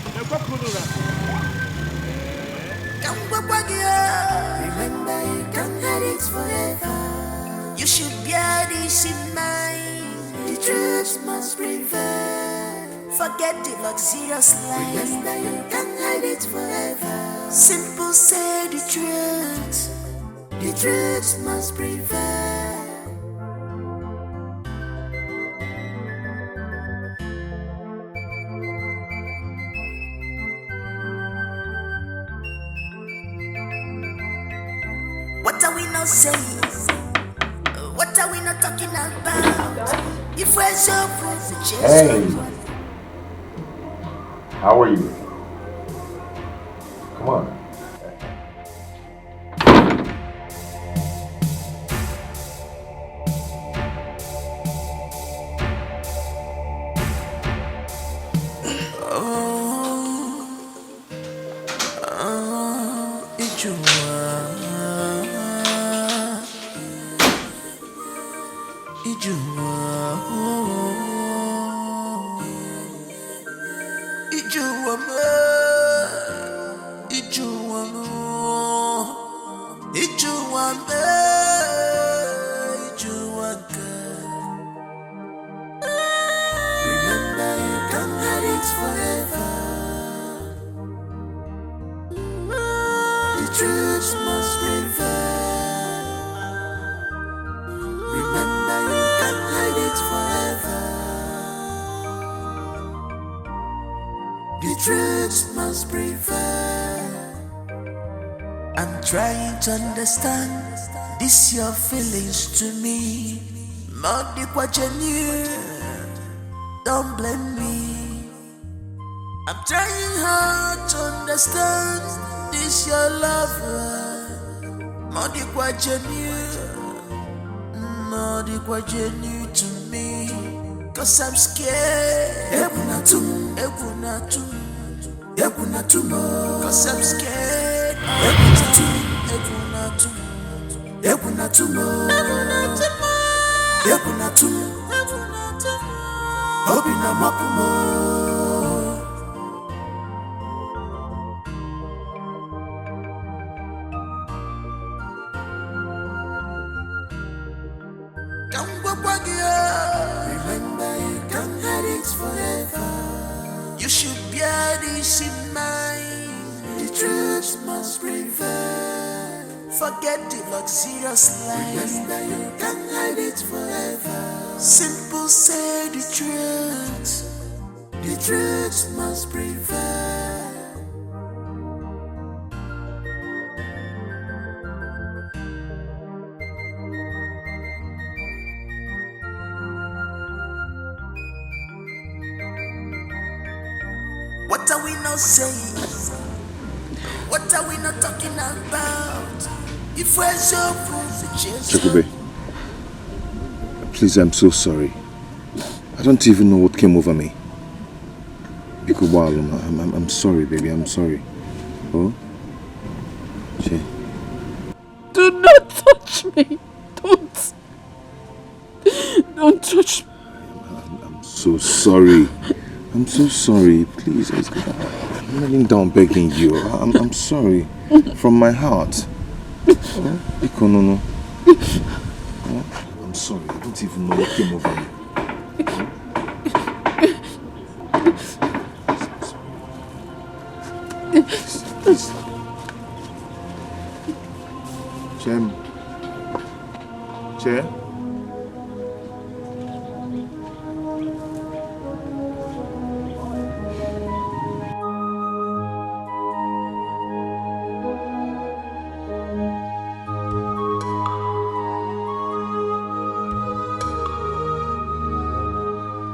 Remember, you can't hide it forever. You should bear this in mind. The truth must prevail. Forget the luxurious life. Remember, you can't hide it forever. Simple, say the truth. The truth must prevail. What are we not saying? What are we not talking about? If we're so proof, Hey, how are you? Come on. Trying to understand this your feelings to me. Don't blame me. I'm trying hard to understand this your lover. Modi kwa genuine to me. Cause I'm scared. Cause I'm scared. Remember, you can't hide it forever. You should bear this in mind. The truth must prevail. Forget the luxurious life. Remember, you can't hide it forever. Simple, say the truth. The truth must prevail. What are we not saying? What are we not talking about? If we're so Chukube, please, I'm so sorry. I don't even know what came over me. I'm sorry, baby, I'm sorry. Oh? Che. Do not touch me. Don't touch me. I'm so sorry. I'm so sorry. Please, I'm kneeling down begging you. I'm sorry. From my heart. Oh, no. Oh, I'm sorry. I don't even know what came over me. Please. Chair.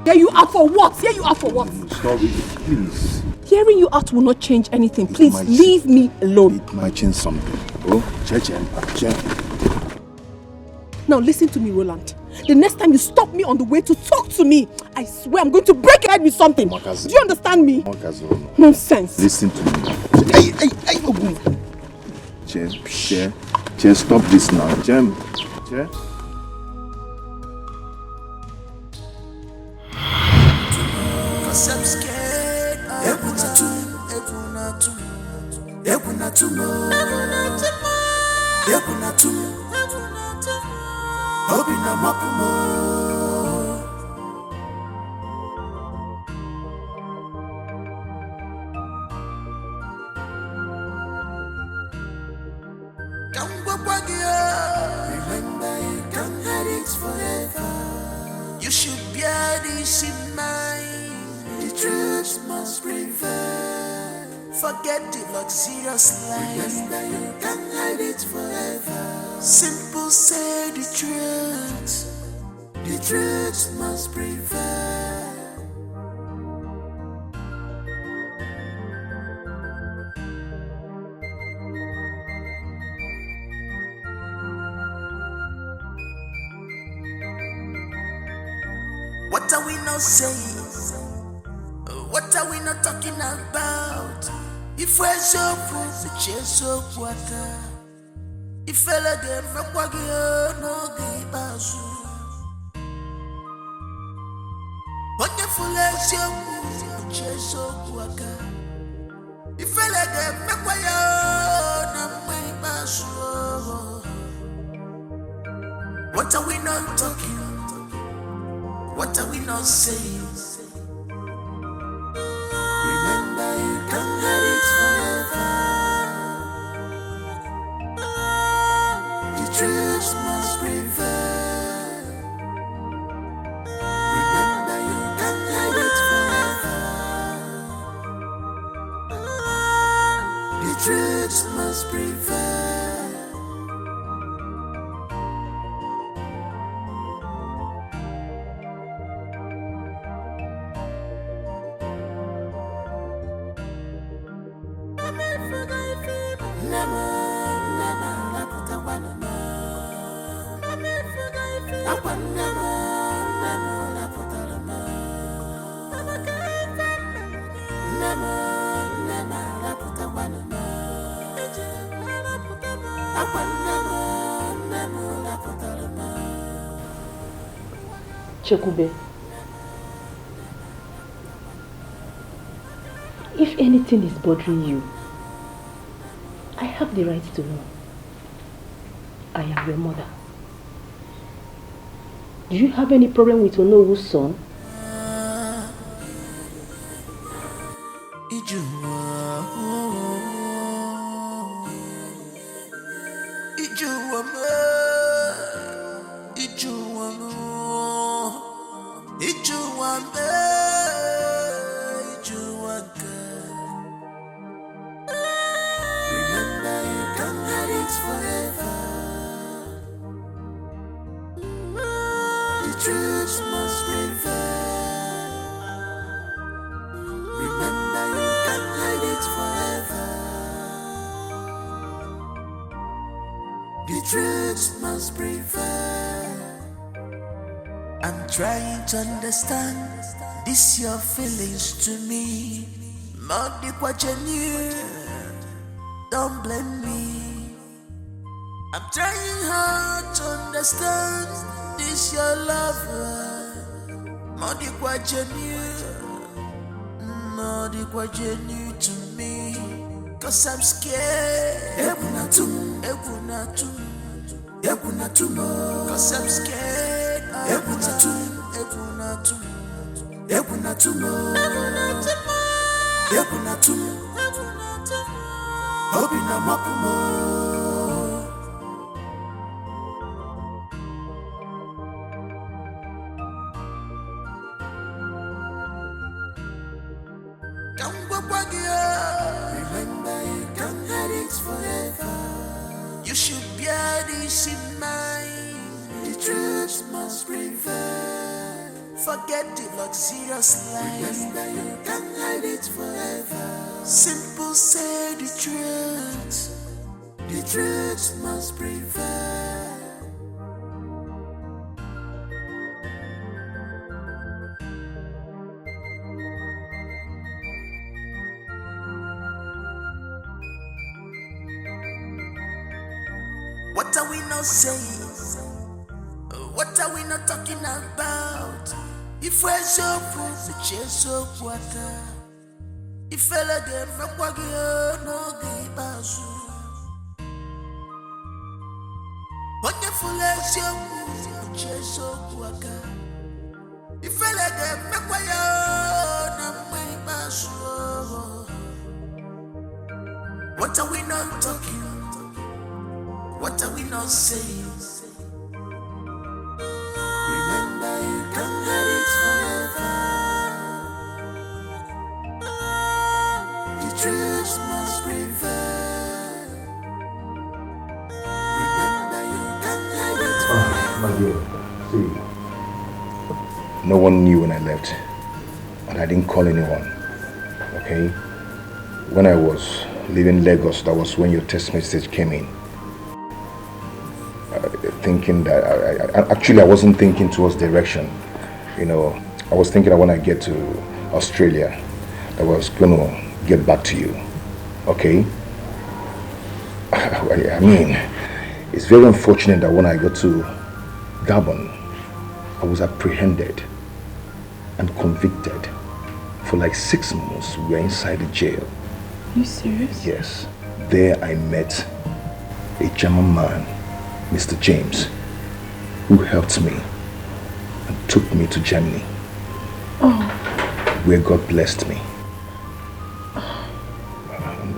Hear you out for what? Hear you out for what? Sorry, please. Hearing you out will not change anything. Please leave me alone. It might change something. Oh, Che. Now listen to me, Roland. The next time you stop me on the way to talk to me, I swear I'm going to break your head with something. Do you understand me? Nonsense. Listen to me. Che, stop this now. Che. Cause I'm scared. Remember, you can't hide it forever. You should bear this in mind. The truth must prevail. Forget the luxurious life. Remember, you can't hide it forever. Simple, say the truth. The truth must prevail. What are we not saying? What are we not talking about? If we're so full, the chase so water. If fella dem makwagi no give us. Wonderful as you the chase so water. If fella dem makwagi no give us. What are we not talking? What are we not saying? Remember, you can't hide it forever. The truth must prevail. Remember, you can't hide it forever. The truth must prevail. Chekube, if anything is bothering you, I have the right to know. I am your mother. Do you have any problem with Onowu's son? Trying to understand this your feelings to me. Modi kwa genuine, don't blame me. I'm trying hard to understand this your lover. Modi kwa genuine to me. Cause I'm scared. Cause I'm scared. Remember, you can't hide it forever. You should bear this in mind. The truth must prevail. Forget the luxurious life. Remember, you can't hide it forever. Simple, say the truth. The truth must prevail. What are we not saying? What are we not talking about? If we're so full, we chase so water. If I let them no give us. Wonderful as you chase so water. If I let them no give us. What are we not talking? What are we not saying? Remember, you can't hide it forever. The truth must prevail. Remember, you can't hide it forever. My dear, see, no one knew when I left, and I didn't call anyone. Okay? When I was leaving Lagos, that was when your text message came in. Thinking that I wasn't thinking towards direction. You know, I was thinking that when I get to Australia, I was gonna get back to you. Okay? I mean, it's very unfortunate that when I got to Gabon, I was apprehended and convicted for like 6 months. We were inside the jail. Are you serious? Yes. There I met a German man, Mr. James, who helped me and took me to Germany, where God blessed me.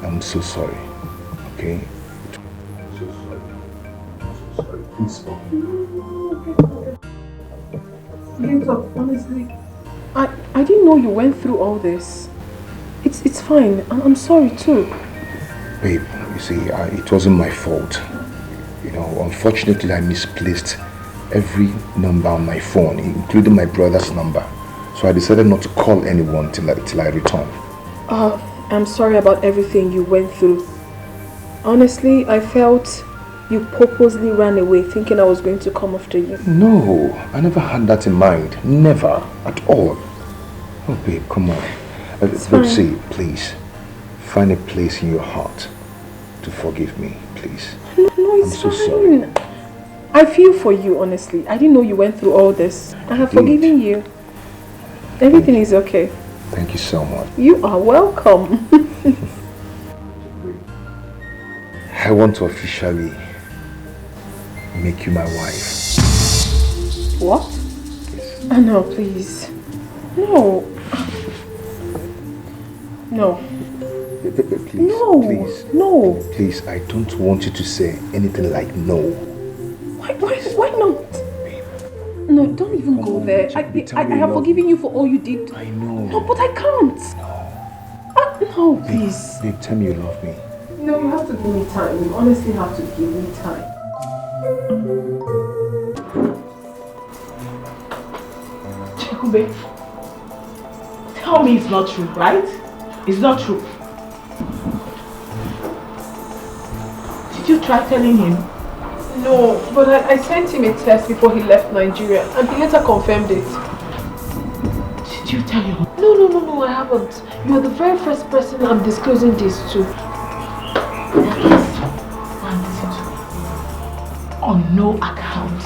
I'm so sorry, okay? I'm so sorry. Please forgive me. Honestly, I didn't know you went through all this. It's fine. I'm sorry too. Babe, you see, it wasn't my fault. You know, unfortunately, I misplaced every number on my phone, including my brother's number. So I decided not to call anyone till I return. I'm sorry about everything you went through. Honestly, I felt You purposely ran away thinking I was going to come after you. No, I never had that in mind. Never. At all. Oh, babe, come on. Look, see, please. Find a place in your heart to forgive me, please. No, it's I'm so sorry. I feel for you, honestly. I didn't know you went through all this. I have forgiven you. Everything is okay. Thank you so much. You are welcome. I want to officially make you my wife. What? Yes. No, please. No. No. Please, no. Please. No. Please, I don't want you to say anything like no. Why not? No, don't even go there. I have forgiven you for all you did. I know. No, but I can't. No, please. Babe, tell me you love me. No, you have to give me time. You honestly have to give me time. Chekube, tell me it's not true, right? It's not true. Did you try telling him? No, but I sent him a text before he left Nigeria and he later confirmed it. Did you tell him? No, I haven't. You are the very first person I'm disclosing this to. On no account,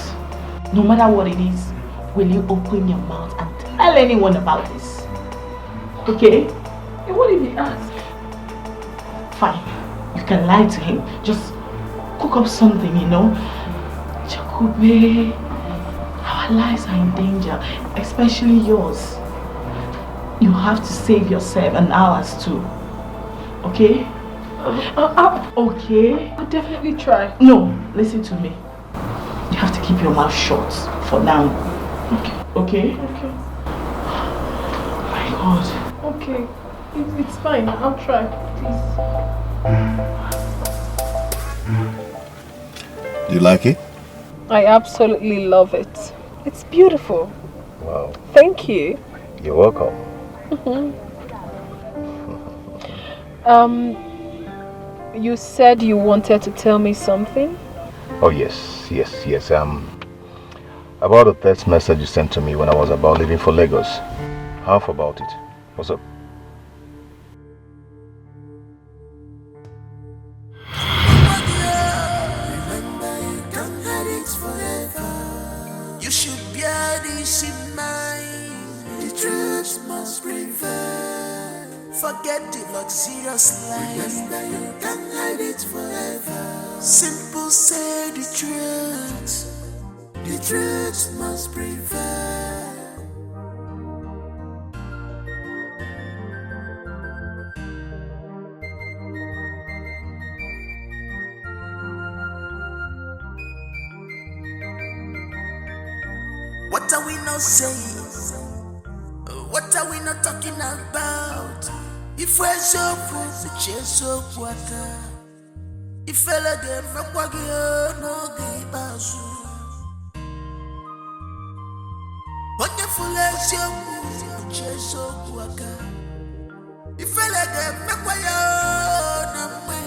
no matter what it is, will you open your mouth and tell anyone about this? Okay? And what if he asks? Fine, you can lie to him. Just cook up something, you know. Chakube, our lives are in danger, especially yours. You have to save yourself and ours too. Okay? Okay? I'll definitely try. No, listen to me. You have to keep your mouth shut for now. Okay? Okay. My God. Okay. It's fine. I'll try. Please. Do you like it? I absolutely love it. It's beautiful. Wow. Thank you. You're welcome. You said you wanted to tell me something? Oh yes. About the text message you sent to me when I was about leaving for Lagos. Half about it. What's up? You should bear this in mind. The truth must prevail. Forget the luxurious life. Remember you can't hide it forever. Simple, say the truth. The truth must prevail. What are we not saying? What are we not talking about? If we're so full, the chase so water. If I let them make no give us. Wonderful as your the chase so water. If I let them make no give.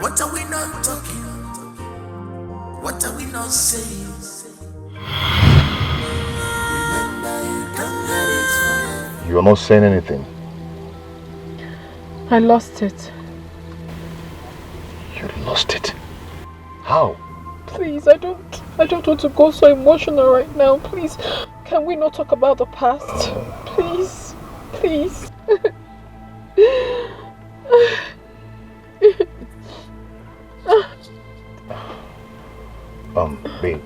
What are we not talking? What are we not saying? You are not saying anything. I lost it. You lost it? How? Please, I don't want to go so emotional right now. Please, can we not talk about the past? Please, please. Babe,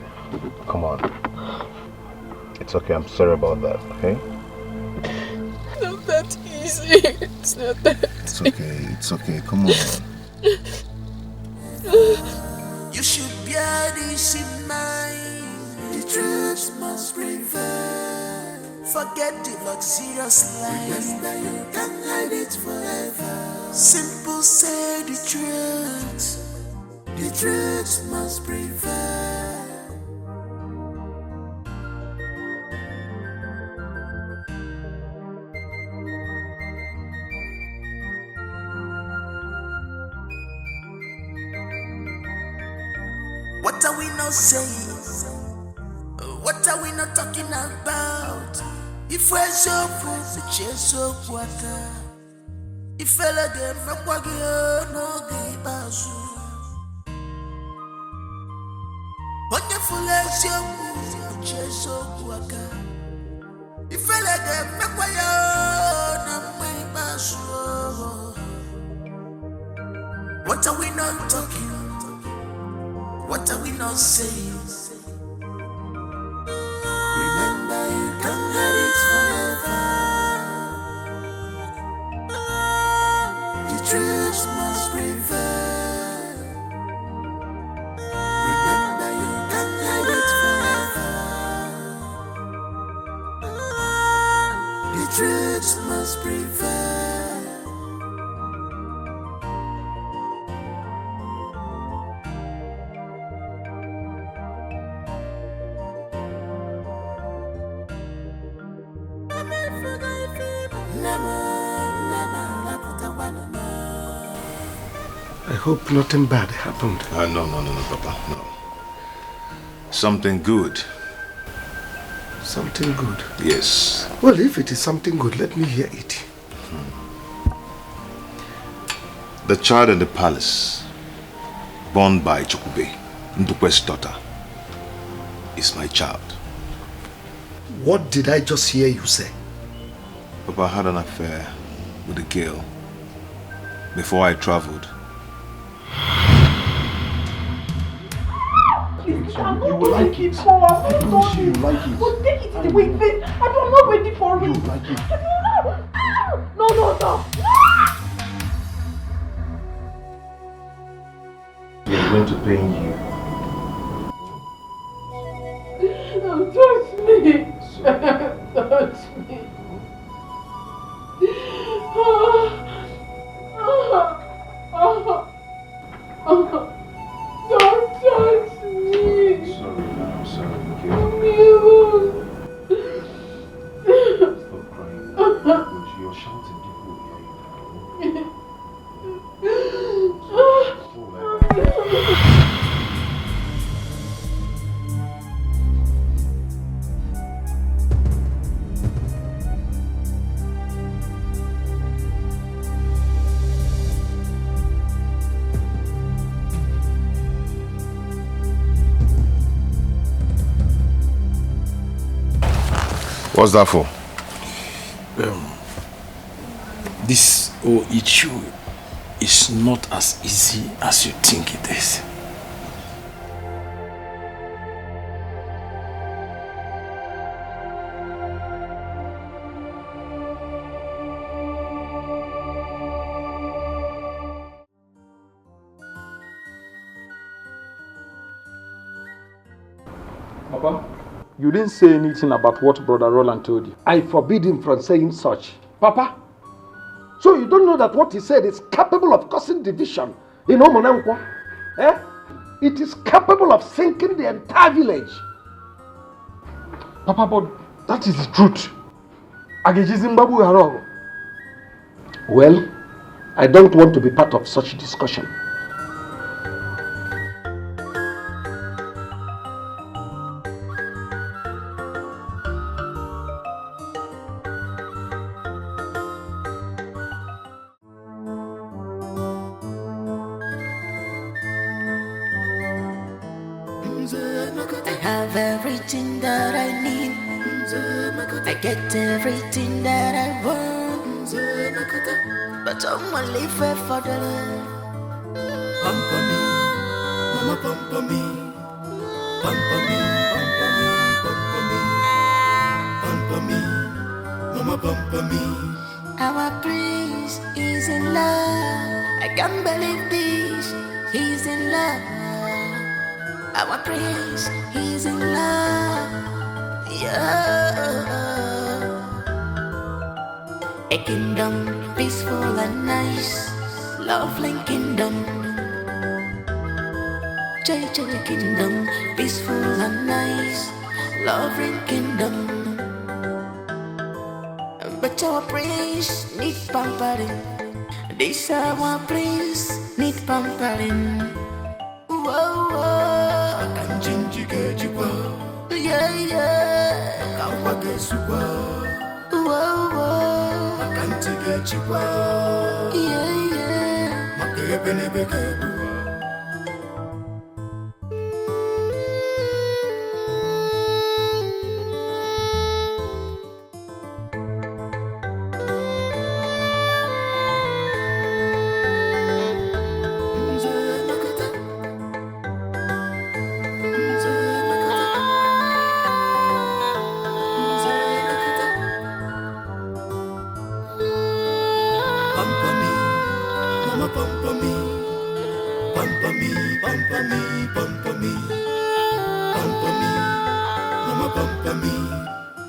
come on. It's okay, I'm sorry about that, okay? It's not that easy. It's not that It's okay, come on. You should bear this in mind. The truth must prevail. Forget the luxurious life. Remember you can't hide it forever. Simple, say the truth. The truth must prevail. What are we not saying? What are we not talking about? If we're so poor, we chase so water. If I let them make no give us. Wonderful as you we chase so water. If I let them make no give us. What are we not talking? What are we not saying? Remember, you can't have it forever. The truth must prevail. Remember, you can't have it forever. The truth must prevail. I hope nothing bad happened. No, Papa, no. Something good. Something good? Yes. Well, if it is something good, let me hear it. The child in the palace, born by Chukube, Ndukwe's daughter, is my child. What did I just hear you say? Papa had an affair with a girl before I traveled. You will like it. I promise you like it. But take it in the way, please. I'm not ready for it. You like it. No. We are going to pain you. Don't touch me. Touch me. Don't touch me. I'm sorry, okay? Stop crying. You're shouting, people will hear you. What's that for? This whole issue is not as easy as you think it is. Papa, you didn't say anything about what Brother Roland told you. I forbid him from saying such. Papa, so you don't know that what he said is capable of causing division in Omonankwa? Eh? It is capable of sinking the entire village. Papa, but that is the truth. Well, I don't want to be part of such discussion. I have everything that I need. I get everything that I want. But I'm gonna live for the love. Pampa me, mama pampa me. Pampa me, pampa me. Pampa me, mama pampa me. Our prince is in love. I can't believe this. He's in love. Our prince, he's in love. Yeah. A kingdom peaceful and nice, lovely kingdom. Chichi kingdom, peaceful and nice, lovely kingdom. But our prince need pampering. This our prince need pampering. Whoa, whoa. ga-esukwa maka ntị ga-echikwa maka ebe n'ebe ga-ebuwa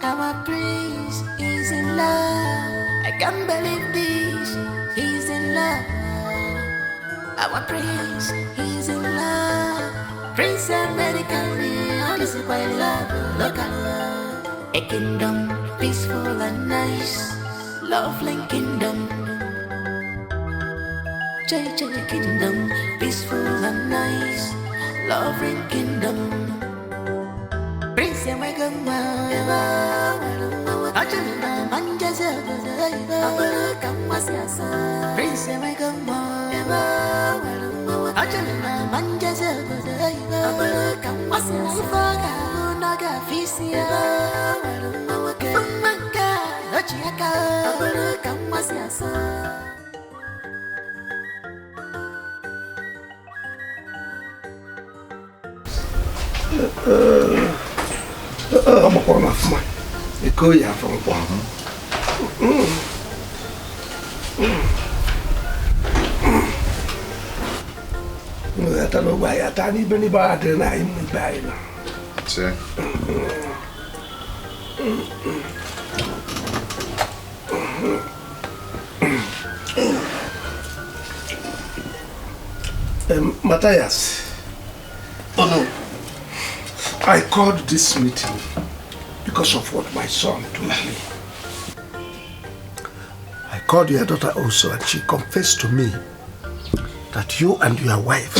Our prince is in love. I can't believe this. He's in love. Our prince, he's in love. Prince American, all is quite love. Look at love. A kingdom, peaceful and nice. Lovely kingdom. Chichi kingdom, peaceful and nice. Lovely kingdom. Prince American, Ajana manjaza, abara kamasiasa. Prince American, Ajana manjaza, abara kamasiasa. Naga fisia, manga, ochiaka, abara kamasiasa. I'm a corner of mine. You go here from one. I don't know why I can't even buy it and I'm buying it. See? Matthias. Oh no. I called this meeting because of what my son told me. I called your daughter also and she confessed to me that you and your wife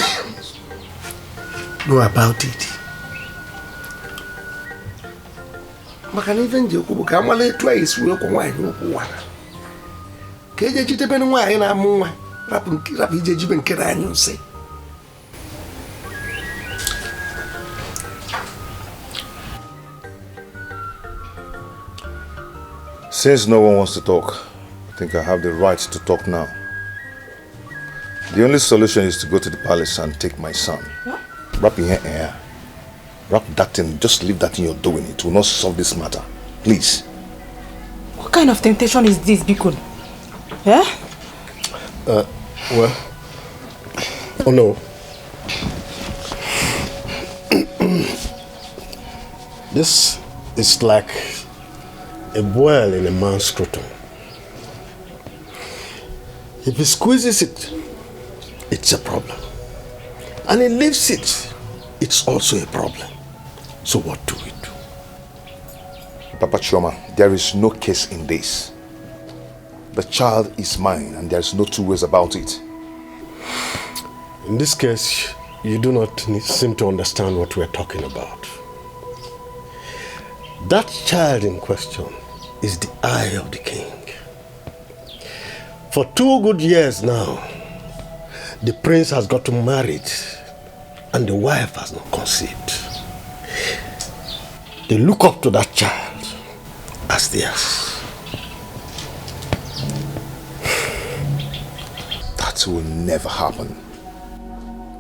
know about it. Maka na even Jacob ka amale twice we ko nwa ni ko wara. Ka eje jite be nwa anyị na amu nwa. Rap ije jibe nkere anyị nse. Since no one wants to talk, I think I have the right to talk now. The only solution is to go to the palace and take my son. What? Wrap in your hair. Wrap that in. Just leave that in your doing. It will not solve this matter. Please. What kind of temptation is this, Bikun? Yeah? Well, oh no. This is like a boil in a man's scrotum. If he squeezes it, it's a problem. And he leaves it, it's also a problem. So what do we do? Papa Chioma, there is no case in this. The child is mine and there is no two ways about it. In this case, you do not seem to understand what we're talking about. That child in question is the eye of the king. For 2 good years now, the prince has gotten married and the wife has not conceived. They look up to that child as theirs. That will never happen.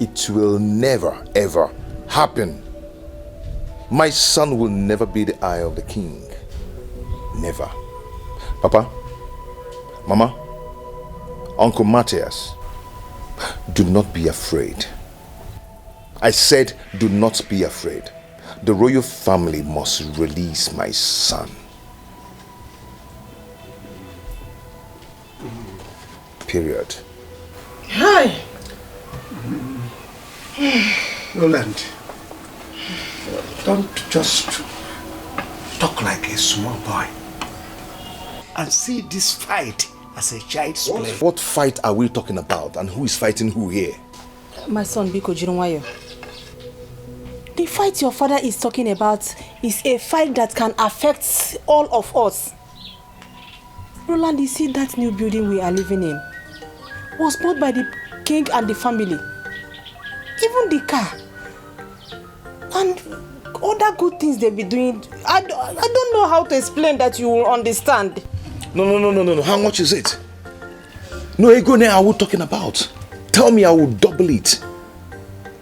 It will never ever happen. My son will never be the eye of the king. Never. Papa, Mama, Uncle Matthias, do not be afraid. I said, do not be afraid. The royal family must release my son. Period. Hi. Roland, don't just talk like a small boy and see this fight as a child's play. What fight are we talking about and who is fighting who here? My son, Biko Jirunwayo. The fight your father is talking about is a fight that can affect all of us. Roland, you see that new building we are living in was bought by the king and the family. Even the car. And other good things they be doing. I don't know how to explain that you will understand. No. How much is it? No, ego ne are we talking about? Tell me, I will double it.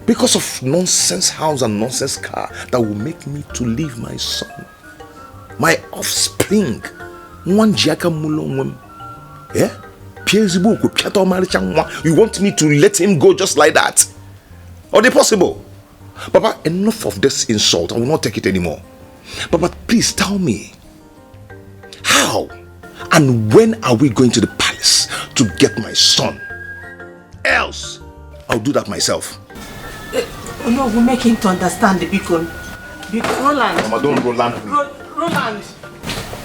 Because of nonsense house and nonsense car that will make me to leave my son. My offspring. One jiaka mulongwem. Yeah? You want me to let him go just like that? Are they possible? Papa, enough of this insult. I will not take it anymore. Papa, please tell me. How and when are we going to the palace to get my son? Else, I'll do that myself. No, we make him to understand the beacon. Roland. Mama, don't Roland. Roland.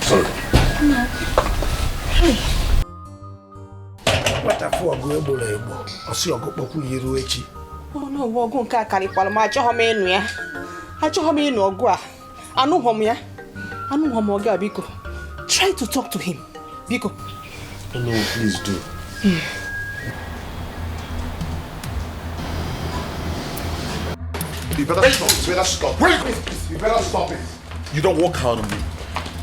Sorry. No. Hey. What a fool go ebo. I see you go poku yiru echi. Oh no, we go nka karikwala ma acho hom enu ya. Acho hom enu ogu a. Anu hom ya. Anu hom ogu a biko. Try to talk to him. Biko. Oh no, please do. You better stop. Wait. You better stop it. You don't walk out on me.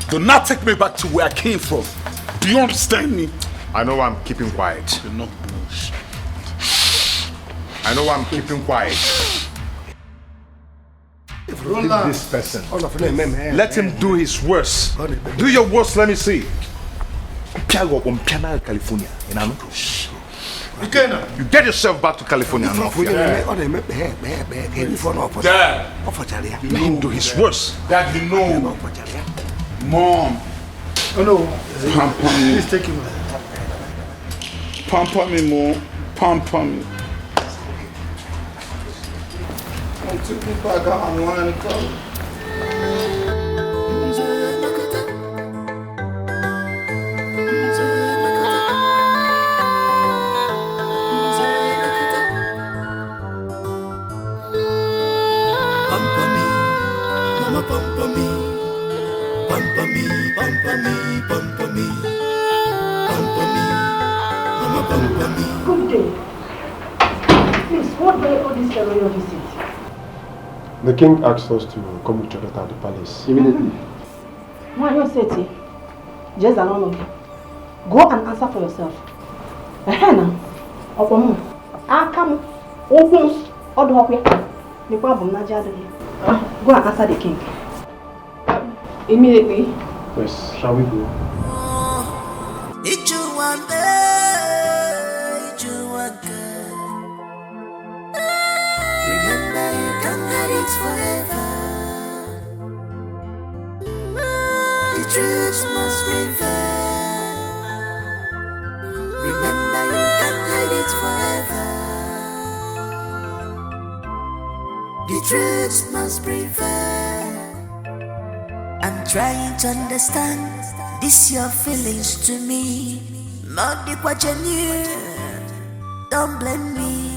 Do not take me back to where I came from. Do you understand me? I know I'm keeping quiet. No. I know I'm keeping quiet. Roland. This person. Let him do his worst. Do your worst, let me see. California. You get yourself back to California now. Dad. Let him do his worst. Dad, you know. Mom. Oh no. Pamper me. Please take him. Pamper me, Mom. Pamper me. I took me back out and wanted to go. Good day. Please, what day all this royal visit? The king asked us to come with your daughter at the palace immediately. Why you say it? Just alone. Go and answer for yourself. Now, Opomu, Akamu, Opus, Odwapia. The problem Naija here. Go and answer the king. Immediately. Yes, shall we go? Forever. The truth must prevail. Remember, you can't hide it forever. The truth must prevail. I'm trying to understand this your feelings to me. Not the what you knew. Don't blame me.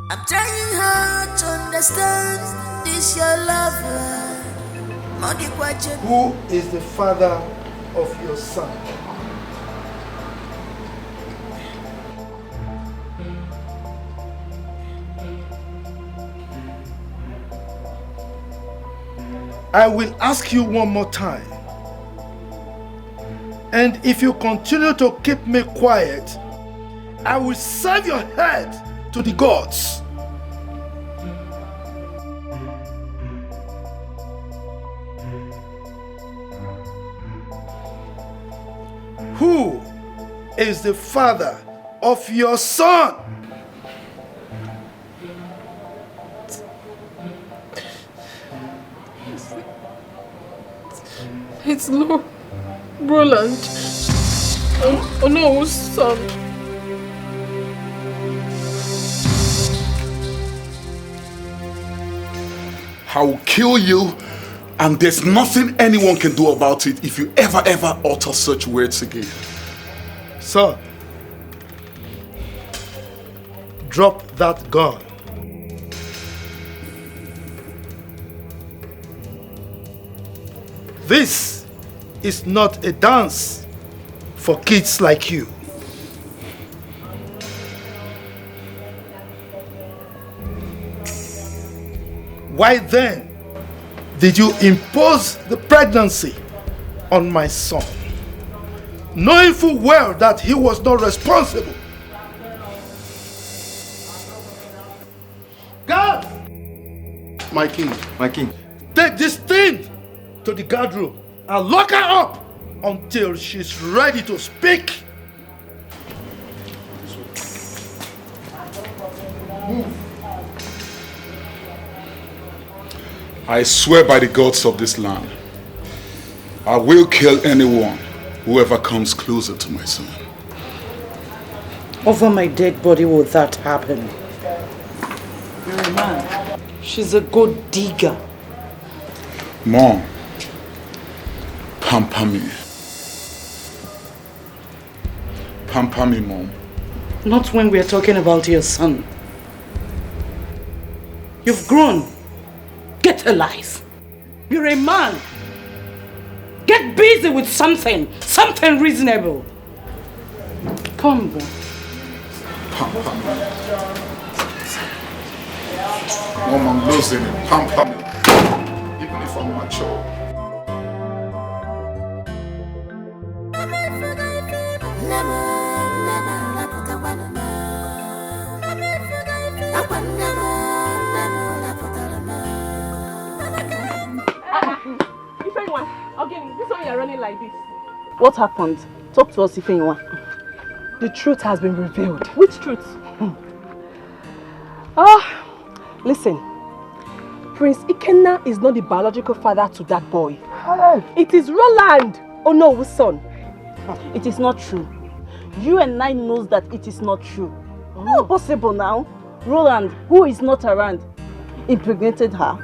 I'm trying hard to understand this your lover. Who is the father of your son? I will ask you one more time. And if you continue to keep me quiet, I will serve your head to the gods. Who is the father of your son? It's Roland. Oh no, son. I will kill you, and there's nothing anyone can do about it if you ever utter such words again. Son, drop that gun. This is not a dance for kids like you. Why then did you impose the pregnancy on my son, knowing full well that he was not responsible? Guard! My king. Take this thing to the guard room and lock her up until she's ready to speak. Move. I swear by the gods of this land, I will kill anyone whoever comes closer to my son. Over my dead body will that happen? You're a man. She's a gold digger. Mom, pamper me. Pamper me, Mom. Not when we're talking about your son. You've grown. Get a life. You're a man. Get busy with something reasonable. Come, boy. Mom, I'm losing it. Pamper me. Even if I'm mature. This one you're running like this. What happened? Talk to us, Ifeanyi. The truth has been revealed. Which truth? Listen. Prince Ikenna is not the biological father to that boy. It is Roland, Onowo's son. It is not true. You and I knows that it is not true. Not possible now. Roland, who is not around, impregnated her.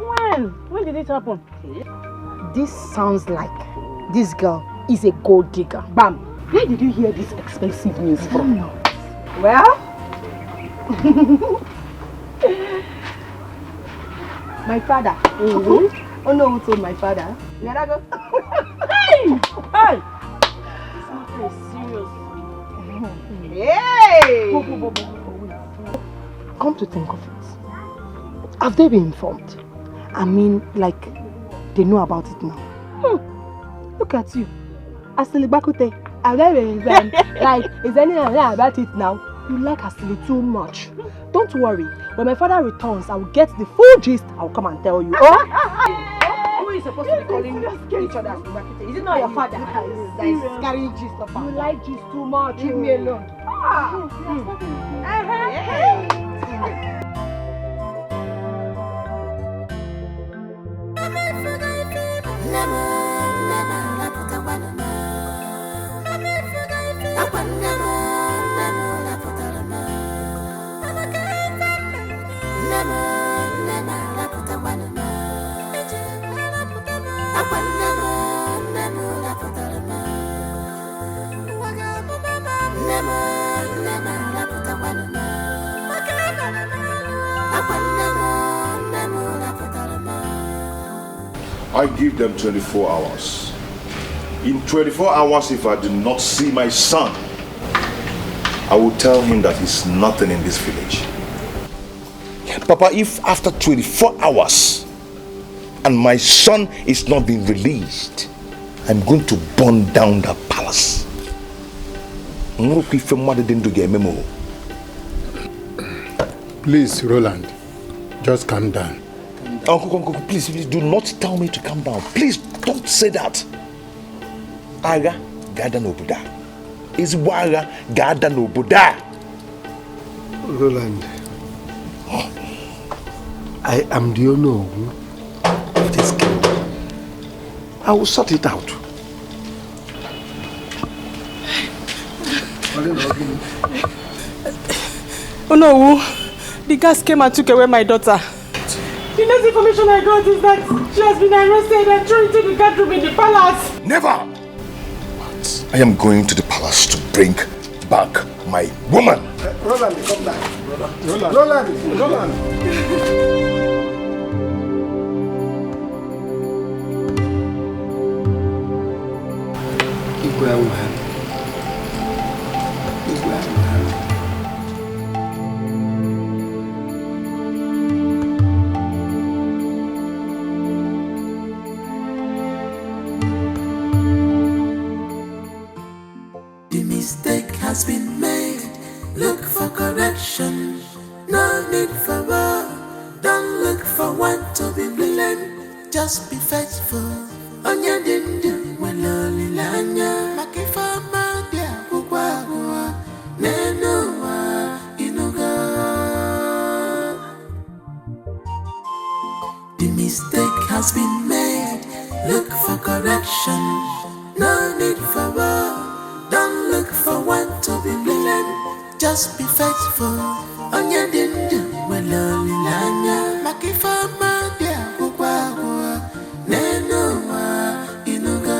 When? When did it happen? This sounds like this girl is a gold digger. Bam! Where did you hear this expensive news from? Well, my father. Oh no, who told my father? Let her go. Hey! This matter is serious. Hey! Come to think of it, have they been informed? I mean, like, they know about it now. Look at you. Asilibakute. Have they been informed? Like, is anyone know about it now? You like Asili too much. Don't worry. When my father returns, I will get the full gist. I will come and tell you. Who is supposed to be calling each other Asilibakute? Is it not your father that is carrying gist of her? You like gist too much. Leave me alone. I give them 24 hours. In 24 hours, if I do not see my son, I will tell him that he's nothing in this village. Papa, if after 24 hours and my son is not being released, I'm going to burn down the palace. Please, Roland, just calm down. Uncle, please do not tell me to calm down. Please don't say that. Aga gada no Buddha. Is waga gada no Buddha. Roland, I am the owner of this kingdom. I will sort it out. Oh no, the gas came and took away my daughter. The next information I got is that she has been arrested and thrown into the guard room in the palace. Never! I am going to the palace to bring back my woman. Roland, come back. Roland. The mistake has been made. Look for correction. No need for war. Don't look for one to be blamed. Just be faithful. Onya dindu waloli lanya. Makifama dia kukwa Nenua inuga. The mistake has been made. Look for correction. No need for war. Don't look for one to be blamed. Just be faithful. Onya dindu waloli lanya. Makifama dia kukwa Nenua inuga.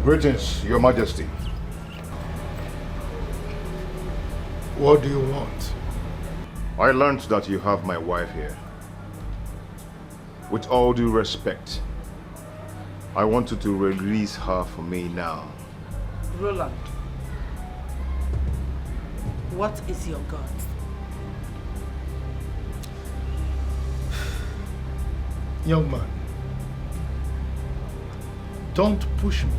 Greetings, Your Majesty. What do you want? I learned that you have my wife here. With all due respect, I want you to release her for me now. Roland, what is your God? Young man, don't push me.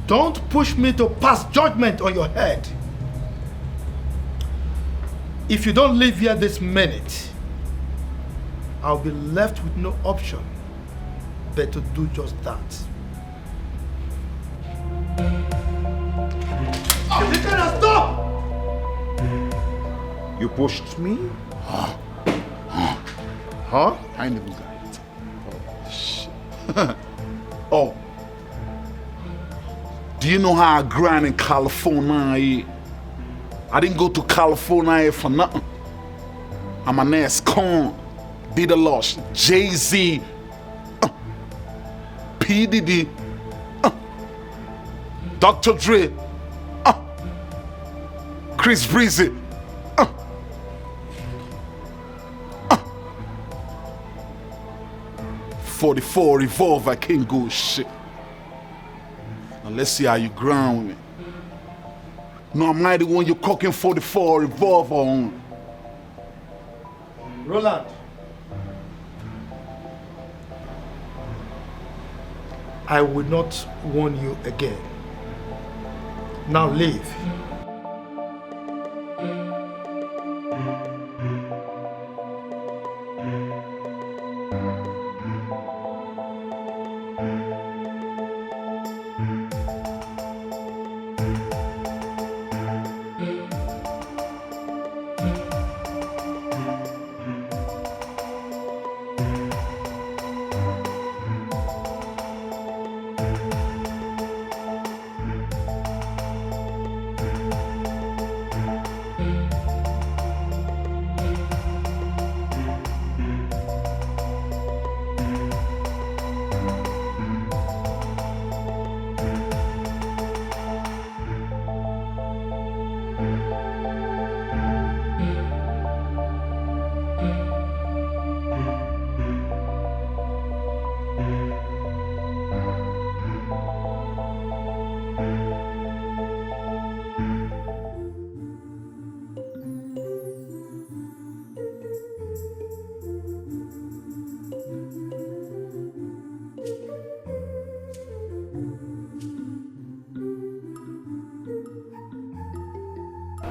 Don't push me to pass judgment on your head. If you don't leave here this minute, I'll be left with no option but to do just that. You cannot stop! You pushed me? Huh? I never got it. Oh, shit. Oh. Do you know how I grind in California? I didn't go to California for nothing. I'm an ass con, Did a Loss, Jay-Z, P. Diddy, Dr. Dre, Chris Breezy, 44 revolver, I can't go shit. Now let's see how you ground with me. No, I'm not the one you're cooking 44 revolver on. Roland, I will not warn you again. Now leave.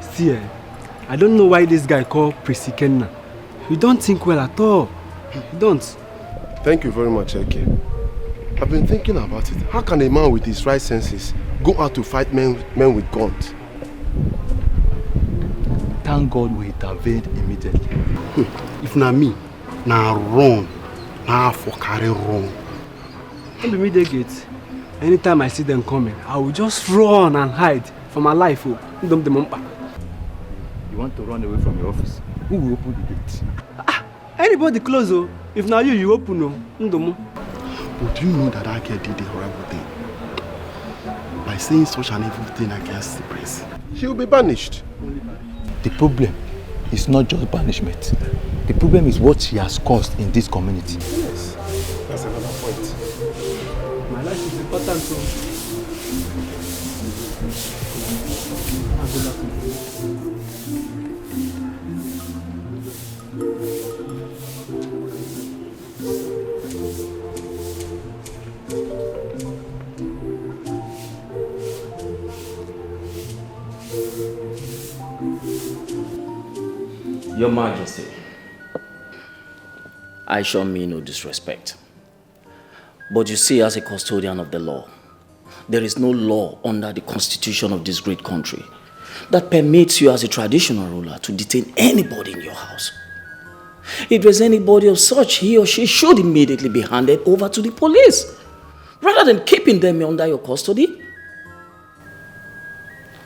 See, I don't know why this guy called Prisikenna. You don't think well at all. You don't. Thank you very much, Eke. I've been thinking about it. How can a man with his right senses go out to fight men with guns? Thank God we intervened immediately. If not me, now run. Now for carry run. Don't be immediate. Anytime I see them coming, I will just run and hide for my life. You want to run away from your office? Who will open the gate? Anybody close, oh. If now you open, oh. But do you know that girl did a horrible thing? By saying such an evil thing against the prince, she will be banished. The problem is not just banishment. The problem is what she has caused in this community. Yes, that's another point. My life is important, so. Your Majesty, I shall mean no disrespect. But you see, as a custodian of the law, there is no law under the constitution of this great country that permits you as a traditional ruler to detain anybody in your house. If there's anybody of such, he or she should immediately be handed over to the police, rather than keeping them under your custody.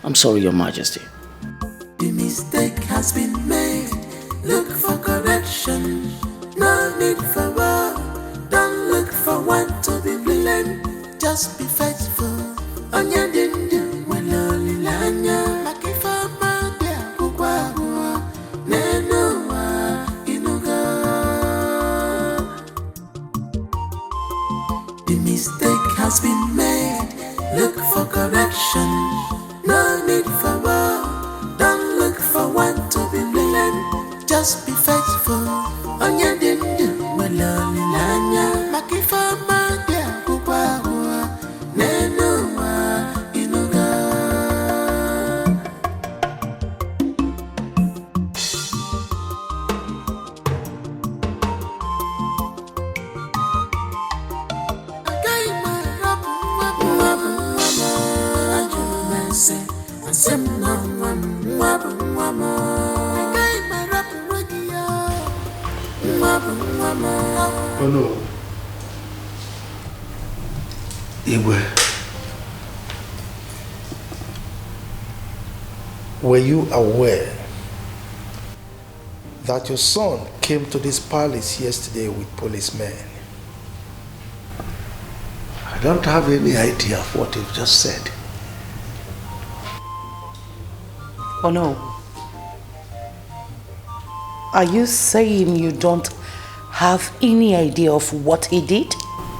I'm sorry, Your Majesty. The mistake has been made. Look for correction. No need for war. Don't look for one to be blamed. Just be faithful. Onya dindu waloli lanya. Makifa mandia kukwa nenuwa inuga. The mistake has been made. Look for correction. No need for war. Don't look for one to be blamed. Just be faithful. Onya dindu waloli lanya. Makifa mandia kukwa nenuwa inuga. Oh no. Igwe, were you aware that your son came to this palace yesterday with policemen? I don't have any idea of what you've just said. Oh no. Are you saying you don't have any idea of what he did?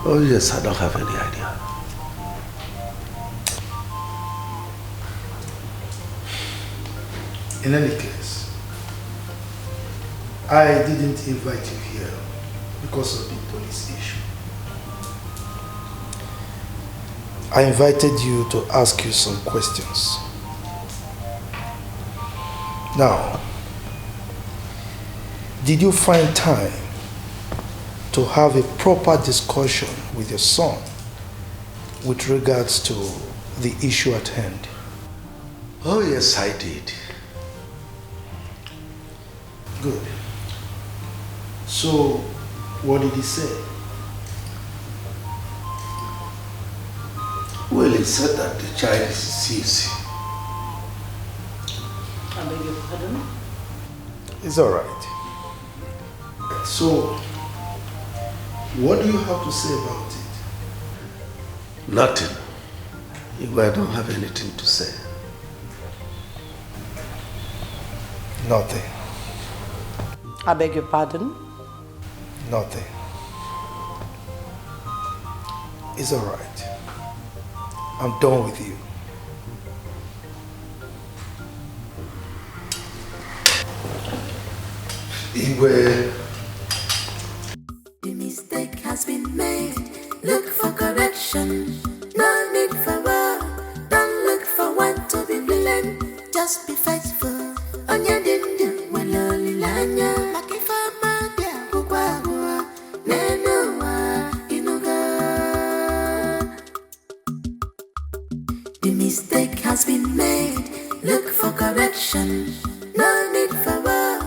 Oh yes, I don't have any idea. In any case, I didn't invite you here because of the police issue. I invited you to ask you some questions. Now, did you find time to have a proper discussion with your son with regards to the issue at hand? Oh yes, I did. Good. So, what did he say? Well, he said that the child is deceased. I beg your pardon? It's all right. So, what do you have to say about it? Nothing. I don't have anything to say. Nothing. I beg your pardon? Nothing. It's all right. I'm done with you. Igwe. The mistake has been made. Look for correction. No need for war. Don't look for one to be blamed. just be faithful. Onya dindu waloli lanya. Makifama dia kukwawa. Nenuwa inuga. The mistake has been made. Look for correction. No need for war.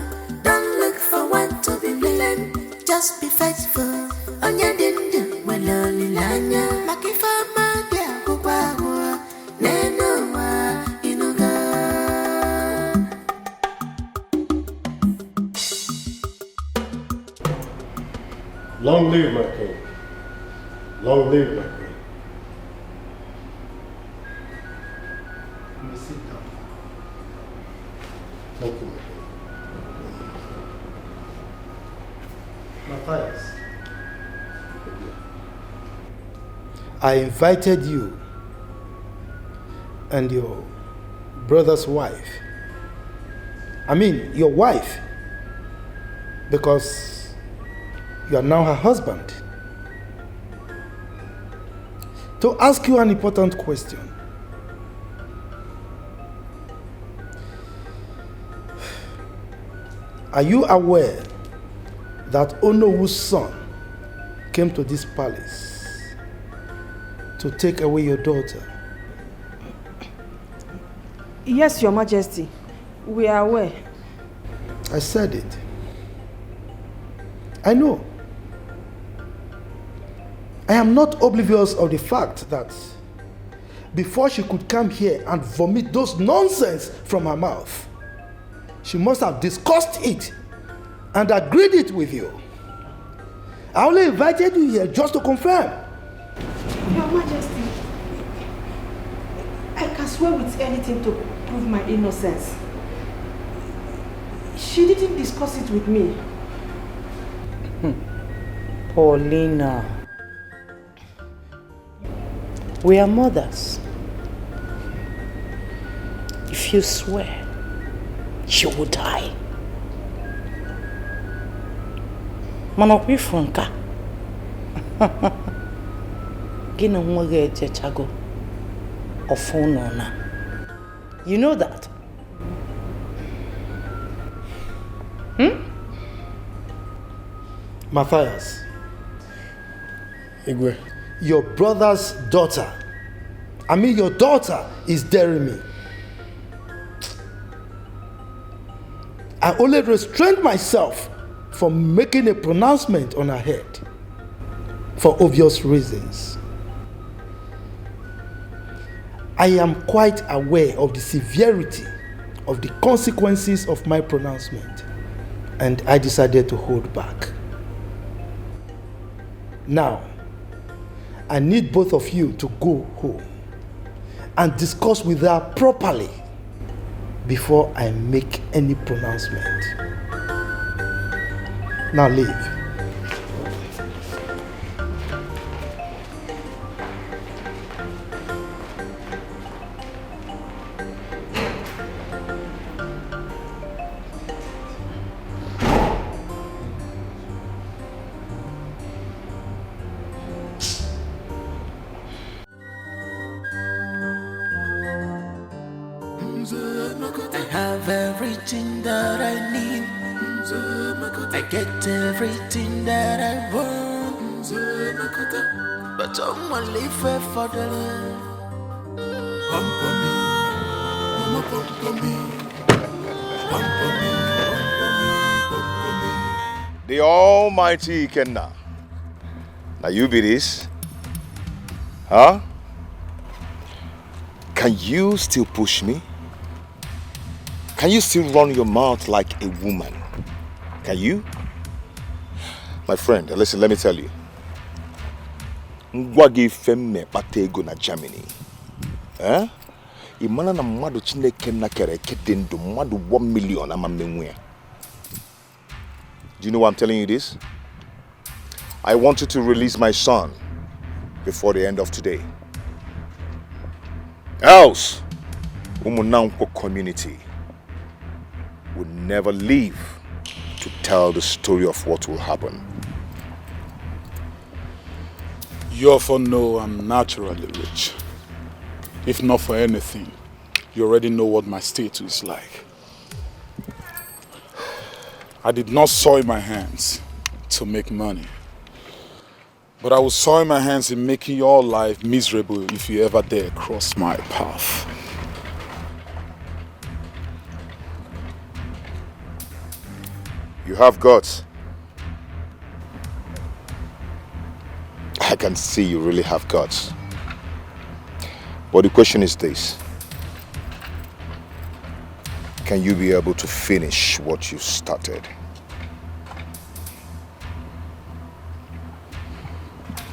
Don't look for one to be blamed. Just be faithful. Onya dindu waloli lanya. Makifama dia kukwawa. Nenuwa inuga. Long live my king. Long live my queen. Thank you, my king. Matthias, I invited you and your brother's wife. I mean, your wife, because you are now her husband, to ask you an important question. Are you aware that Onowu's son came to this palace to take away your daughter? Yes, Your Majesty. We are aware. I said it. I know. I am not oblivious of the fact that before she could come here and vomit those nonsense from her mouth, she must have discussed it and agreed it with you. I only invited you here just to confirm. Your Majesty, I can swear with anything to prove my innocence. She didn't discuss it with me. Paulina, we are mothers. If you swear, she will die. Manokwi Franka. Gina mwage chago. Ofonona. You know that? Matthias. Igwe. Your brother's daughter. I mean, your daughter is daring me. I only restrained myself from making a pronouncement on her head for obvious reasons. I am quite aware of the severity of the consequences of my pronouncement, and I decided to hold back. Now, I need both of you to go home and discuss with her properly before I make any pronouncement. Now leave. I have everything that I need. I get everything that I want. But someone live for the The Almighty Kenna. Now you be this. Huh? Can you still push me? Can you still run your mouth like a woman? Can you? My friend, listen, let me tell you. Ngwagi femme patego na Germany. Eh? Imana na madu chineke na kere ketendo madu 1 million amamenwe. Do you know why I'm telling you this? I want you to release my son before the end of today. Else, Umunanko community will never leave to tell the story of what will happen. You often know I'm naturally rich. If not for anything, You already know what my status is like. I did not soil my hands to make money. But I will soil my hands in making your life miserable if you ever dare cross my path. You have guts. I can see you really have guts. But the question is this. Can you be able to finish what you started?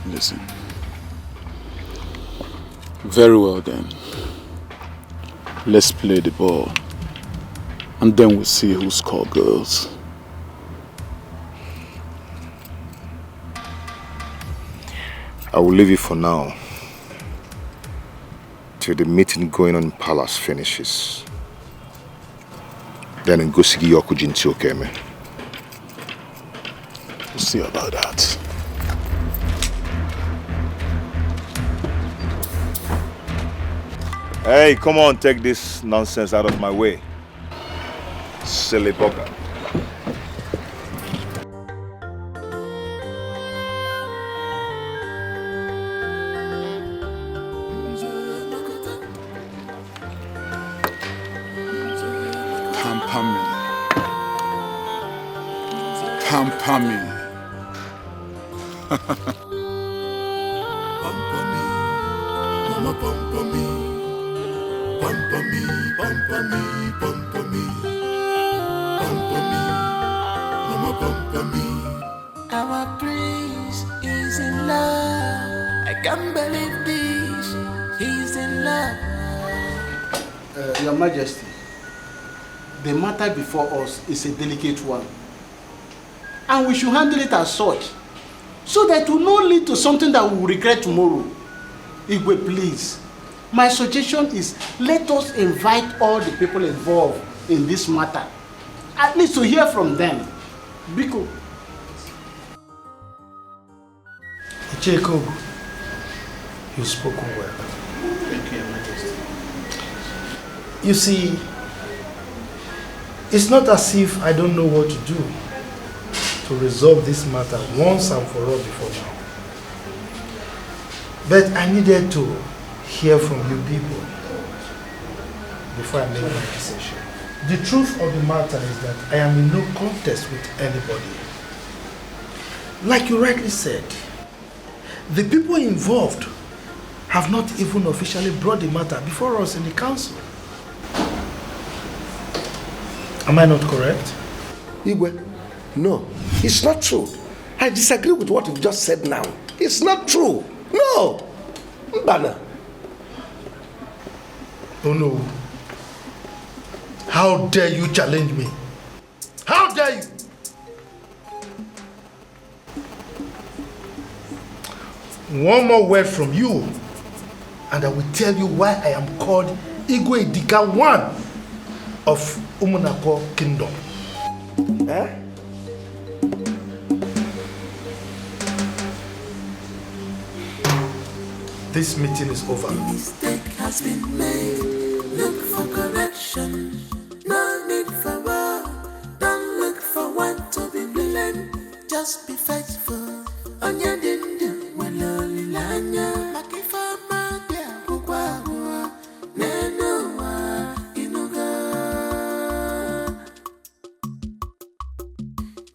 Listen. Very well then. Let's play the ball. And then we'll see who scores girls. I will leave you for now. Till the meeting going on in Palace finishes. Then in Gosigi Yokujinti Okeme. We'll see about that. Hey, come on, take this nonsense out of my way. Silly bugger. Pamper me. Mama pamper me. Pamper me, pamper me, pamper me. Pamper me, mama pamper me. Our prince is in love. I can't believe this. He's in love. Your Majesty, the matter before us is a delicate one. And we should handle it as such, so that it will not lead to something that we will regret tomorrow. Igwe, please. My suggestion is let us invite all the people involved in this matter, at least to hear from them. Biko. Jacob, you've spoken well. Thank you, Your Majesty. You see, it's not as if I don't know what to do to resolve this matter once and for all before now. But I needed to hear from you people before I make my decision. The truth of the matter is that I am in no contest with anybody. Like you rightly said, the people involved have not even officially brought the matter before us in the council. Am I not correct? Igwe, no, it's not true. I disagree with what you've just said now. It's not true. No! Mbana. Oh no. How dare you challenge me? How dare you? One more word from you, and I will tell you why I am called Igwe Idika I of Umunako Kingdom. Eh? This meeting is over. A mistake has been made. Look for correction. No need for war. Don't look for one to be blamed. Just be faithful. Onya dindu waloli lanya. Makifa madia kukwa nenoa inuga.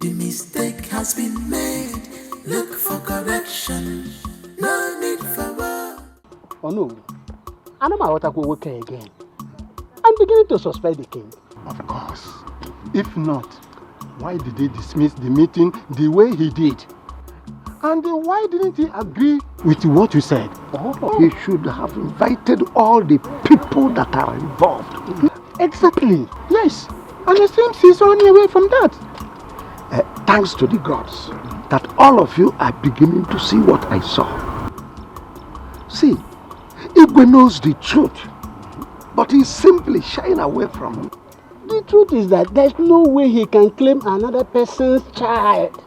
The mistake has been made. Look for correction. No need for war. Oh no, I know my water will work again. I'm beginning to suspect the king. Of course. If not, why did he dismiss the meeting the way he did? And why didn't he agree with what you said? Oh, he should have invited all the people that are involved. Exactly. Yes. And it seems he's running away from that. Thanks to the gods that all of you are beginning to see what I saw. See, Igwe knows the truth, but he's simply shying away from it. The truth is that there's no way he can claim another person's child.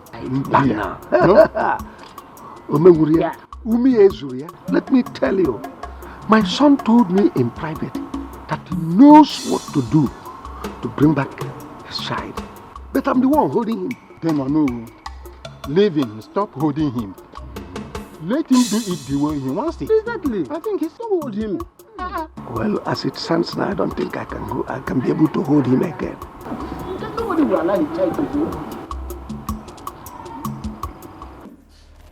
Yeah. Let me tell you, my son told me in private that he knows what to do to bring back his child. But I'm the one holding him. Then I know. Leave him. Stop holding him. Let him do it the way he wants it. Exactly. I think he still hold him. Well, as it stands now, I don't think I can be able to hold him again. Nobody will allow the child to do.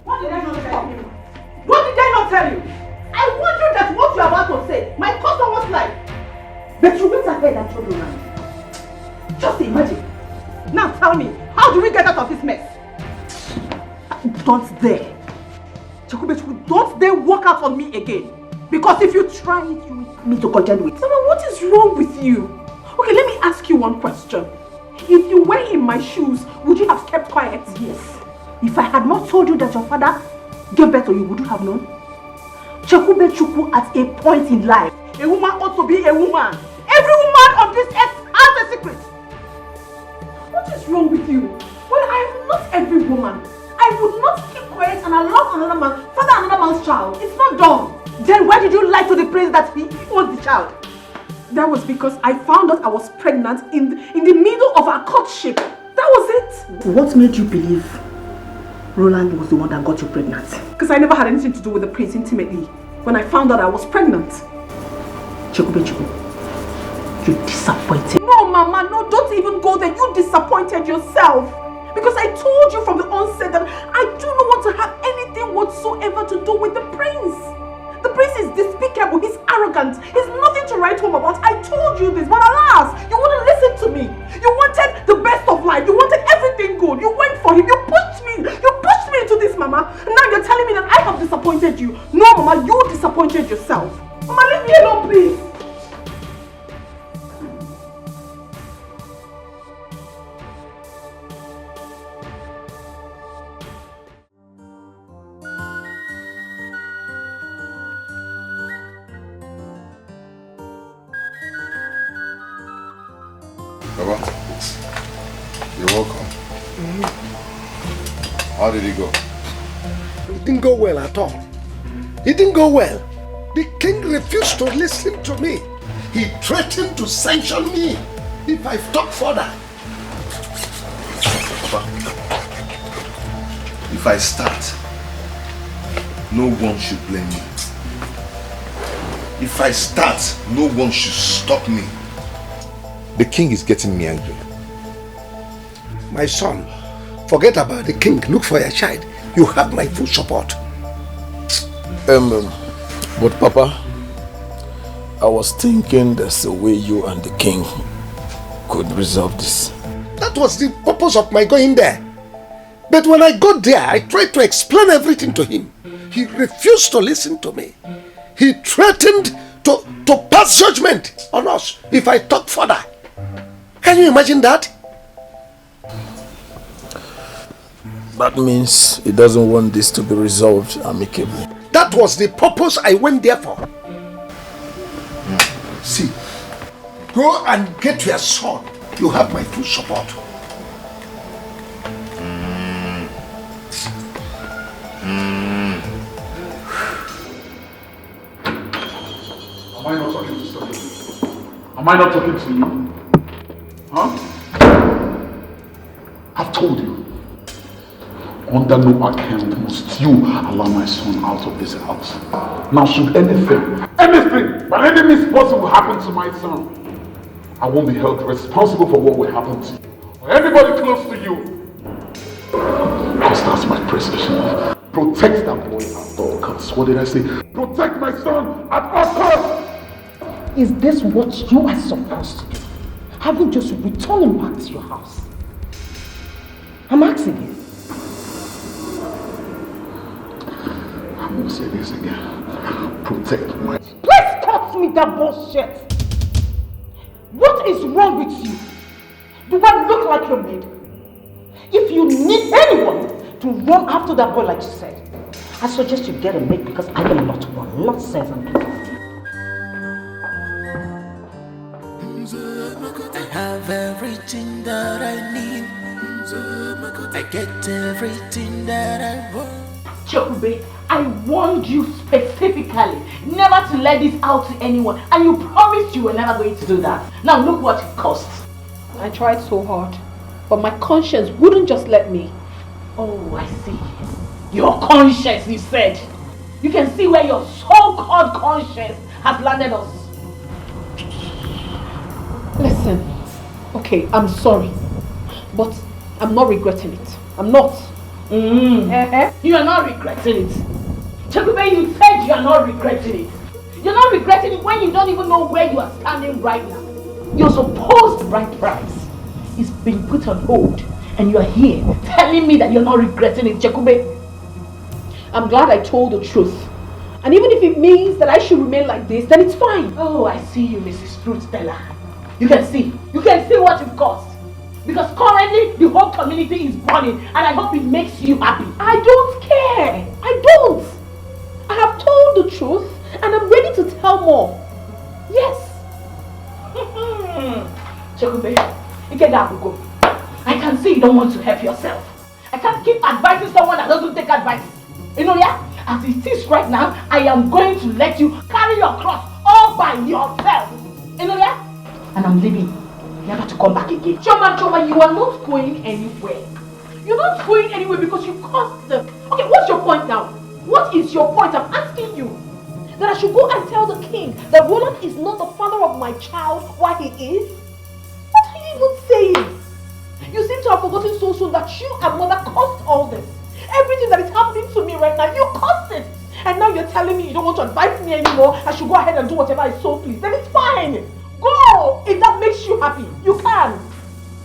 What did I not tell you? What did I not tell you? I warned you that what you are about to say might cost someone's life. But you went ahead and told Roland. Just imagine. Now tell me, how do we get out of this mess? Don't dare. Chukube, don't dare walk out on me again. Because if you try it, you will need to contend with. Mama, what is wrong with you? Okay, let me ask you one question. If you were in my shoes, would you have kept quiet? Yes. If I had not told you that your father gave birth to you, would you have known? Chukube Chukwu, at a point in life, a woman ought to be a woman. Every woman on this earth has a secret. What is wrong with you? Well, I am not every woman. I would not keep quiet and allow another man father another man's child. It's not done. Then why did you lie to the prince that he was the child? That was because I found out I was pregnant in the middle of our courtship. That was it. What made you believe Roland was the one that got you pregnant? Because I never had anything to do with the prince intimately. When I found out I was pregnant. Chukube, you disappointed. No, Mama, no, don't even go there. You disappointed yourself. Because I told you from the onset that I do not want to have anything whatsoever to do with the prince. The prince is despicable, he's arrogant, he's nothing to write home about. I told you this, but alas, you wouldn't listen to me. You wanted the best of life, you wanted everything good, you went for him, you pushed me into this, Mama. And now you're telling me that I have disappointed you. No, Mama, you disappointed yourself. Mama, leave me alone, please. Baba, you're welcome. How did it go? It didn't go well at all. It didn't go well. The king refused to listen to me. He threatened to sanction me if I talk further. Papa, if I start, no one should blame me. If I start, no one should stop me. The king is getting me angry. My son, forget about the king. Look for your child. You have my full support. But Papa, I was thinking there's a way you and the king could resolve this. That was the purpose of my going there. But when I got there, I tried to explain everything to him. He refused to listen to me. He threatened to pass judgment on us if I talk further. Can you imagine that? That means he doesn't want this to be resolved amicably. That was the purpose I went there for. See, go and get your son. You have my full support. Am I not talking to somebody? Am I not talking to you? Huh? I've told you. Under no account must you allow my son out of this house. Now should anything, by any means possible happen to my son, I won't be held responsible for what will happen to you. Or anybody close to you. Because that's my precision. Protect that boy at all costs. What did I say? Protect my son at all costs! Is this what you are supposed to do? Haven't just returned him back to your house? I'm asking you. I'm gonna say this again. Protect my... Please stop me that bullshit! What is wrong with you? Do I look like your maid? If you need anyone to run after that boy like you said, I suggest you get a maid because I am not one. Nonsense and business. I have everything that I need. I get everything that I want. Chokube, I I warned you specifically never to let this out to anyone, and you promised you were never going to do that. Now look what it cost. I tried so hard, but my conscience wouldn't just let me. Oh, I see. Your conscience, you said. You can see where your so-called conscience has landed us. Listen, okay, I'm sorry, but I'm not regretting it. I'm not. You are not regretting it. Chekube, you said you are not regretting it. You're not regretting it when you don't even know where you are standing right now. Your supposed bride price is being put on hold, and you are here telling me that you're not regretting it, Chekube. I'm glad I told the truth. And even if it means that I should remain like this, then it's fine. Oh, I see you, Mrs. Fruit Teller. You can see what you've caused. Because currently, the whole community is burning, and I hope it makes you happy. I don't care. I don't. I have told the truth, and I'm ready to tell more. Yes. Chekube, go. I can see you don't want to help yourself. I can't keep advising someone that doesn't take advice. You know, yeah? As it is right now, I am going to let you carry your cross all by yourself. You know, yeah? And I'm leaving. Never to come back again. Choma, you are not going anywhere. You're not going anywhere because you caused them. Okay, what's your point now? What is your point? I'm asking you. That I should go and tell the king that Roland is not the father of my child while he is? What are you even saying? You seem to have forgotten so soon that you and mother caused all this. Everything that is happening to me right now, you caused it. And now you're telling me you don't want to advise me anymore. I should go ahead and do whatever I so please. Then it's fine. Go! If that makes you happy, you can.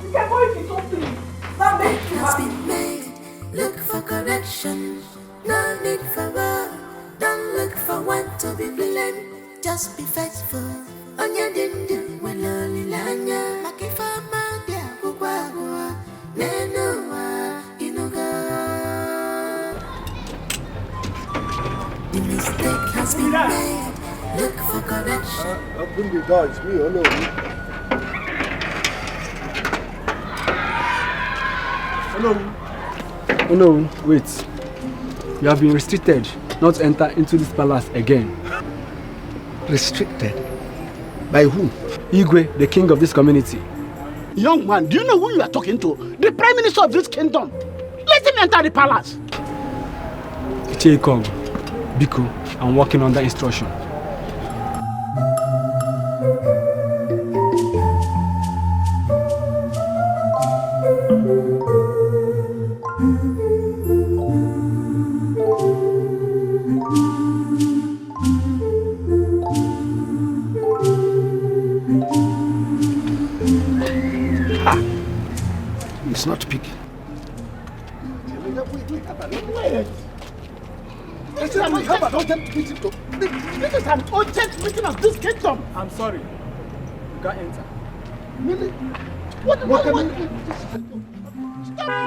You can go if you so please. That makes you happy. Been made. Look for correction. No need for war. Don't look for one to be blamed. Just be faithful. On your dindu, when only lanya. Makifama, dear, Gugwa, Nenua, Inuga. The mistake has been made. Look for correction. Open the door, it's me, hello. Hello. Oh no, wait. You have been restricted not to enter into this palace again. Restricted? By who? Igwe, the king of this community. Young man, do you know who you are talking to? The prime minister of this kingdom. Let him enter the palace. Chichi Kong, Biko, I'm working under instruction. It's not picking. This is an urgent meeting. This is an urgent meeting of this kingdom. I'm sorry. You can't enter. Really? What? Stop!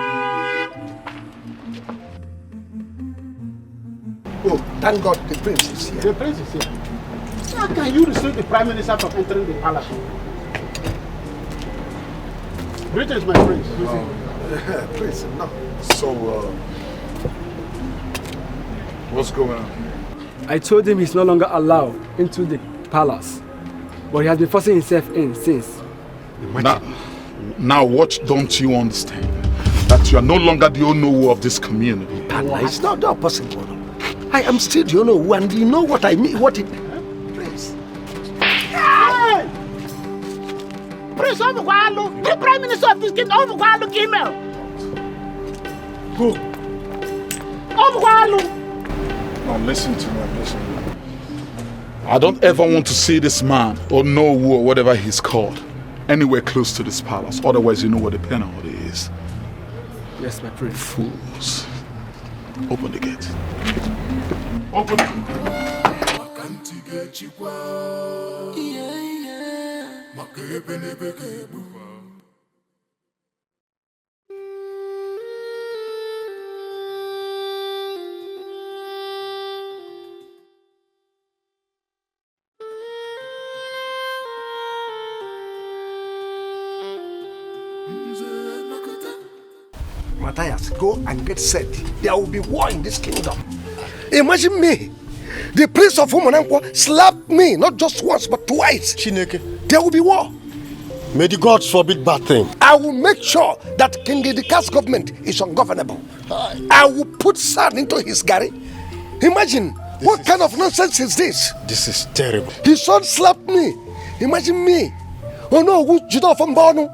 Oh, thank God the prince is here. The prince is here. How can you restrict the prime minister from entering the palace? Greetings, my prince. Prince, no. So, what's going on? I told him he's no longer allowed into the palace, but he has been forcing himself in since. Now what don't you understand? That you are no longer the Onowu of this community. It's not that possible. I am still the Onowu, and you know what I mean. What it... Prince. Hey! Prince Obukwalo, the prime minister of this kingdom, Obukwalo Gmail. Go. Obukwalo. Now listen to me, I don't ever want to see this man, or Onowu, or whatever he's called, anywhere close to this palace. Otherwise, you know what the penalty is. Yes, my prince. Fools. Open the gate. Open it. Matthias, go and get set. There will be war in this kingdom. Imagine me. The prince of Umunanko slapped me not just once but twice. Chineke. There will be war. May the gods forbid bad thing. I will make sure that King Idika's government is ungovernable. I will put sand into his gari. Imagine, what kind of nonsense is this? This is terrible. His son slapped me. Imagine me. Oh no, who's Judah from Bono?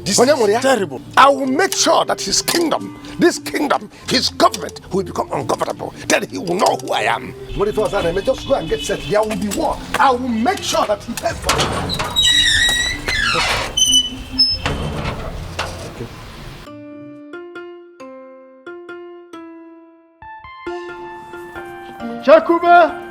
This is terrible. I will make sure that his kingdom, his government will become ungovernable. Then he will know who I am. What if I was that? I may just go and get set. There will be war. I will make sure that he pays for it. Chakube!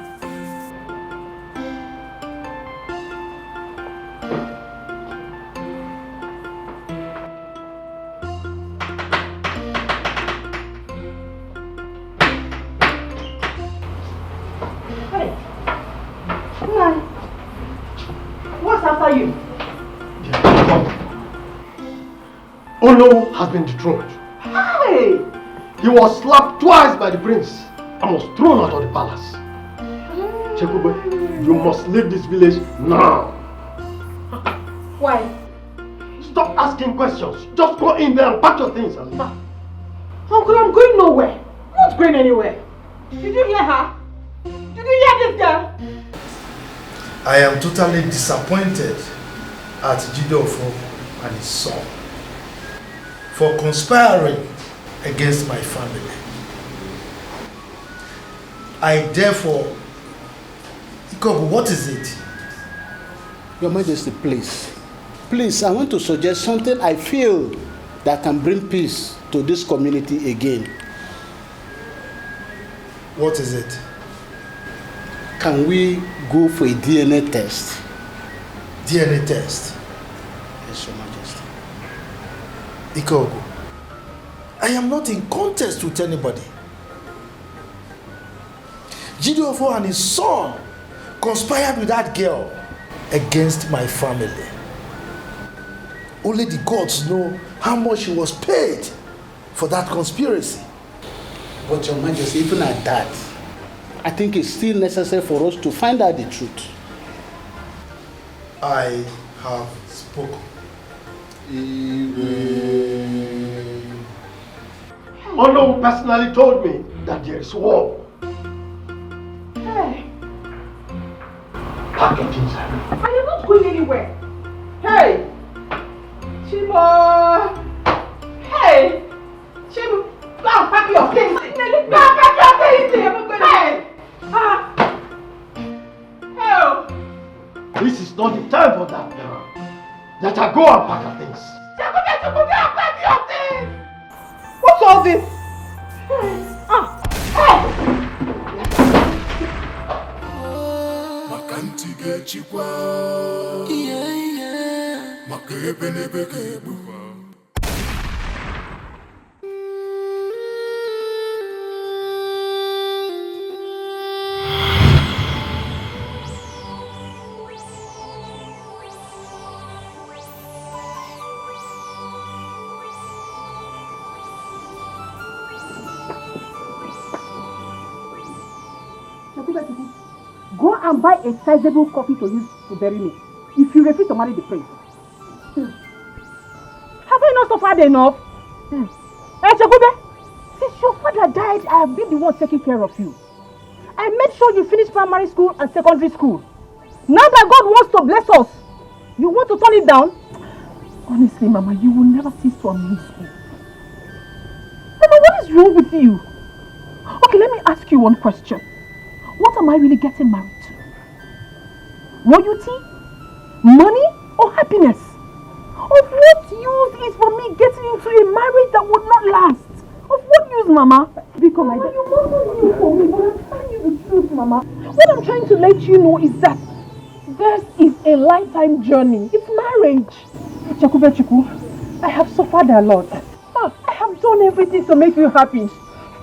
You. Olo has been dethroned. Hey! He was slapped twice by the prince and was thrown out of the palace. Chekube, you must leave this village now. Why? Stop asking questions. Just go in there and pack your things and leave. Uncle, I'm going nowhere. I'm not going anywhere. Did you hear her? Did you hear this girl? I am totally disappointed at Jidofo and his son for conspiring against my family. I therefore, Ikobu, what is it? Your Majesty, please, I want to suggest something I feel that can bring peace to this community again. What is it? Can we go for a DNA test? DNA test? Yes, Your Majesty. Ikogu, I am not in contest with anybody. Jideofo and his son conspired with that girl against my family. Only the gods know how much he was paid for that conspiracy. But Your Majesty, even at that, I think it's still necessary for us to find out the truth. I have spoken. Olo personally told me that there is war. Hey! Pack your things. I am not going anywhere. Hey! Chibo! Hey! Chibo! Go and pack your things! Go and pack your things! Hey! Help! This is not the time for that now. Let her go and pack her things. Go and pack your things! What's all this? Go and buy a sizable coffin to use to bury me. If you refuse to marry the prince. Have I not suffered enough? Chakube, since your father died, I have been the one taking care of you. I made sure you finished primary school and secondary school. Now that God wants to bless us, you want to turn it down? Honestly, Mama, you will never cease to amaze me. Mama, what is wrong with you? Okay, let me ask you one question. What am I really getting married to? Royalty? Money? Or happiness? Of what use is for me getting into a marriage that would not last? Of what use, Mama? Because Mama, you must you for me, but I'm telling you the truth, Mama. What I'm trying to let you know is that this is a lifetime journey. It's marriage. Chiku, I have suffered a lot. I have done everything to make you happy.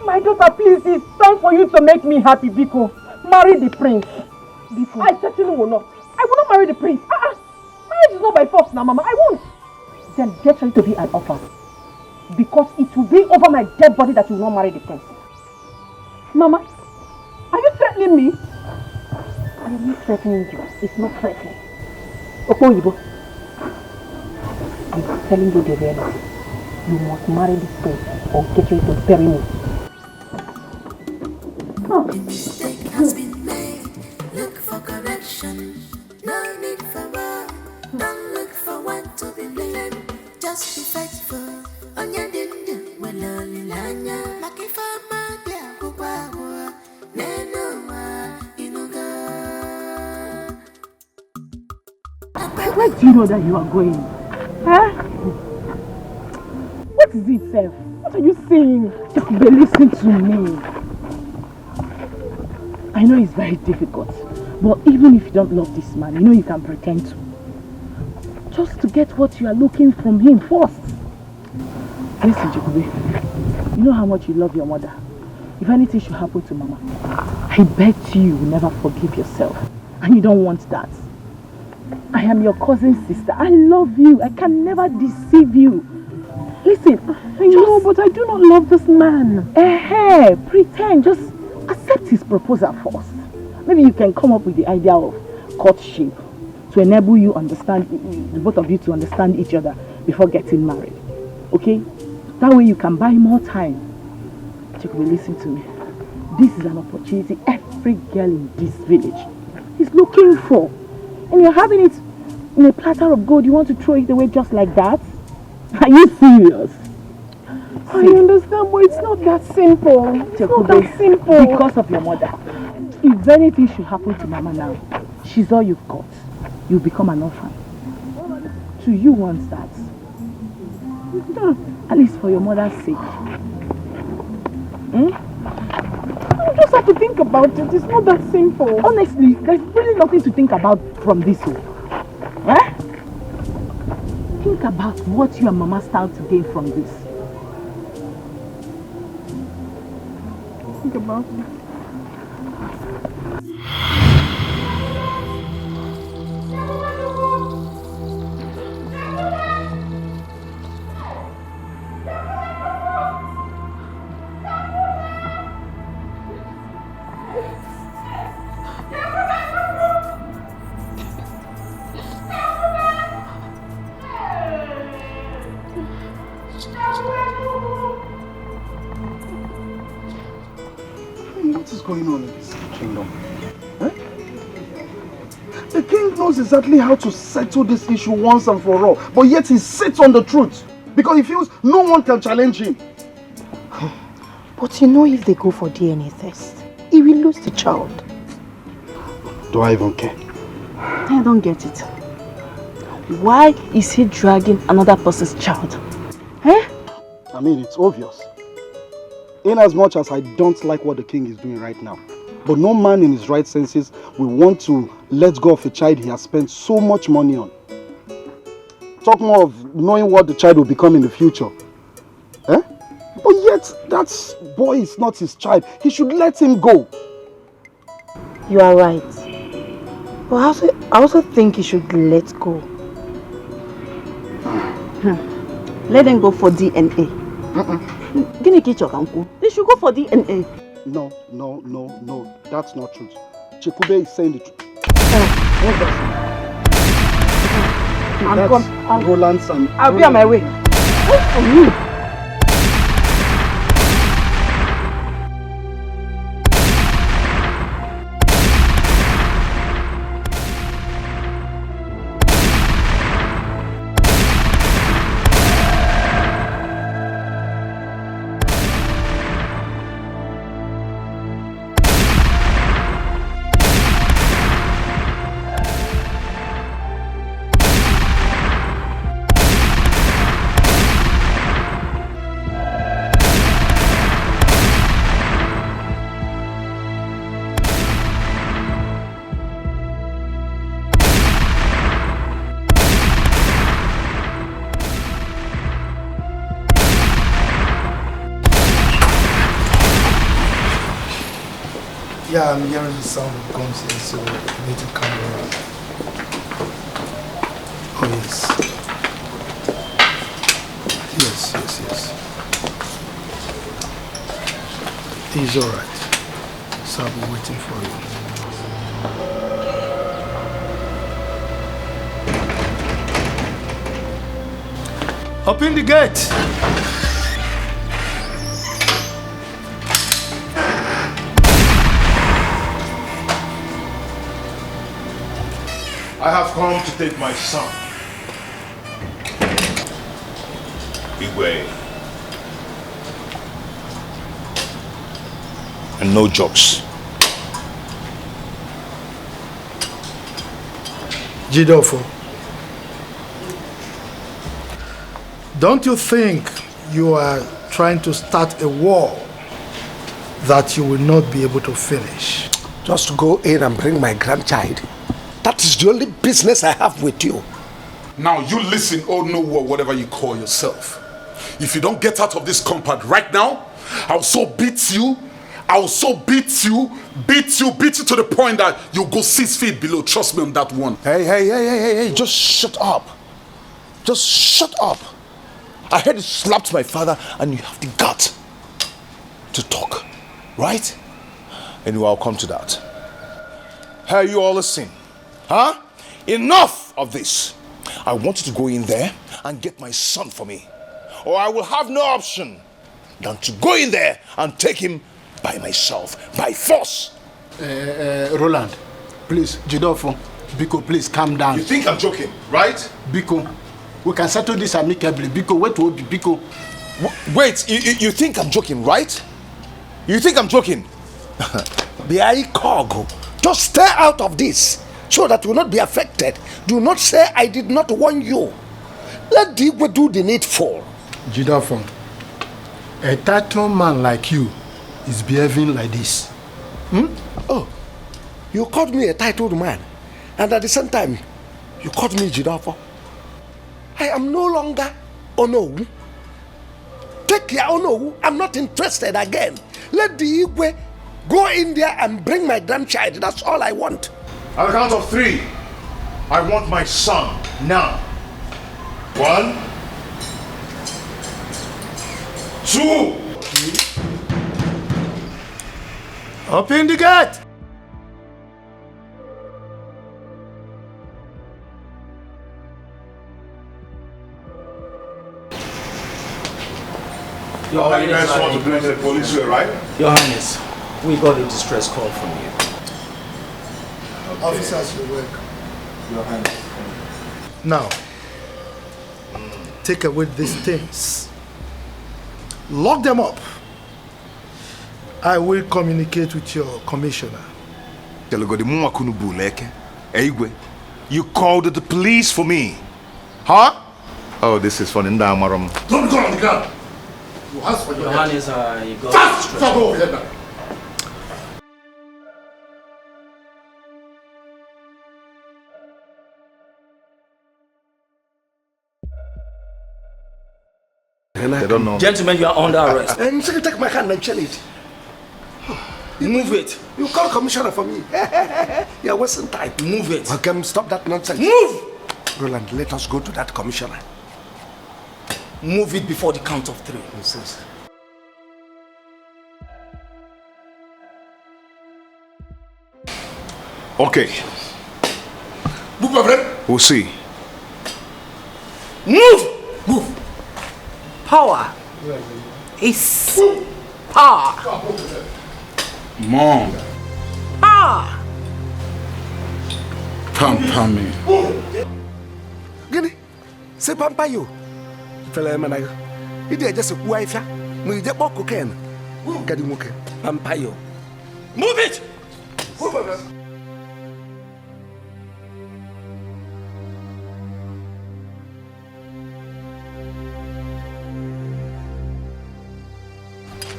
My daughter, please, it's time for you to make me happy, Biko. Marry the prince. Biko. I certainly will not. I will not marry the prince. Marriage is not by force now, Mama. I won't. Then get ready to be an orphan. because it will be over my dead body that you will not marry the prince. Mama, are you threatening me? I am not threatening you. It's not threatening. Okoyibo, I'm telling you the reality. You must marry this prince or get ready to bury me. A mistake has been made. Look for correction. No need for war. Don't look for what to be blamed. Just be faithful. On your dinner, well, only lanya. Makifa magia, kubawa. Nenoa, inuga. Where do you know that you are going? Huh? What is it, Seth? What are you saying? Just listen to me. I know it's very difficult, but even if you don't love this man, you know you can pretend to. Just to get what you are looking from him first. Listen, Jikube, you know how much you love your mother. If anything should happen to Mama, I bet you will never forgive yourself. And you don't want that. I am your cousin's sister. I love you. I can never deceive you. Listen, I know, but I do not love this man. Pretend. Just accept his proposal first. Maybe you can come up with the idea of courtship to enable you understand, the both of you to understand each other before getting married. Okay? That way you can buy more time. Chikube, listen to me. This is an opportunity every girl in this village is looking for. And you're having it in a platter of gold. You want to throw it away just like that? Are you serious? I understand, but it's not that simple. It's not that simple. Because of your mother. If anything should happen to Mama now, she's all you've got. You'll become an orphan. Do you want that? No, at least for your mother's sake. You just have to think about it. It's not that simple. Honestly, there's really nothing to think about from this one. Think about what you and Mama stand to gain from this. Think about it. What is going on in this kingdom? The king knows exactly how to settle this issue once and for all, but yet he sits on the truth because he feels no one can challenge him. But you know, if they go for DNA test, he will lose the child. Do I even care? I don't get it. Why is he dragging another person's child? I mean, it's obvious. In as much as I don't like what the king is doing right now, but no man in his right senses will want to let go of a child he has spent so much money on. Talk more of knowing what the child will become in the future. But yet, that boy is not his child. He should let him go. You are right. But I also think he should let go. Let them go for DNA. They should go for DNA. No. That's not true. Chikube is saying the truth. I'm Roland's and I'll be on my way. Wait for you. Yeah, I'm hearing the sound of guns here, so I need to calm down. Oh, yes. Yes. He's alright. So I'll be waiting for you. Open the gate! I have come to take my son. Igwe. And no jokes. Jidofo, don't you think you are trying to start a war that you will not be able to finish? Just go in and bring my grandchild. That is the only business I have with you. Now you listen, oh no, or whatever you call yourself. If you don't get out of this compound right now, I'll so beat you. I'll so beat you to the point that you'll go 6 feet below. Trust me on that one. Hey, just shut up. Just shut up. I heard you slapped my father and you have the gut to talk, right? Anyway, I'll come to that. Hey, you all listen. Huh? Enough of this. I want you to go in there and get my son for me. Or I will have no option than to go in there and take him by myself, by force. Roland, please, Jidofo, Biko, please calm down. You think I'm joking, right? Biko, we can settle this amicably. Biko, wait, Biko. Wait, you think I'm joking, right? You think I'm joking? Just stay out of this so that you will not be affected. Do not say I did not warn you. Let Digwe do the needful. Jidofo, a title man like you is behaving like this. Oh, you called me a titled man, and at the same time, you called me Jidofo. I am no longer Onowu. Take care, Onowu. I'm not interested again. Let the Igwe go in there and bring my grandchild. That's all I want. On the count of 3, I want my son now. 1, 2. Open the gate! Your You guys want to do it the police way, right? Your Highness, we got a distress call from you. Okay. Officers, you work. Your Highness. Now, take away these things. Lock them up. I will communicate with your commissioner. You called the police for me. Huh? Oh, this is funny. Don't go on the ground. You ask for Your Highness, you got Fast! Stop over here now. They don't know. Gentlemen, you are under arrest. And you take my hand and chill it. Move it. You call commissioner for me. You're wasting time. Move it. Okay, stop that nonsense. Move! Roland, let us go to that commissioner. Move it before the count of 3. Okay. We'll see. Move! Move! Power is power. Mom. Power! Pamper me. Gini? Say pamper you. Fella man, you did just a wife. We just walk cocaine. Gadi muke. Pamper you. Move it!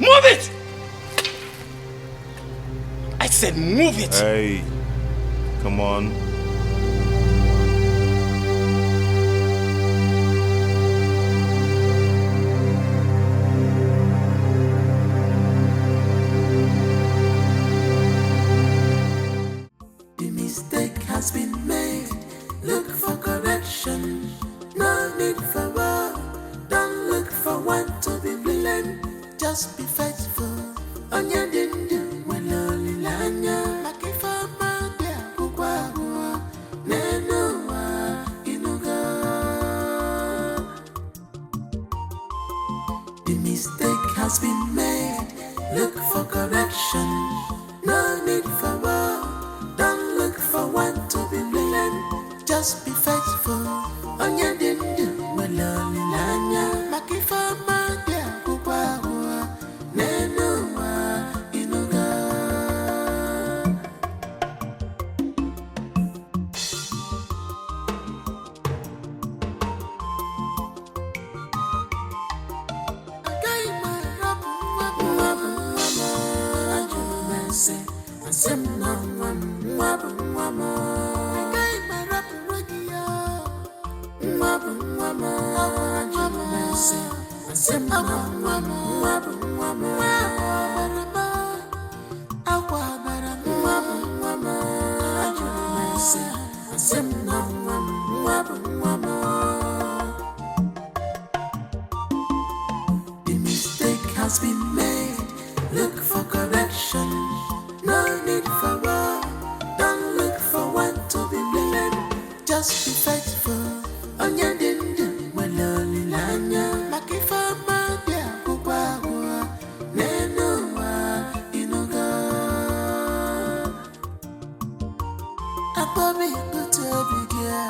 Move it! I said move it! Hey, come on. The mistake has been made. Look for correction. No need for war. Don't look for one to be blamed. Just be faithful. On your has been made. Look for correction. No need for war. Don't look for one to be blamed. Just be faithful. On your dindu, waloli lanya. Makifama dia kupawa. Nenua inuga. The mistake has been made. Look for correction. No need for war. Don't look for one to be blamed. Just be faithful. On your dindu, waloli lanya. Makifama dia kupawa. Nenua inuga. Ababi kutubigia.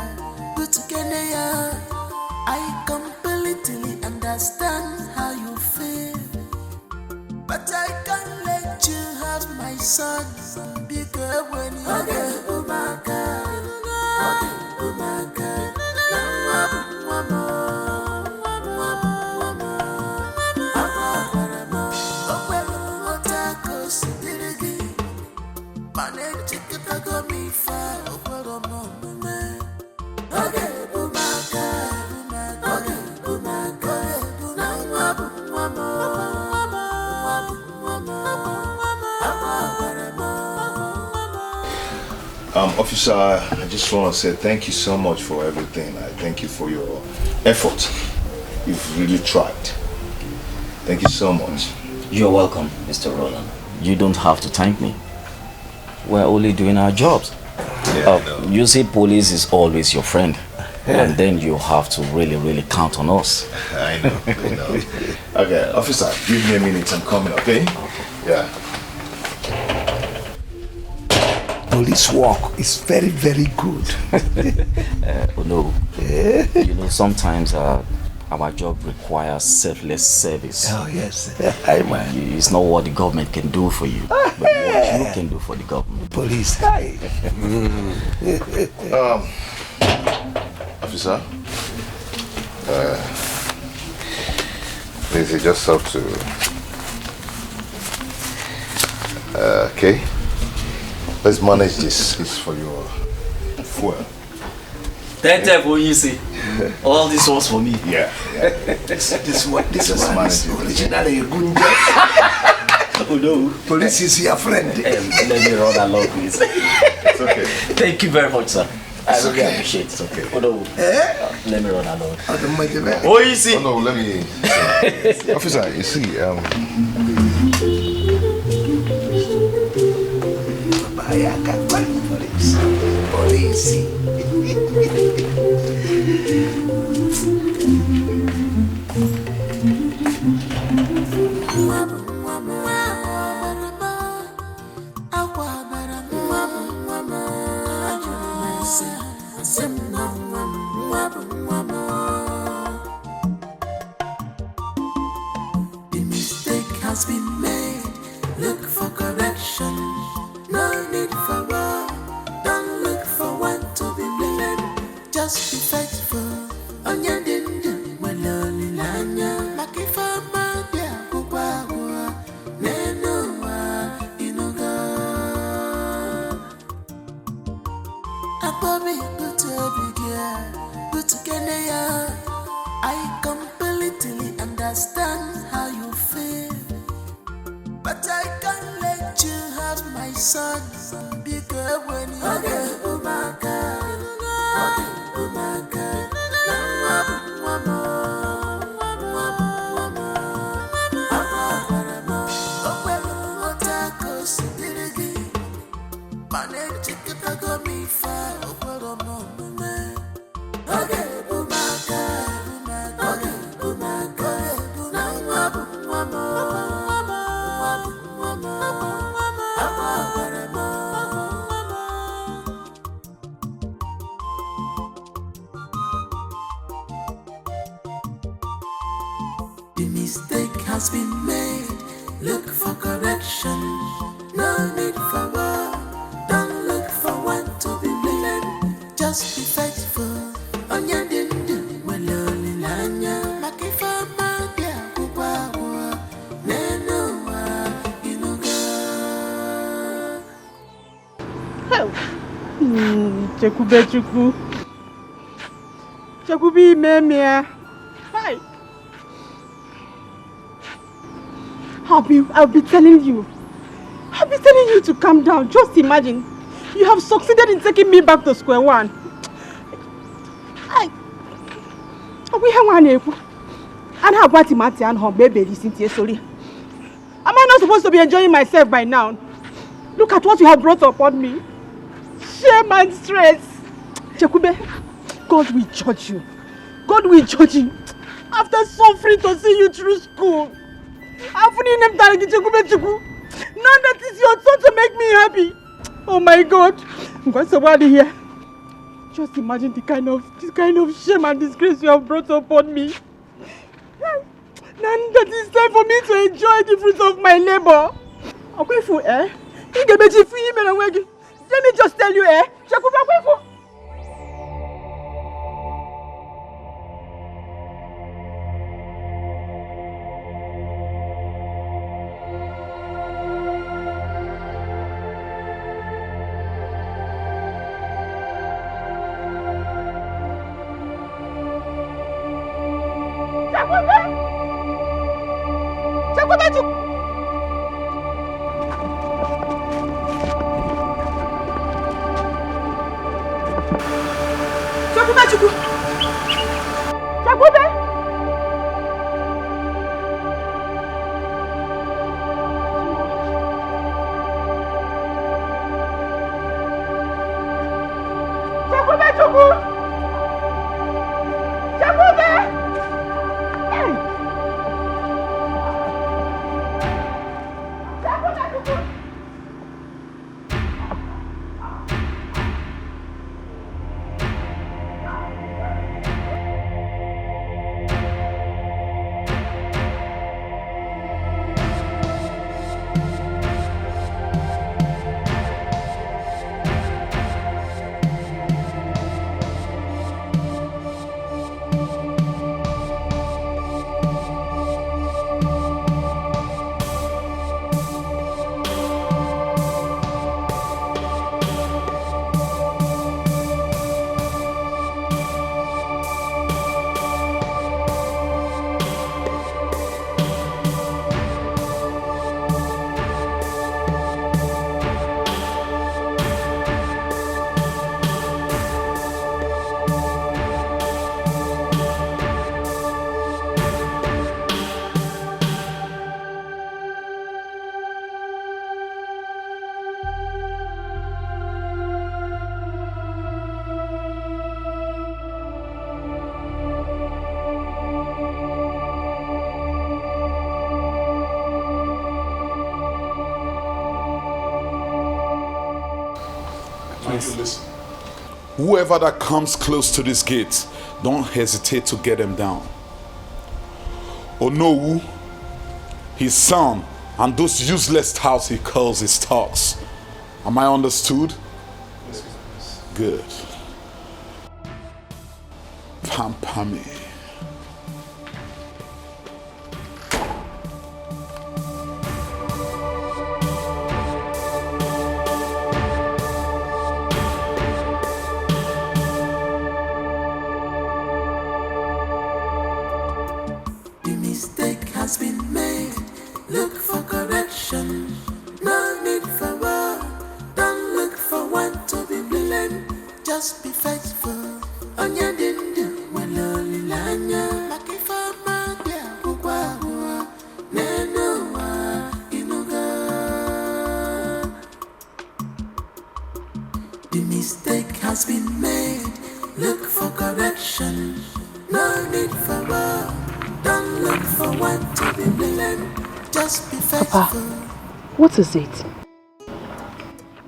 Kutukenea. I completely understand how you feel. But I can't let you have my son. Because when you get umaka, Officer, I just want to say thank you so much for everything. I thank you for your effort. You've really tried. Thank you so much. You're welcome, Mr. Roland. You don't have to thank me. We're only doing our jobs. You see, police is always your friend. And then you have to really count on us. I know. Okay, officer, give me a minute. I'm coming, okay? Yeah. Police work is very good. No. You know, sometimes our job requires selfless service. Oh, yes. Hi, man. It's not what the government can do for you, but what you can do for the government. Police, hi. Officer, please, you just have to... okay. Let's manage this. It's for your fuel. That easy. All this was for me. Yeah. This one is originally a good job. Oh no. Police is your friend. Let me run along, please. It's okay. Thank you very much, sir. I really appreciate it. It's okay. Oh no. Let me run along. Oh, easy. Oh no, let me... Officer, you see, Police. The mistake has been made. Look for correction. No need for war. Don't look for one to be blamed. Just be faithful. On your dindu, waloli lanya. Makifama dia kupawa. Nenua inuga. Ababi kutubigia. Kutukenea. I completely understand how you feel. But I can't let you have my son. Because when you get umaka, umaka. The mistake has been made. Look for correction. No need for war. Don't look for one to be blamed. Just be faithful. On your dindu, well, only lanya. Makifa magia, kubawa. Nenoa, inuga. Chekube chuku. Chekubi memia. Hi. I'll be telling you. I'll be telling you to calm down. Just imagine. You have succeeded in taking me back to square one. And how about Timati and her baby listen to sorry? Am I not supposed to be enjoying myself by now? Look at what you have brought upon me. Shame and stress. Chekube, God will judge you. God will judge you. After suffering to see you through school. Now that it's your turn to make me happy. Oh my God. What's the word here? Just imagine the kind of shame and disgrace you have brought upon me. Now that it's time for me to enjoy the fruits of my labor. Let me just tell you, Listen. Whoever that comes close to this gate, don't hesitate to get him down. Onowu, his son, and those useless touts he calls his thoughts. Am I understood? Yes. Good. Pampami. Has been made. Look for correction. No need for war. Don't look for one to be blamed. Just be faithful. On your dindu, when only lanya. Makifa magia, kukwa nenoa inuga. The mistake has been made. Look for correction. No need for war. Don't look for one to be blamed. Just be faithful. Papa, what is it?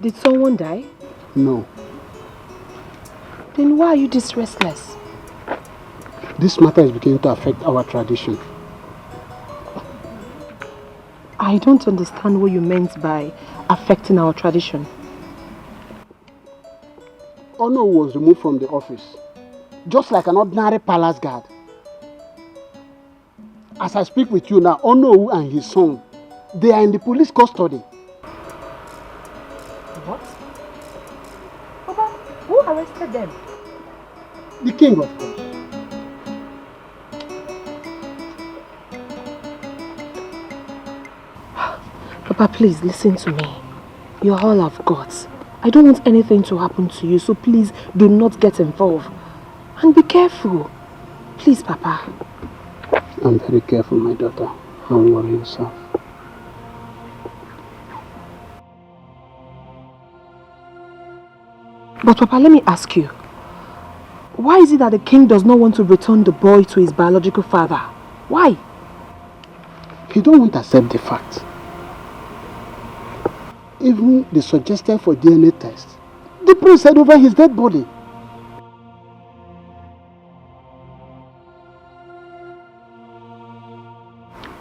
Did someone die? No. Then why are you this restless? This matter is beginning to affect our tradition. I don't understand what you meant by affecting our tradition. Ono was removed from the office, just like an ordinary palace guard. As I speak with you now, Ono and his son, they are in the police custody. What? Papa, who arrested them? The king, of course. Papa, please listen to me. You're all I've got. I don't want anything to happen to you, so please do not get involved. And be careful. Please, Papa. I'm very careful, my daughter. Don't worry yourself. But Papa, let me ask you. Why is it that the king does not want to return the boy to his biological father? Why? He don't want to accept the fact. Even they suggested for DNA test. The prince said over his dead body.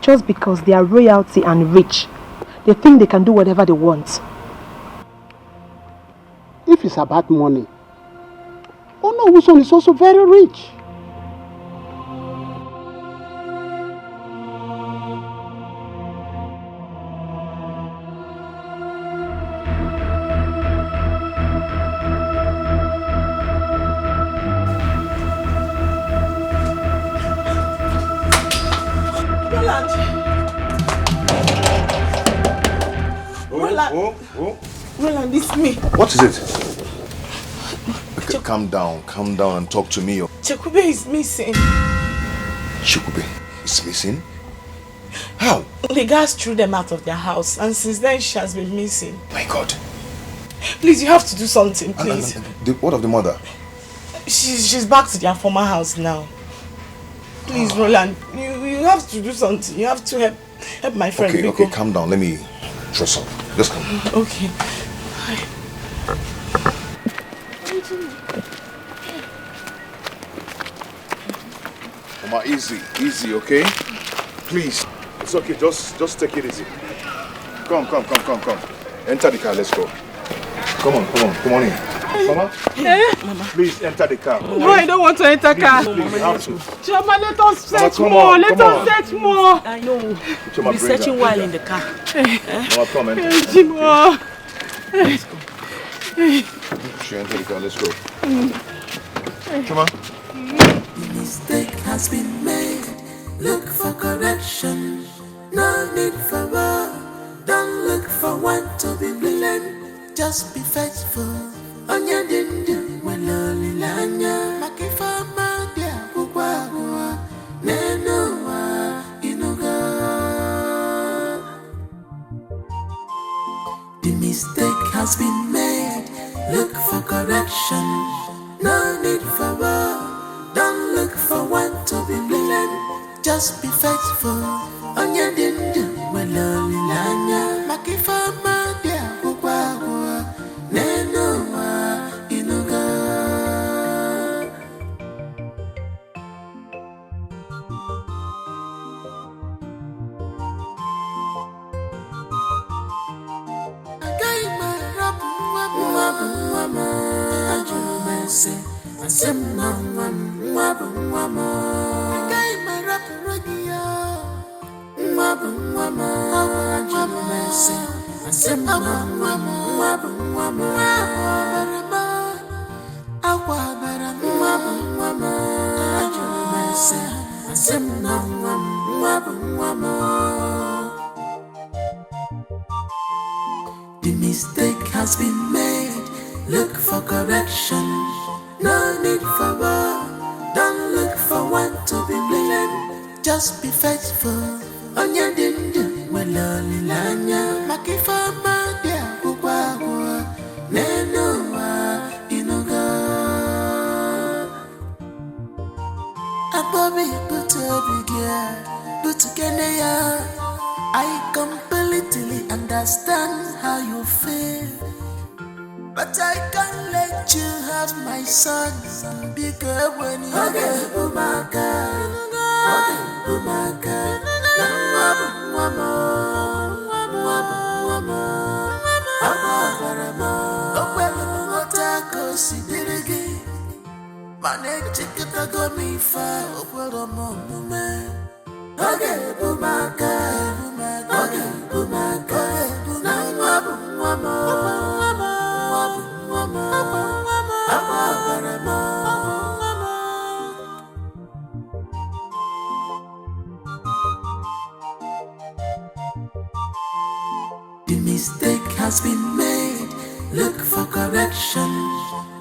Just because they are royalty and rich, they think they can do whatever they want. If it's about money, Ono Wuson is also very rich. Roland, it's me. What is it? Okay, calm down and talk to me. Chekube is missing. Chekube is missing? How? The guards threw them out of their house, and since then she has been missing. My God. Please, you have to do something, please. What of the mother? She's back to their former house now. Please, Roland, you have to do something. You have to help my friend. Okay, calm down. Let me dress up. Just come. Okay. Mama, easy, okay? Please. It's okay, just take it easy. Come. Enter the car, let's go. Come on in. Mama? Mama. Please enter the car. No, I don't want to enter car. Please, you have to. Chioma, let us search Mama, more. Let us search more. I know. Chioma, We'll be searching while in the car. Mama, come enter. Chioma. Let's go. She enter the car, let's go. Chioma. Mistake has been made. Look for correction. No need for war. Don't look for one to be blamed. Just be faithful. On your dindu, when lonely lanya. Makifama dia kukwa Nenoa inuga. The mistake has been made. Look for correction. No need for war. Don't look for one to be blamed. Just be faithful. On your dindu, when lonely lanya. Makifama dia kukwa Nenoa inuga. The mistake has been made. Look for correction. No need for war. Don't look for one to be blamed. Just be faithful. On your dindu, when lonely lanya. Makifama dia kukwa Nenoa inuga. Abobi but together I completely understand how you feel. But I can't let you have my son. Because when you Manechikita go me fa okwero mo mume. Oge bumaka, oge bumaka, na mwabu mwamo, mwabu mwamo, ababaramo. The mistake has been made. Look for correction.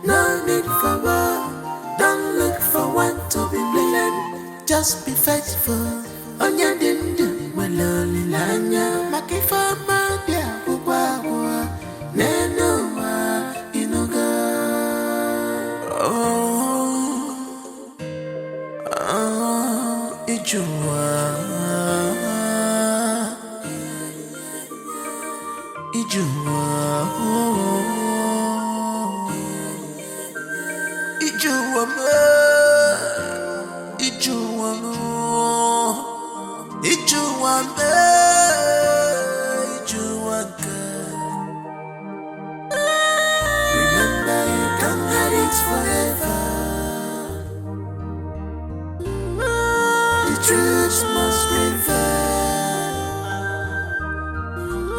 No need for war. Don't look for one to be blamed. Just be faithful. Onya dindu waloli lanya. Makifa madia ukwa nenoa inuga. Ijua. Remember, you can't hide it forever. The truth must prevail.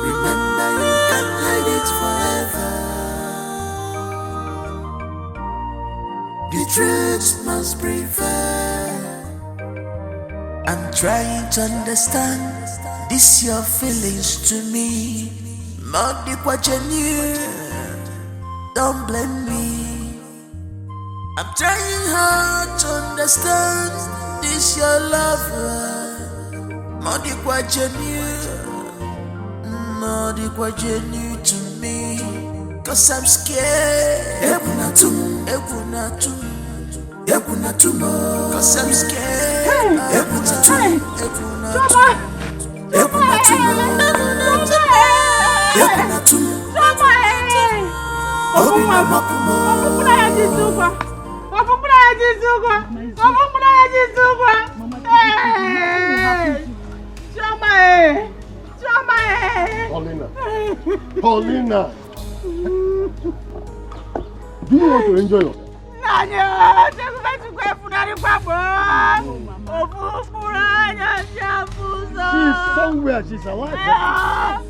Remember, you can't hide it forever. The truth must prevail. I'm trying to understand this your feelings to me. Not the genuine. Don't blame me. I'm trying hard to understand this your lover. Not the genuine to me. Cause I'm scared. Cause I'm scared. Paulina. Do you want to enjoy yourself? She's somewhere, she's alive.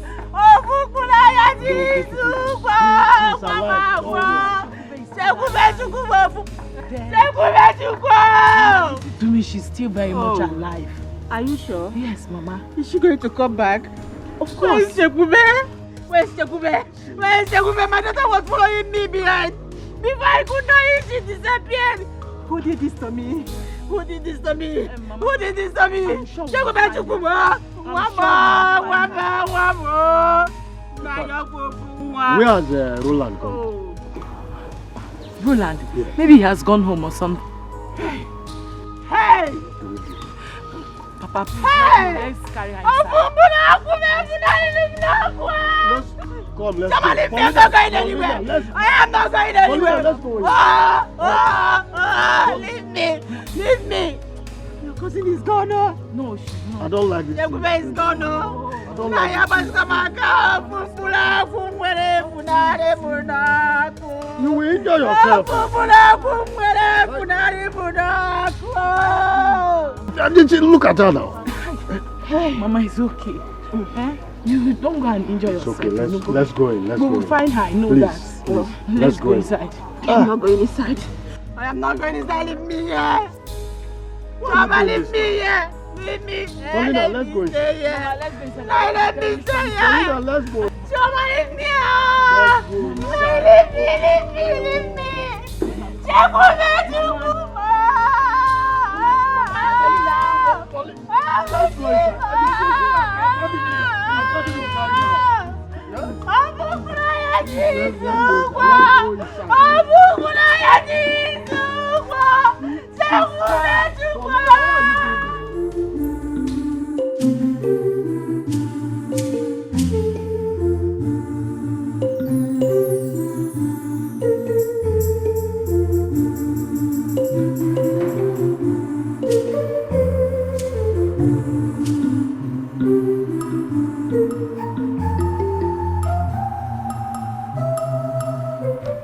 To me, she's still very much alive. Are you sure? Yes, Mama. Is she going to come back? Of course. Where is Shekube? Where's Shekube? Where's Shekube? My daughter was following me behind. Before I could know it, she disappeared. Who did this to me? Who did this to me? Who did this to me? Shekube Chukuma! Where has Roland gone? Oh. Roland? Yeah. Maybe he has gone home or something. Hey! Papa, please. Hey! Let's carry her inside. Come, let's Someone leave me, I'm not going anywhere. I am not going anywhere. Let's go. Leave me. Leave me. Your cousin is gone, no? No, she's not. I don't like this. Shekube is gone, no? I don't like You will enjoy yourself. Look at her now. Mama is okay. You don't go and enjoy yourself. It's okay, let's go in. We will find her, I know that. Please. Let's go inside. I'm not going inside. I am not going inside. Leave me here. Mama, leave me here. Leave me. Paulina, let's go inside. Let's go inside. No, let me stay here. Paulina, let's go. Mama, leave me here. Leave me.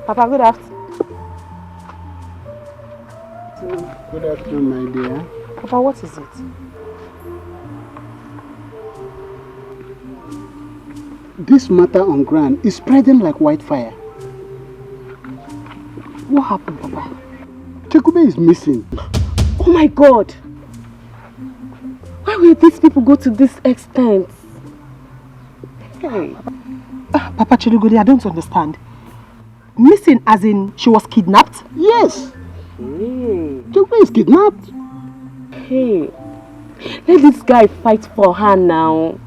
Papa, good afternoon. afternoon. Good afternoon, my dear. Papa, what is it? This matter on ground is spreading like wildfire. What happened, Papa? Chekube is missing. Oh my God! Why will these people go to this extent? Hey. Papa Chilugodi, I don't understand. Missing as in she was kidnapped? Yes. Chekube is kidnapped. Hey. Let this guy fight for her now.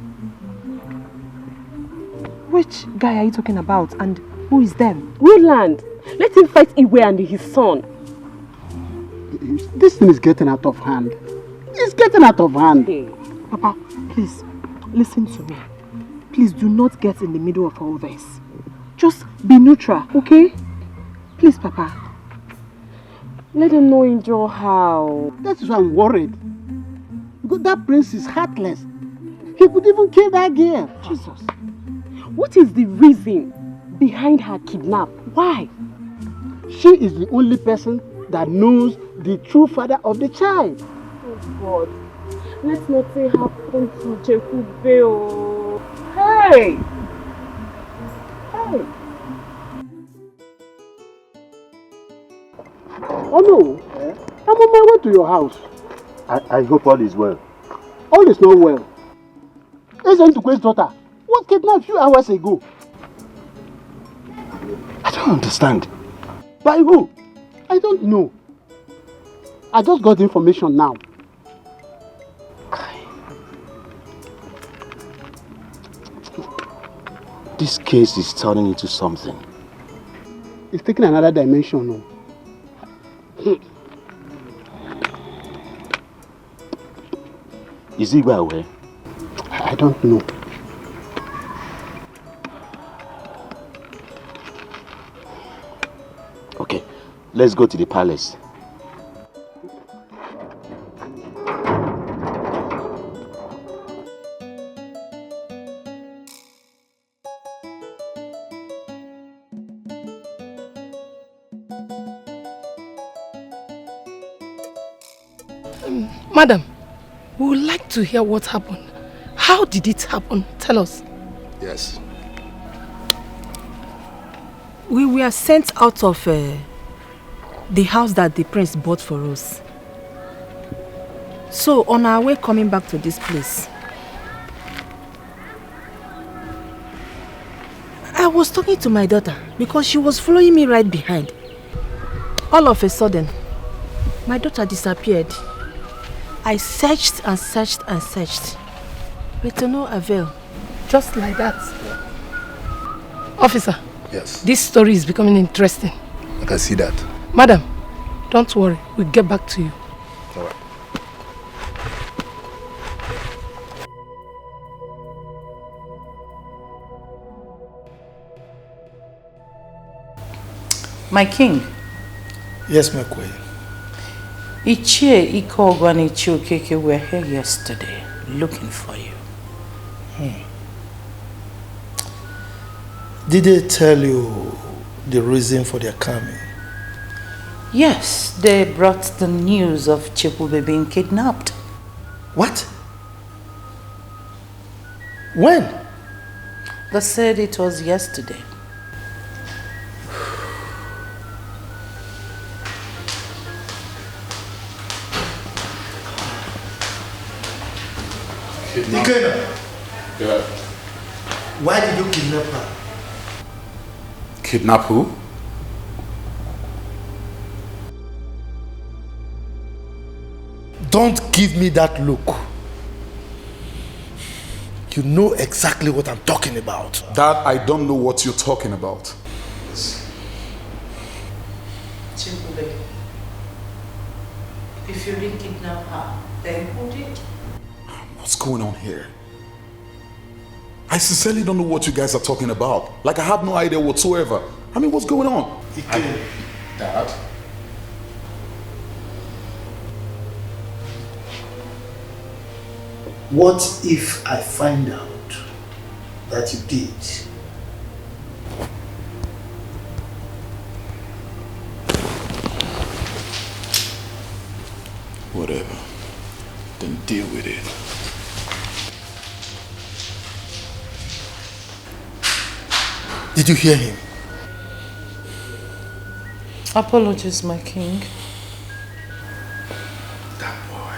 Which guy are you talking about and who is them? Roland. Let him fight Iwe and his son. This thing is getting out of hand. It's getting out of hand. Hey. Papa, please, listen to me. Please do not get in the middle of all this. Just be neutral, okay? Please, Papa. Let him know enjoy how. That's why I'm worried. Because that prince is heartless. He could even kill that girl. Jesus. What is the reason behind her kidnap? Why? She is the only person that knows the true father of the child. Oh God. Let's not say happen to Chekube. Hey! Hey! Oh no! I'm on my way to your house. I hope all is well. All is not well. Isn't Tukwe's daughter was kidnapped a few hours ago. I don't understand. By who? I don't know. I just got information now. This case is turning into something. It's taking another dimension now. Is he well aware? I don't know. Okay, let's go to the palace. Madam, we would like to hear what happened. How did it happen? Tell us. Yes. We were sent out of the house that the prince bought for us. So on our way coming back to this place, I was talking to my daughter because she was following me right behind. All of a sudden, my daughter disappeared. I searched and searched and searched, but to no avail. Just like that. Officer. Yes. This story is becoming interesting. I can see that. Madam, don't worry. We'll get back to you. All right. My king. Yes, my queen. Ichie, Ikogo and Ichie Okeke were here yesterday looking for you. Did they tell you the reason for their coming? Yes, they brought the news of Chekube being kidnapped. What? When? They said it was yesterday. Ikena, Yeah. why did you kidnap her? Kidnap who? Don't give me that look. You know exactly what I'm talking about. That I don't know what you're talking about. Chekube, if you didn't kidnap her, then who did? What's going on here? I sincerely don't know what you guys are talking about. Like, I have no idea whatsoever. I mean, what's going on? Dad? What if I find out that you did? Whatever. Then deal with it. Did you hear him? Apologies, my king. That boy.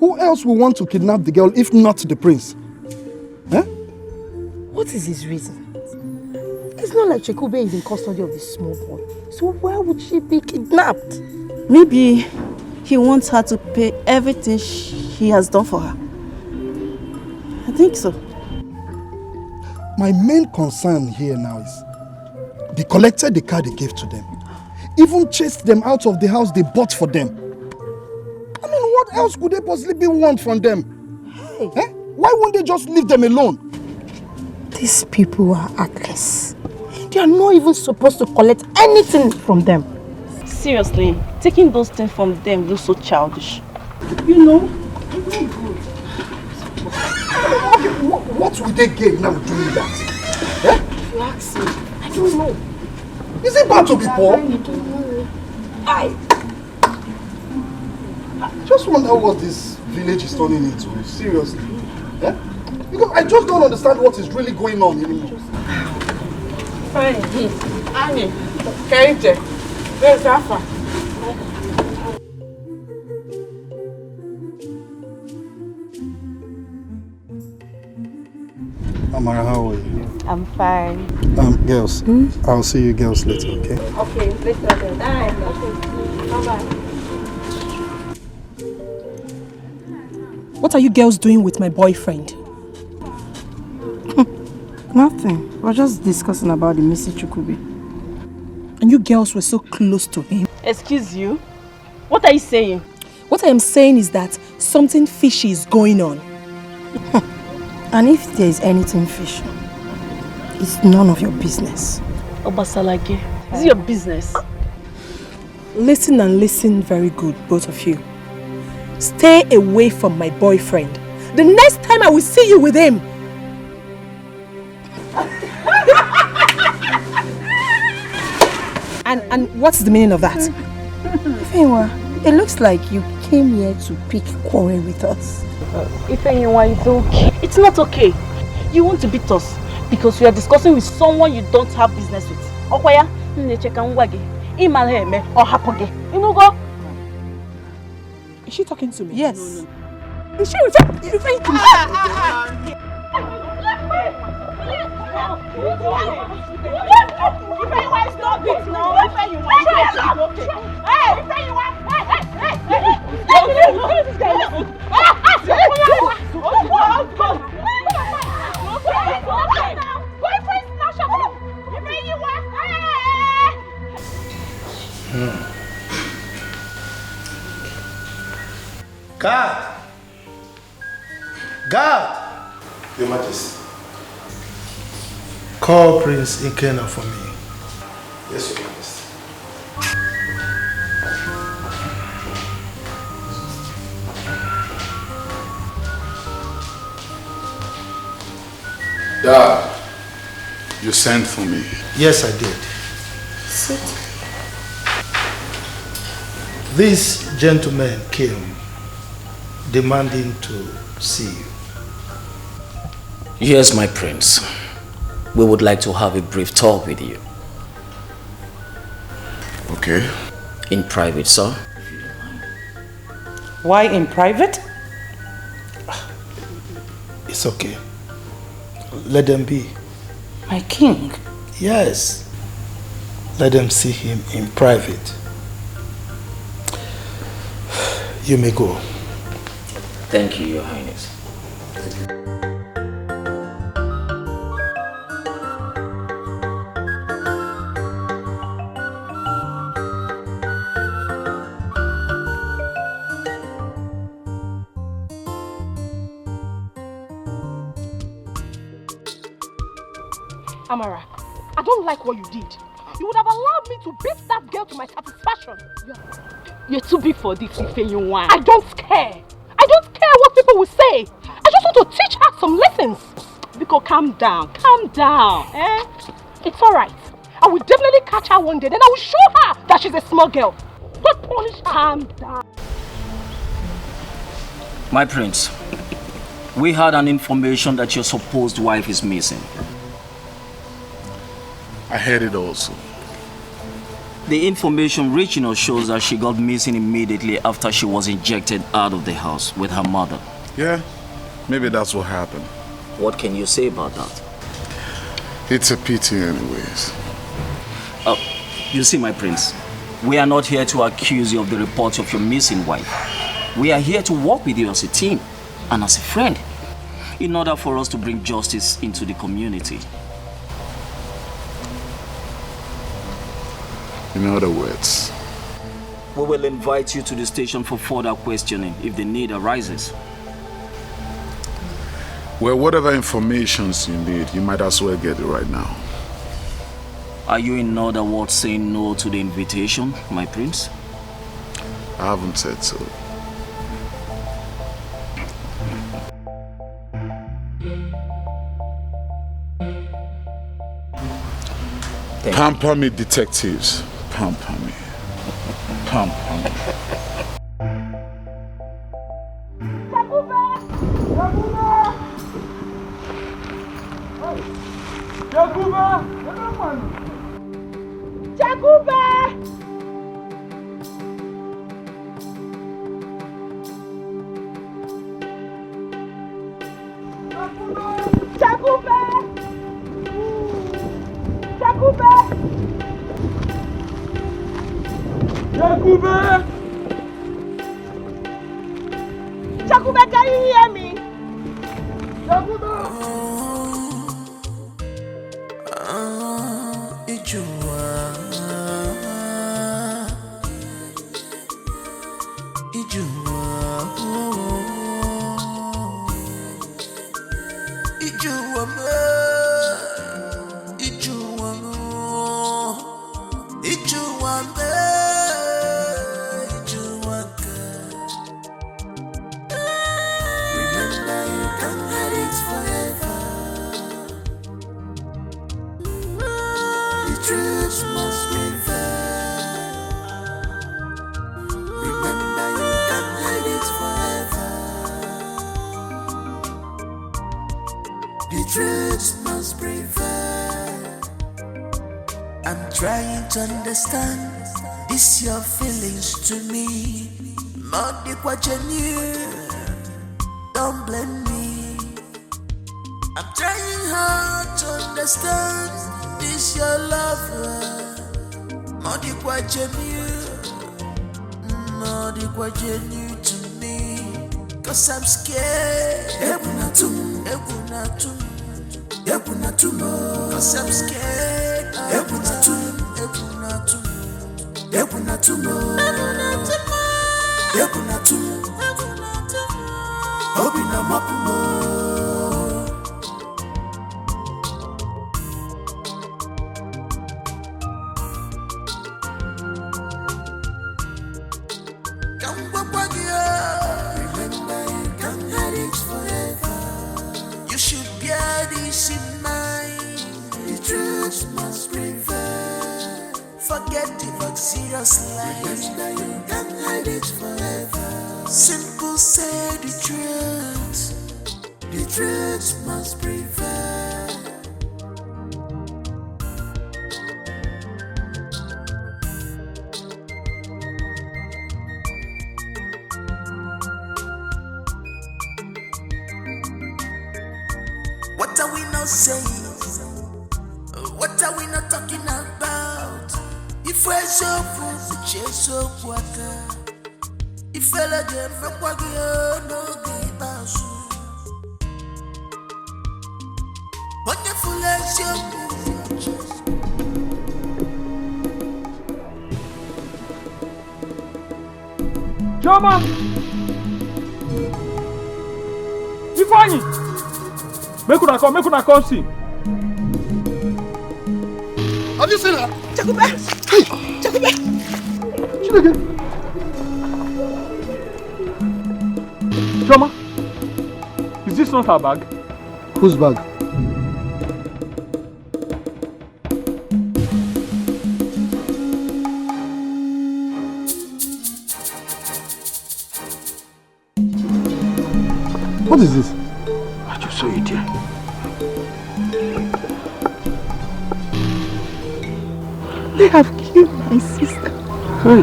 Who else will want to kidnap the girl if not the prince? Eh? What is his reason? It's not like Chekube is in custody of this small boy. So why would she be kidnapped? Maybe he wants her to pay everything he has done for her. I think so. My main concern here now is they collected the car they gave to them. Even chased them out of the house they bought for them. I mean, what else could they possibly want from them? Hey. Eh? Why won't they just leave them alone? These people are heartless. They are not even supposed to collect anything from them. Seriously, taking those things from them looks so childish. You know, it's not good. Okay, what will they gain now doing that? Eh? You ask me. I don't know. Is it bad to be poor? I just wonder what this village is turning into, seriously. Eh? Because I just don't understand what is really going on anymore. Fine. Annie, Kerije, where's Alpha? Amara, how are you? I'm fine. Girls, I'll see you girls later, okay? Okay, later then. Bye-bye. What are you girls doing with my boyfriend? Nothing. We're just discussing about the missing Chukube. And you girls were so close to him. Excuse you? What are you saying? What I am saying is that something fishy is going on. And if there is anything fishy, it's none of your business. Obasalage, is it your business? Listen and listen very good, both of you. Stay away from my boyfriend. The next time I will see you with him. And what's the meaning of that? Ifeanyiwa, it looks like you came here to pick quarrel with us. Ifeanyiwa, it's okay. It's not okay. You want to beat us because we are discussing with someone you don't have business with. Okwaya, necheka ngwage. Imalheme or hapoge. You know go? Is she talking to me? Yes. No. Is she referring to me? Stop it now. God! God! Your Majesty. Call Prince Ikena for me. Yes, Your Majesty. Dad, you sent for me. Yes, I did. Sit. This gentleman came demanding to see you. Yes, my prince. we would like to have a brief talk with you. Okay. In private, sir. Why in private? It's okay. Let them be. My king? Yes. Let them see him in private. You may go. Thank you, Your Highness. Amara, I don't like what you did. You would have allowed me to beat that girl to my satisfaction. You're too big for this, Ifeyunwa. I don't care. I don't care what people will say. I just want to teach her some lessons. Biko, calm down. Calm down. Eh? It's alright. I will definitely catch her one day. Then I will show her that she's a small girl. Don't punish her. Calm down. My prince, we had an information that your supposed wife is missing. I heard it also. The information reaching us shows that she got missing immediately after she was ejected out of the house with her mother. Yeah, maybe that's what happened. What can you say about that? It's a pity anyways. You see, my prince, we are not here to accuse you of the reports of your missing wife. We are here to work with you as a team and as a friend in order for us to bring justice into the community. In other words, we will invite you to the station for further questioning if the need arises. Well, whatever information you need, you might as well get it right now. Are you in other words saying no to the invitation, my prince? I haven't said so. Pamper me, detectives. Pamper me. Pamper me. Jaguba! Jaguba! Jaguba! Jaguba! Jaguba! Jaguba, can you hear me? Jaguba! Trying to understand this your feelings to me. Modi kwa genuine, don't blame me. I'm trying hard to understand this your love. Modi kwa genuine to me. Cause I'm scared. Cause I'm scared. Remember, you can't hide it forever. You should bear this in mind. The truth must prevail. Forget the luxurious life. Remember, you can't hide it forever. Simple, say the truth. The truth must prevail. What are we not saying? What are we not talking about? If we're so full, we're so quaka. If we're again, we're quaggy, no give us. Wonderful as you. Joma! Ifeanyi! Make una come see. Have you seen her? Chakube! Hey! Chakube! Chineke! Joma! Is this not her bag? Whose bag? What is this? I just saw it here. They have killed my sister. Hey.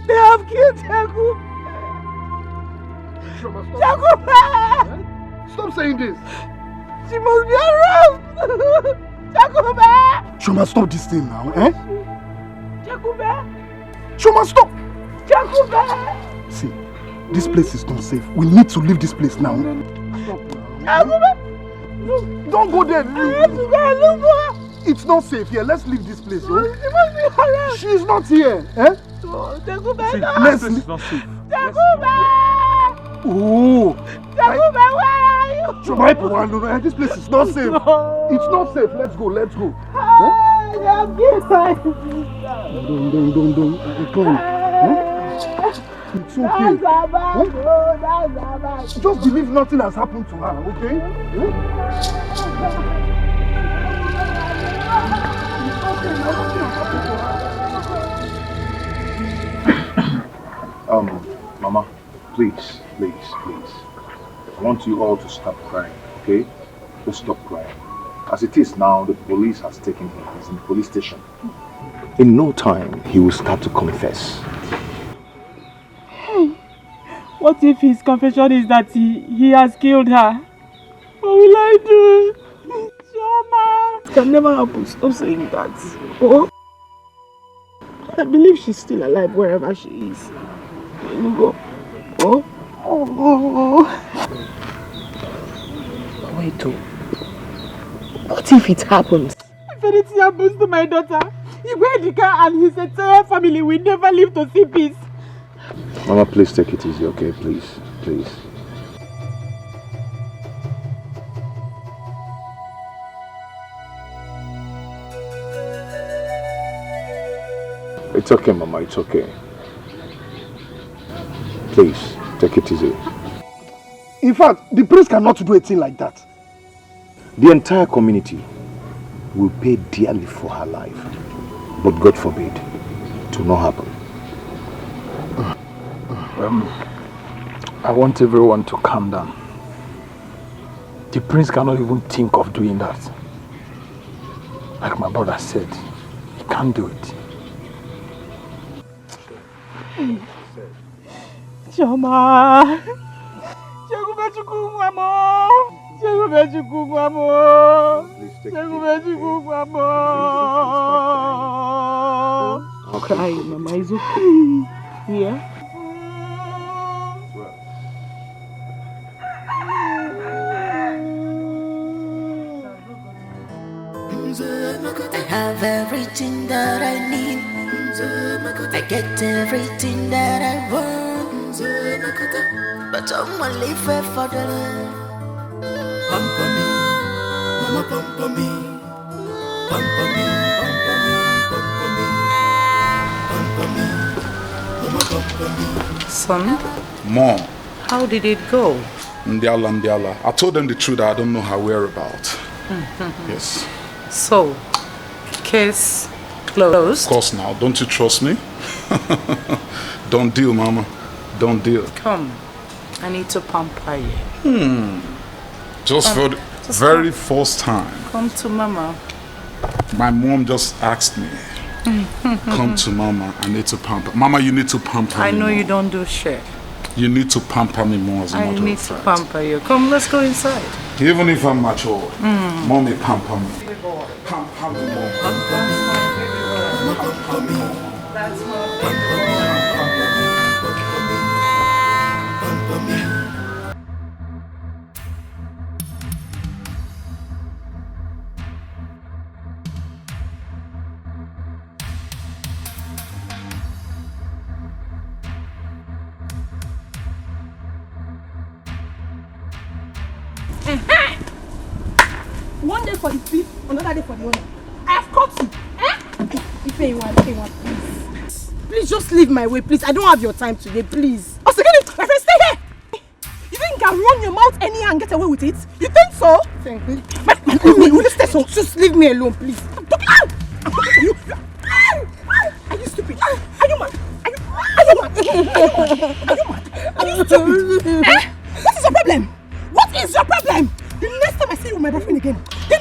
They have killed Chakube. Chakube! Stop saying this. She must be around. Chakube! Shoma, stop this thing now, eh? Chakube! Shoma, stop! Chakube! See, this place is not safe. We need to leave this place now. Chakube! Don't go there. I have to go and look for her. It's not safe here. Let's leave this place. She must be around. She's not here. Eh? Chakube, See, no. this place is not safe. Chakube! Oh! Chakube, where are you? Shoma, this place is not safe. It's not safe. Let's go. Let's go. They have killed my sister. Don't. Come. It's okay. Just believe nothing has happened to her, okay? Mama, please. I want you all to stop crying, okay? Just stop crying. As it is now, the police has taken him. He's in the police station. In no time, he will start to confess. Hey, what if his confession is that he has killed her? What will I do? Choma! It can never happen. Stop saying that. Oh, I believe she's still alive wherever she is. Go. Oh. Wait, what if it happens? If anything happens to my daughter, Igwedika and his entire family will never live to see peace. Mama, please take it easy, okay? Please. It's okay, Mama, it's okay. Please, take it easy. In fact, the priest cannot do a thing like that. The entire community will pay dearly for her life. But God forbid, it will not happen. I want everyone to calm down. The prince cannot even think of doing that. Like my brother said, he can't do it. Choma! Cry, Mama, it's okay. Yeah? I have everything that I need. I get everything that I want. But I'm only fair for the love. Pamper me, Mama, pamper me. Pamper me, pamper me, pamper me. Pamper me, Mama, pamper me. Son? Mom. How did it go? Ndiala. I told them the truth. I don't know her whereabouts. Yes. So, case closed? Of course now. Don't you trust me? Don't deal, Mama. Don't deal. Come. I need to pamper you. Just for the very first time. Come to Mama. My mom just asked me. Come to Mama. I need to pamper. Mama, you need to pamper I me know more. you don't do shit. You need to pamper me more as a matter of fact. I need to pamper you. Come, let's go inside. Even if I'm mature, mommy pamper me. Pamper me more. Pamper me. That's One day for the thief, another day for the owner. I have caught you. If anyone, please. Please just leave my way, please. I don't have your time today, please. Oh, second, my friend, stay here. You think you can run your mouth anyhow and get away with it? You think so? Thank you. Will you stay so? Just leave me alone, please. I'm talking to you. Are you stupid? Are you mad? Are you mad? Are you stupid? What is your problem? What is your problem? The next time I see you with my boyfriend again, you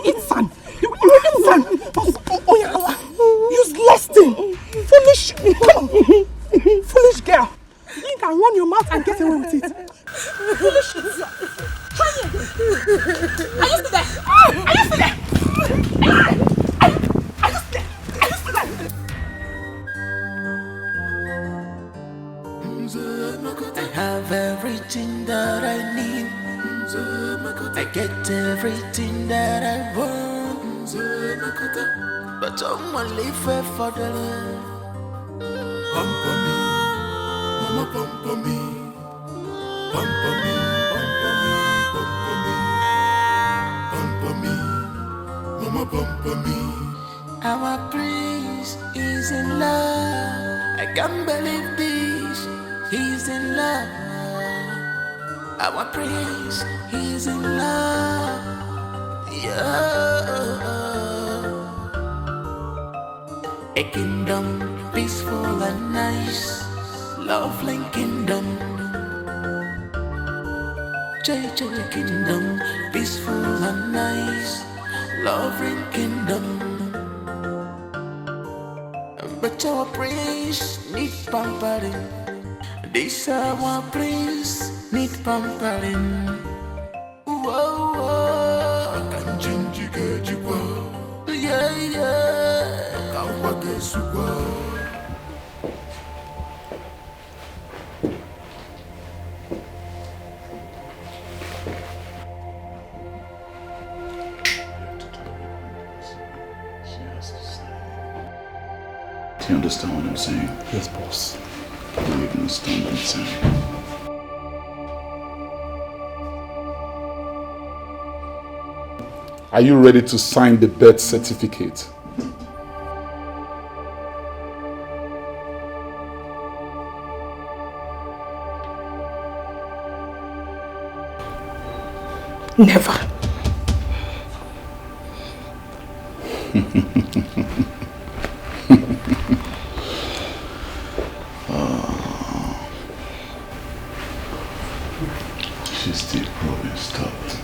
eat sand. You eat sand. Useless thing. Foolish. Come on. Foolish girl. You can run your mouth and get away with it. Foolish. Try me again. Are you still there? Are you still there? I have everything that I need. I get everything that I want. But I'm only fair for the love. Pamper me, mama pamper me. Pamper me, pamper me, mama pamper me. Our prince is in love. I can't believe this. He's in love. Our prince, he's in love. Yeah. A kingdom peaceful and nice, lovely kingdom. JJ kingdom peaceful and nice, lovely kingdom. But our prince need pampering. This our prince need pampering. Whoa, whoa. I can change you, get you well. Yeah, yeah. I can't guess you well. Do you understand what I'm saying? Yes, boss. Do you understand what I'm saying? Are you ready to sign the birth certificate? Never. She's still proving stubborn.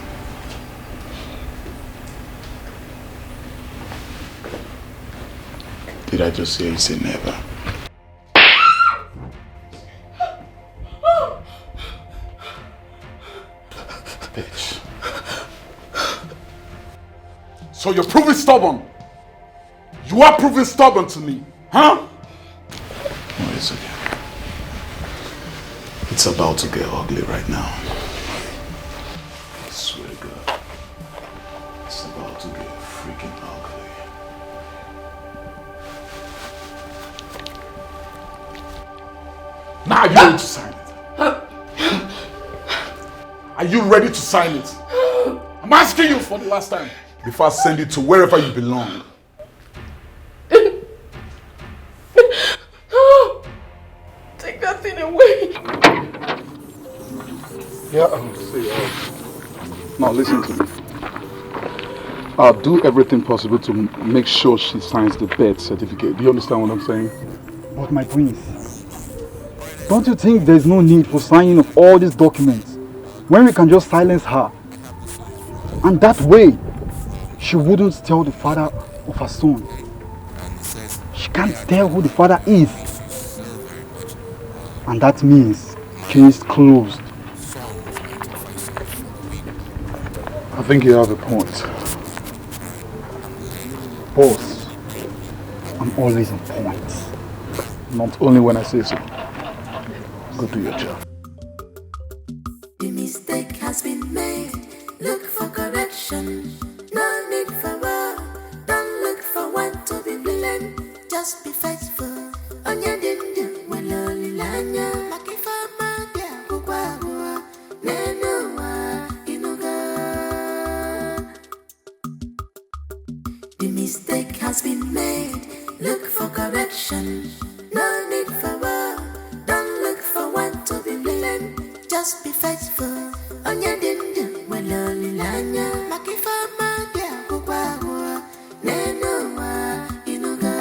Did I just hear you say never? Bitch. So you're proving stubborn? You are proving stubborn to me, huh? No, it's okay. It's about to get ugly right now. I swear to God. It's about to get freaking ugly. Now are you ready to sign it? Are you ready to sign it? I'm asking you for the last time. Before I send you to wherever you belong. Take that thing away. Yeah, see, now listen to me. I'll do everything possible to make sure she signs the birth certificate. Do you understand what I'm saying? But my prince, don't you think there's no need for signing of all these documents when we can just silence her? And that way, she wouldn't tell the father of her son. She can't tell who the father is. And that means case closed. I think you have a point. Boss, I'm always on point. Not only when I say so. Go do your job. The mistake has been made. Look for correction. No need for war. Don't look for one to be blamed. Just be faithful. Onya dindu waloli lanya. Makifama dia kukwawa. Nenuwa inuga. The mistake has been made. Look for correction. No need for war. Don't look for one to be blamed. Just be faithful. Onya dindu waloli lanya. Makifama dia kukwawa. Nenuwa inuga.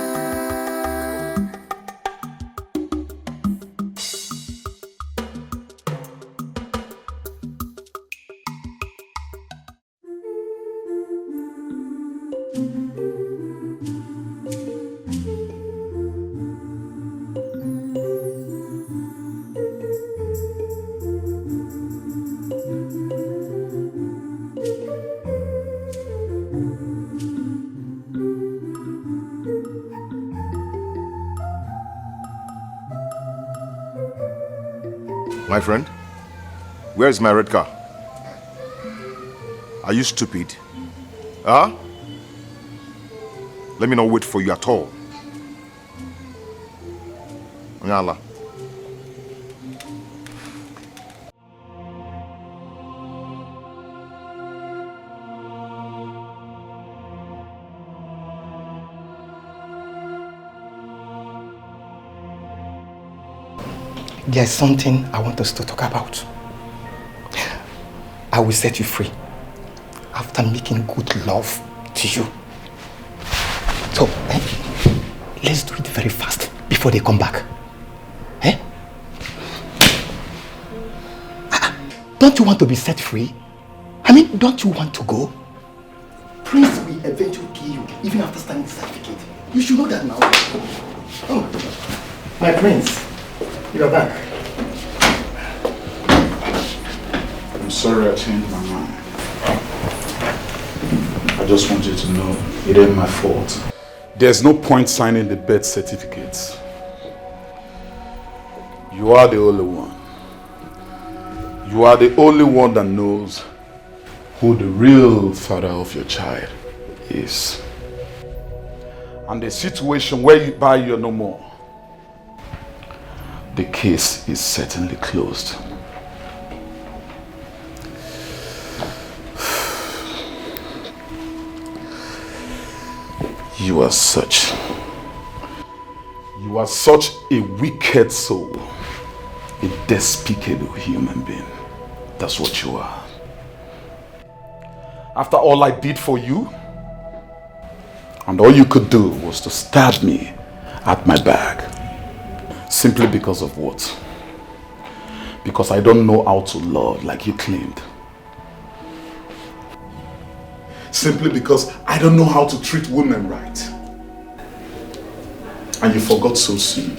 My friend, where is my red car? Are you stupid? Huh? Let me not wait for you at all. Nyala. There's something I want us to talk about. I will set you free after making good love to you. So, let's do it very fast before they come back. Don't you want to be set free? I mean, don't you want to go? Prince will eventually kill you even after signing the certificate. You should know that now. Oh, my prince. You're back. I'm sorry I changed my mind. I just want you to know it ain't my fault. There's no point signing the birth certificates. You are the only one. You are the only one that knows who the real father of your child is. And the situation whereby you're no more, the case is certainly closed. You are such a wicked soul, a despicable human being. That's what you are. After all I did for you, and all you could do was to stab me at my back. Simply because of what? Because I don't know how to love like you claimed. Simply because I don't know how to treat women right. And you forgot so soon.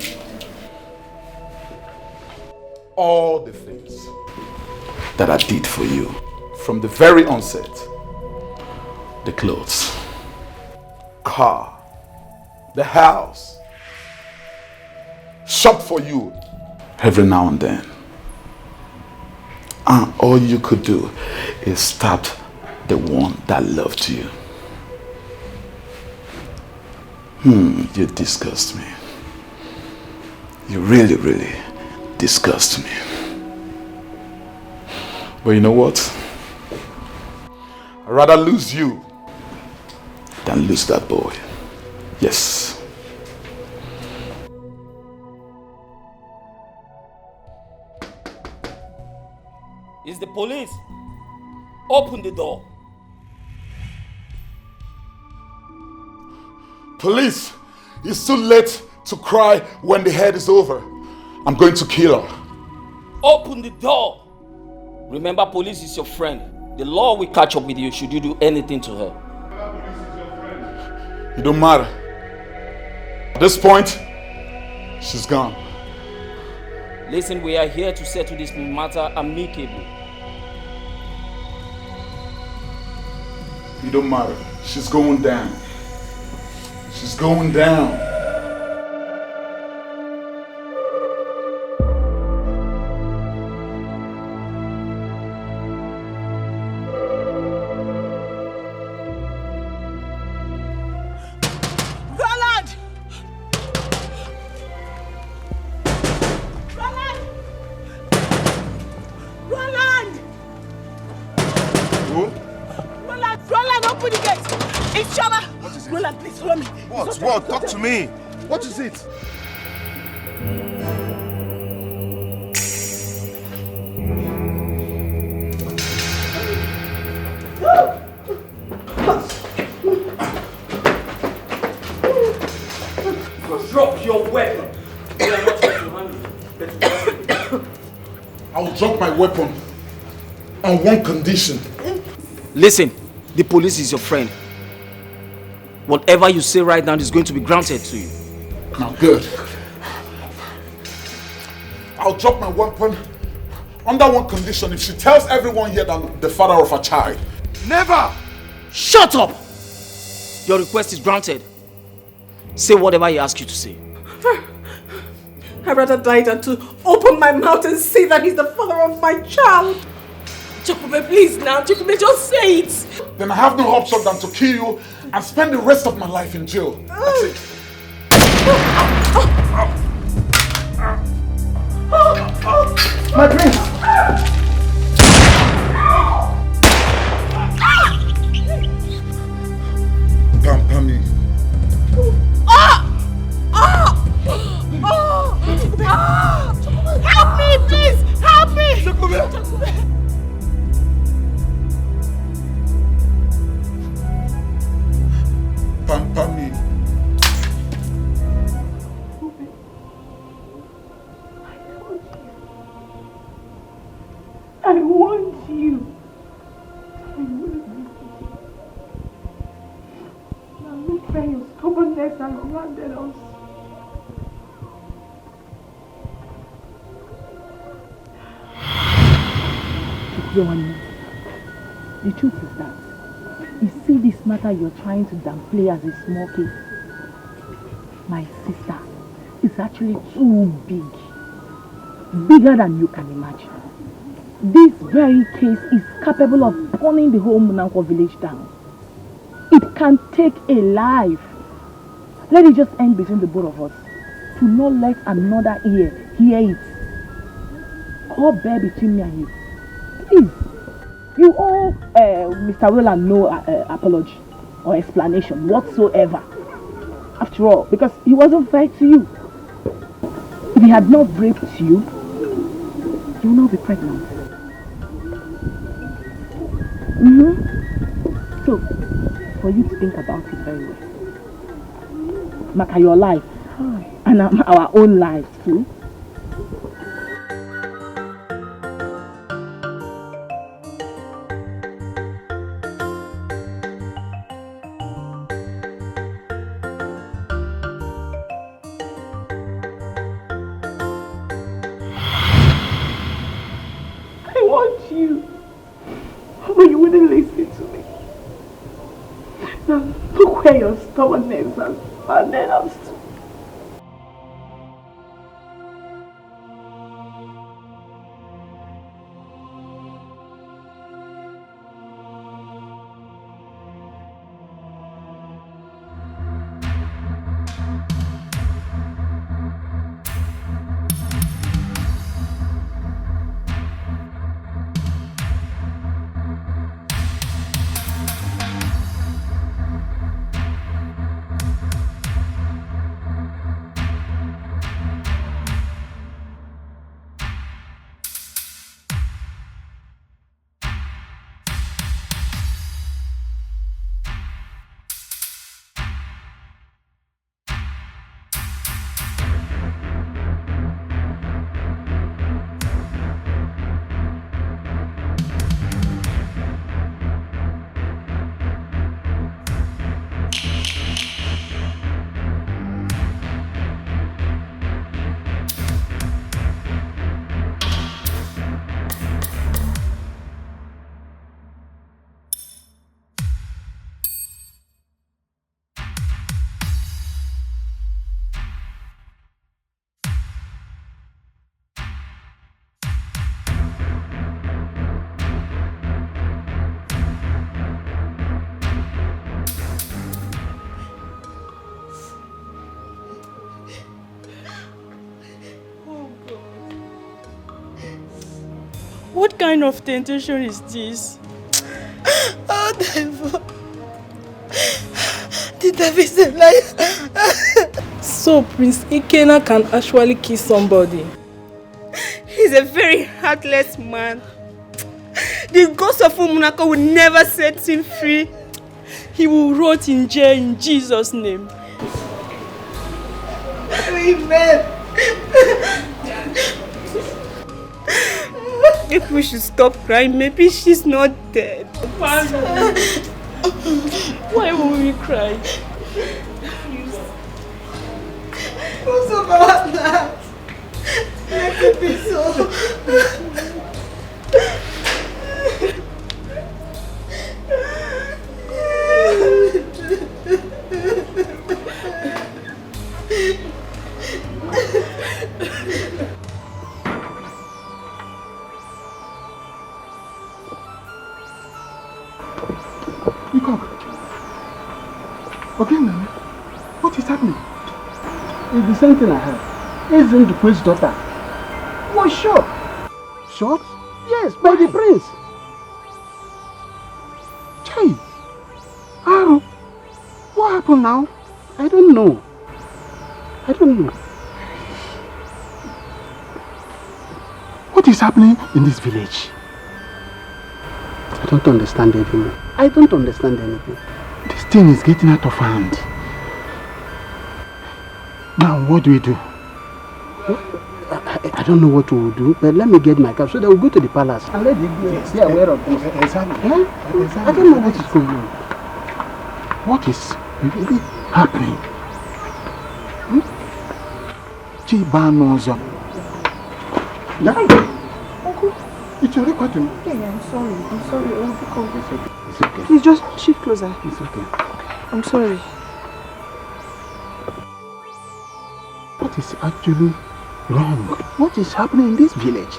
All the things that I did for you from the very onset. The clothes, car, the house, shop for you every now and then. And all you could do is stab the one that loved you. You disgust me. You really, really disgust me. But you know what? I'd rather lose you than lose that boy. Yes. It's the police. Open the door. Police, it's too late to cry when the head is over. I'm going to kill her. Open the door. Remember, police is your friend. The law will catch up with you should you do anything to her. It don't matter. At this point, she's gone. Listen, we are here to settle this matter amicably. It don't matter. She's going down. She's going down. Roland! Roland! Who? Roland, open the gate! It's Chama! Roland, please follow me. What? What? Talk to me. What is it? Drop your weapon. We are not going to handle it. I'll drop my weapon on one condition. Listen, the police is your friend. Whatever you say right now is going to be granted to you. Now, good. I'll drop my weapon under one condition. If she tells everyone here that I'm the father of a child. Never! Shut up! Your request is granted. Say whatever he asks you to say. I'd rather die than to open my mouth and say that he's the father of my child. Chukube, please now. Chukube, just say it. Then I have no option than to kill you and spend the rest of my life in jail. That's it. My prince! Pampami. Help me, please! Help me! Pampami. I want you. I want you. Now look where your stubbornness has landed us. The truth is that you see this matter you're trying to downplay as a small case. My sister is actually too big. Bigger than you can imagine. This very case is capable of burning the whole Munanko village down. It can take a life. Let it just end between the both of us. To not let another ear hear it. Or bear between me and you. Please. You owe Mr. Roland no apology or explanation whatsoever. After all, because he wasn't fair to you. If he had not raped you, you will not be pregnant. So, for you to think about it very well. Maka, your life and our own lives too. Your stubbornness has abandoned us. What kind of temptation is this? Oh, devil. The devil is a liar. So Prince Ikena can actually kill somebody. He's a very heartless man. The ghost of Umunako will never set him free. He will rot in jail in Jesus' name. Amen. Maybe we should stop crying. Maybe she's not dead. Why will we cry? Who's about that? Let it be so. Okay, Nana. What is happening? It's the same thing I heard. Isn't the prince's daughter was shot? Shot? Yes, by the prince. Chai. Aaron, what happened now? I don't know. I don't know. What is happening in this village? I don't understand anything. I don't understand anything. This thing is getting out of hand. Now, what do we do? I don't know what we will do, but let me get my cap so that we'll go to the palace and let the girls be aware of this. Exactly. I don't know what is going on. What is really happening? Chibanoza. Uncle, it's already quite a... Yeah, I'm sorry. I'm sorry. It's okay. Please just shift closer. It's okay. I'm sorry. What is actually wrong? What is happening in this village?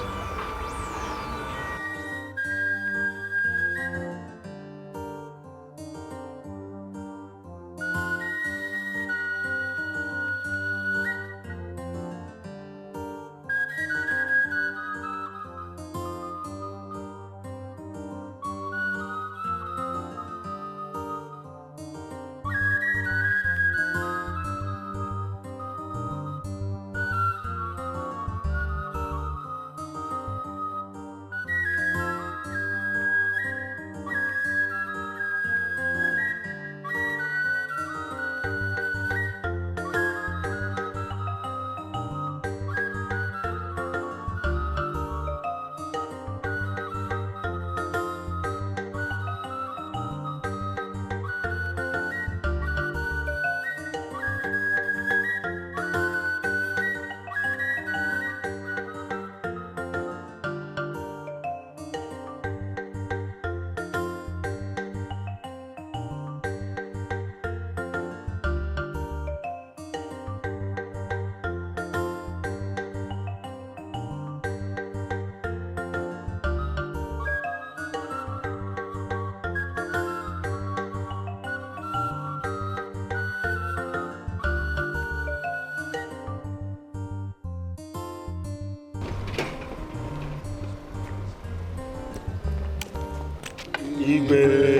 Igbe.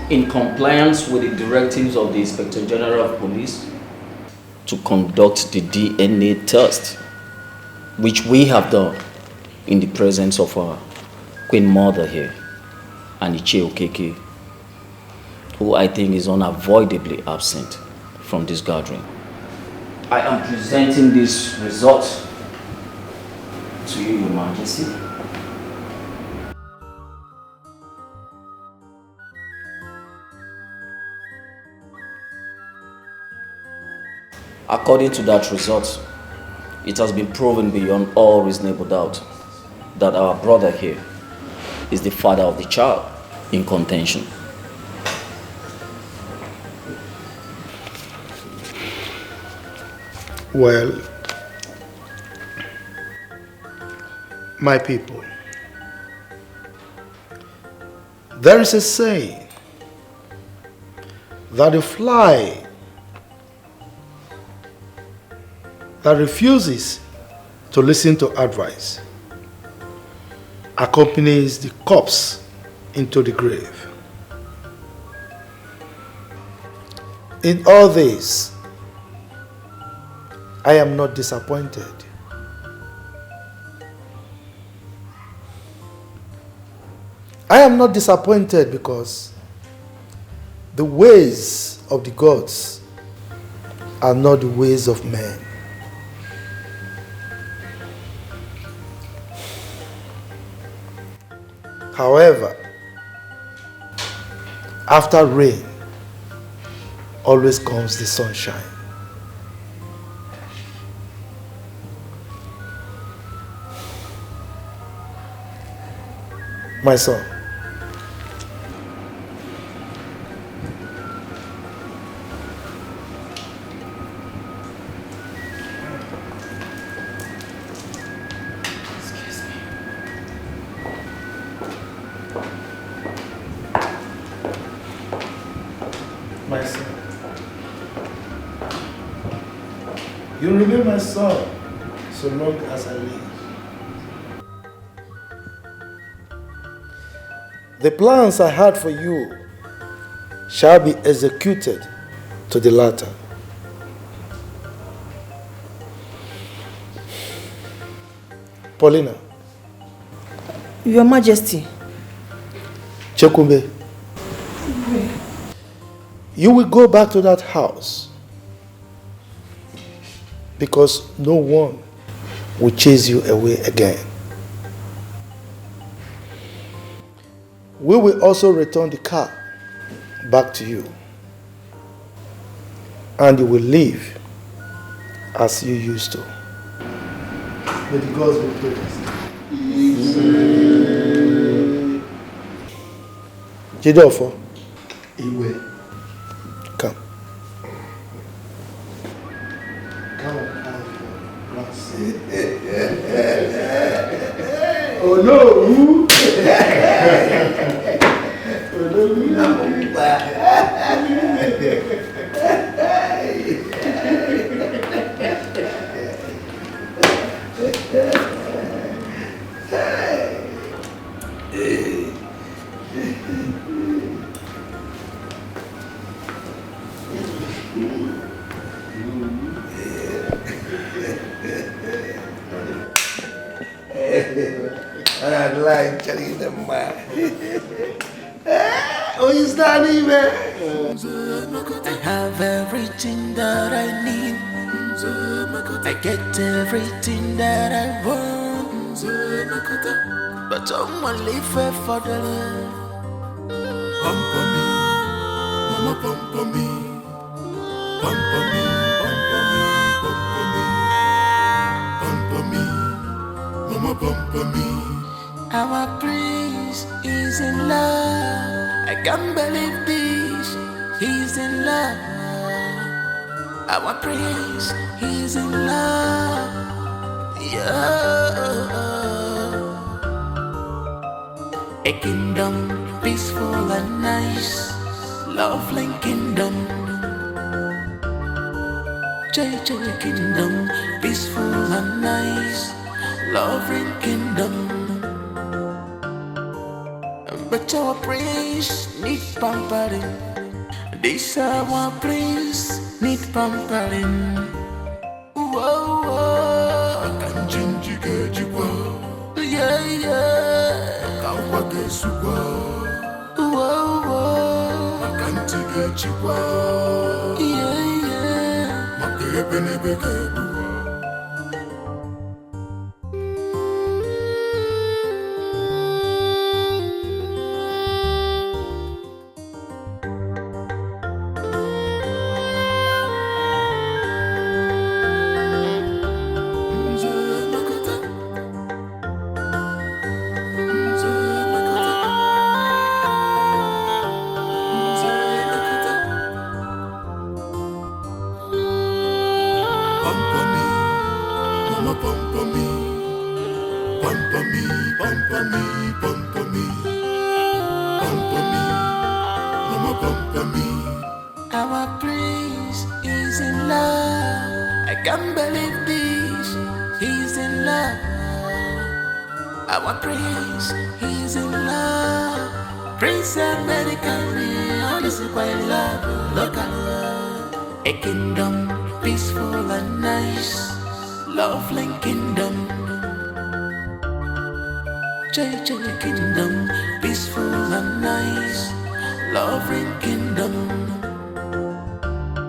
in compliance with the directives of the Inspector General of Police, to conduct the DNA test, which we have done in the presence of our Queen Mother here, Aniche Okeke, who I think is unavoidably absent from this gathering. I am presenting this result to you, Your Majesty. According to that result, it has been proven beyond all reasonable doubt that our brother here is the father of the child in contention. Well, my people, there is a saying that a fly that refuses to listen to advice accompanies the corpse into the grave. In all this, I am not disappointed. I am not disappointed because the ways of the gods are not the ways of men. However, after rain always comes the sunshine. My son, my son, you remain my son so long as I live. The plans I had for you shall be executed to the latter. Paulina. Your Majesty. Chekumbe. You will go back to that house because no one will chase you away again. We will also return the car back to you, and you will live as you used to. May the gods be praised. Jidofo. Iwe. Come. Come on, oh no! I'd like to tell them, man. Oh, you standing, man? I have everything that I need. I get everything that I want. But someone live for the love. Pump on me, mama, pump on me. Pump on me, pump on me, pump on me. Pump on me, mama, pump on me. Our prince is in love. I can't believe this. He's in love. Our prince, he's in love. Yeah. A kingdom, peaceful and nice. Lovely kingdom. Chichi kingdom, peaceful and nice. Lovely kingdom. but our prince need pampering. This our prince need pampering. Whoa, whoa. Yeah, yeah. Whoa, whoa. Yeah, yeah. Our prince is in love. I can't believe this. He's in love. Our prince, he's in love. Prince American, honestly quite love. Look at love. A kingdom, peaceful and nice. Lovely kingdom. Chichi kingdom, peaceful and nice. Lovely kingdom.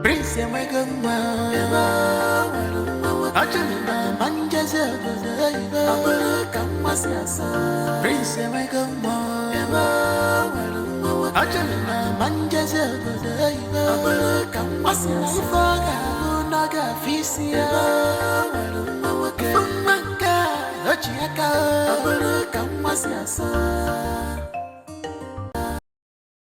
Prince American, Ajana manjaza abala kamasiasa. Prince American, Ajana manjaza abala kamasiasa. Ufaga unaga fisia. Ufaga ochiaka abala kamasiasa.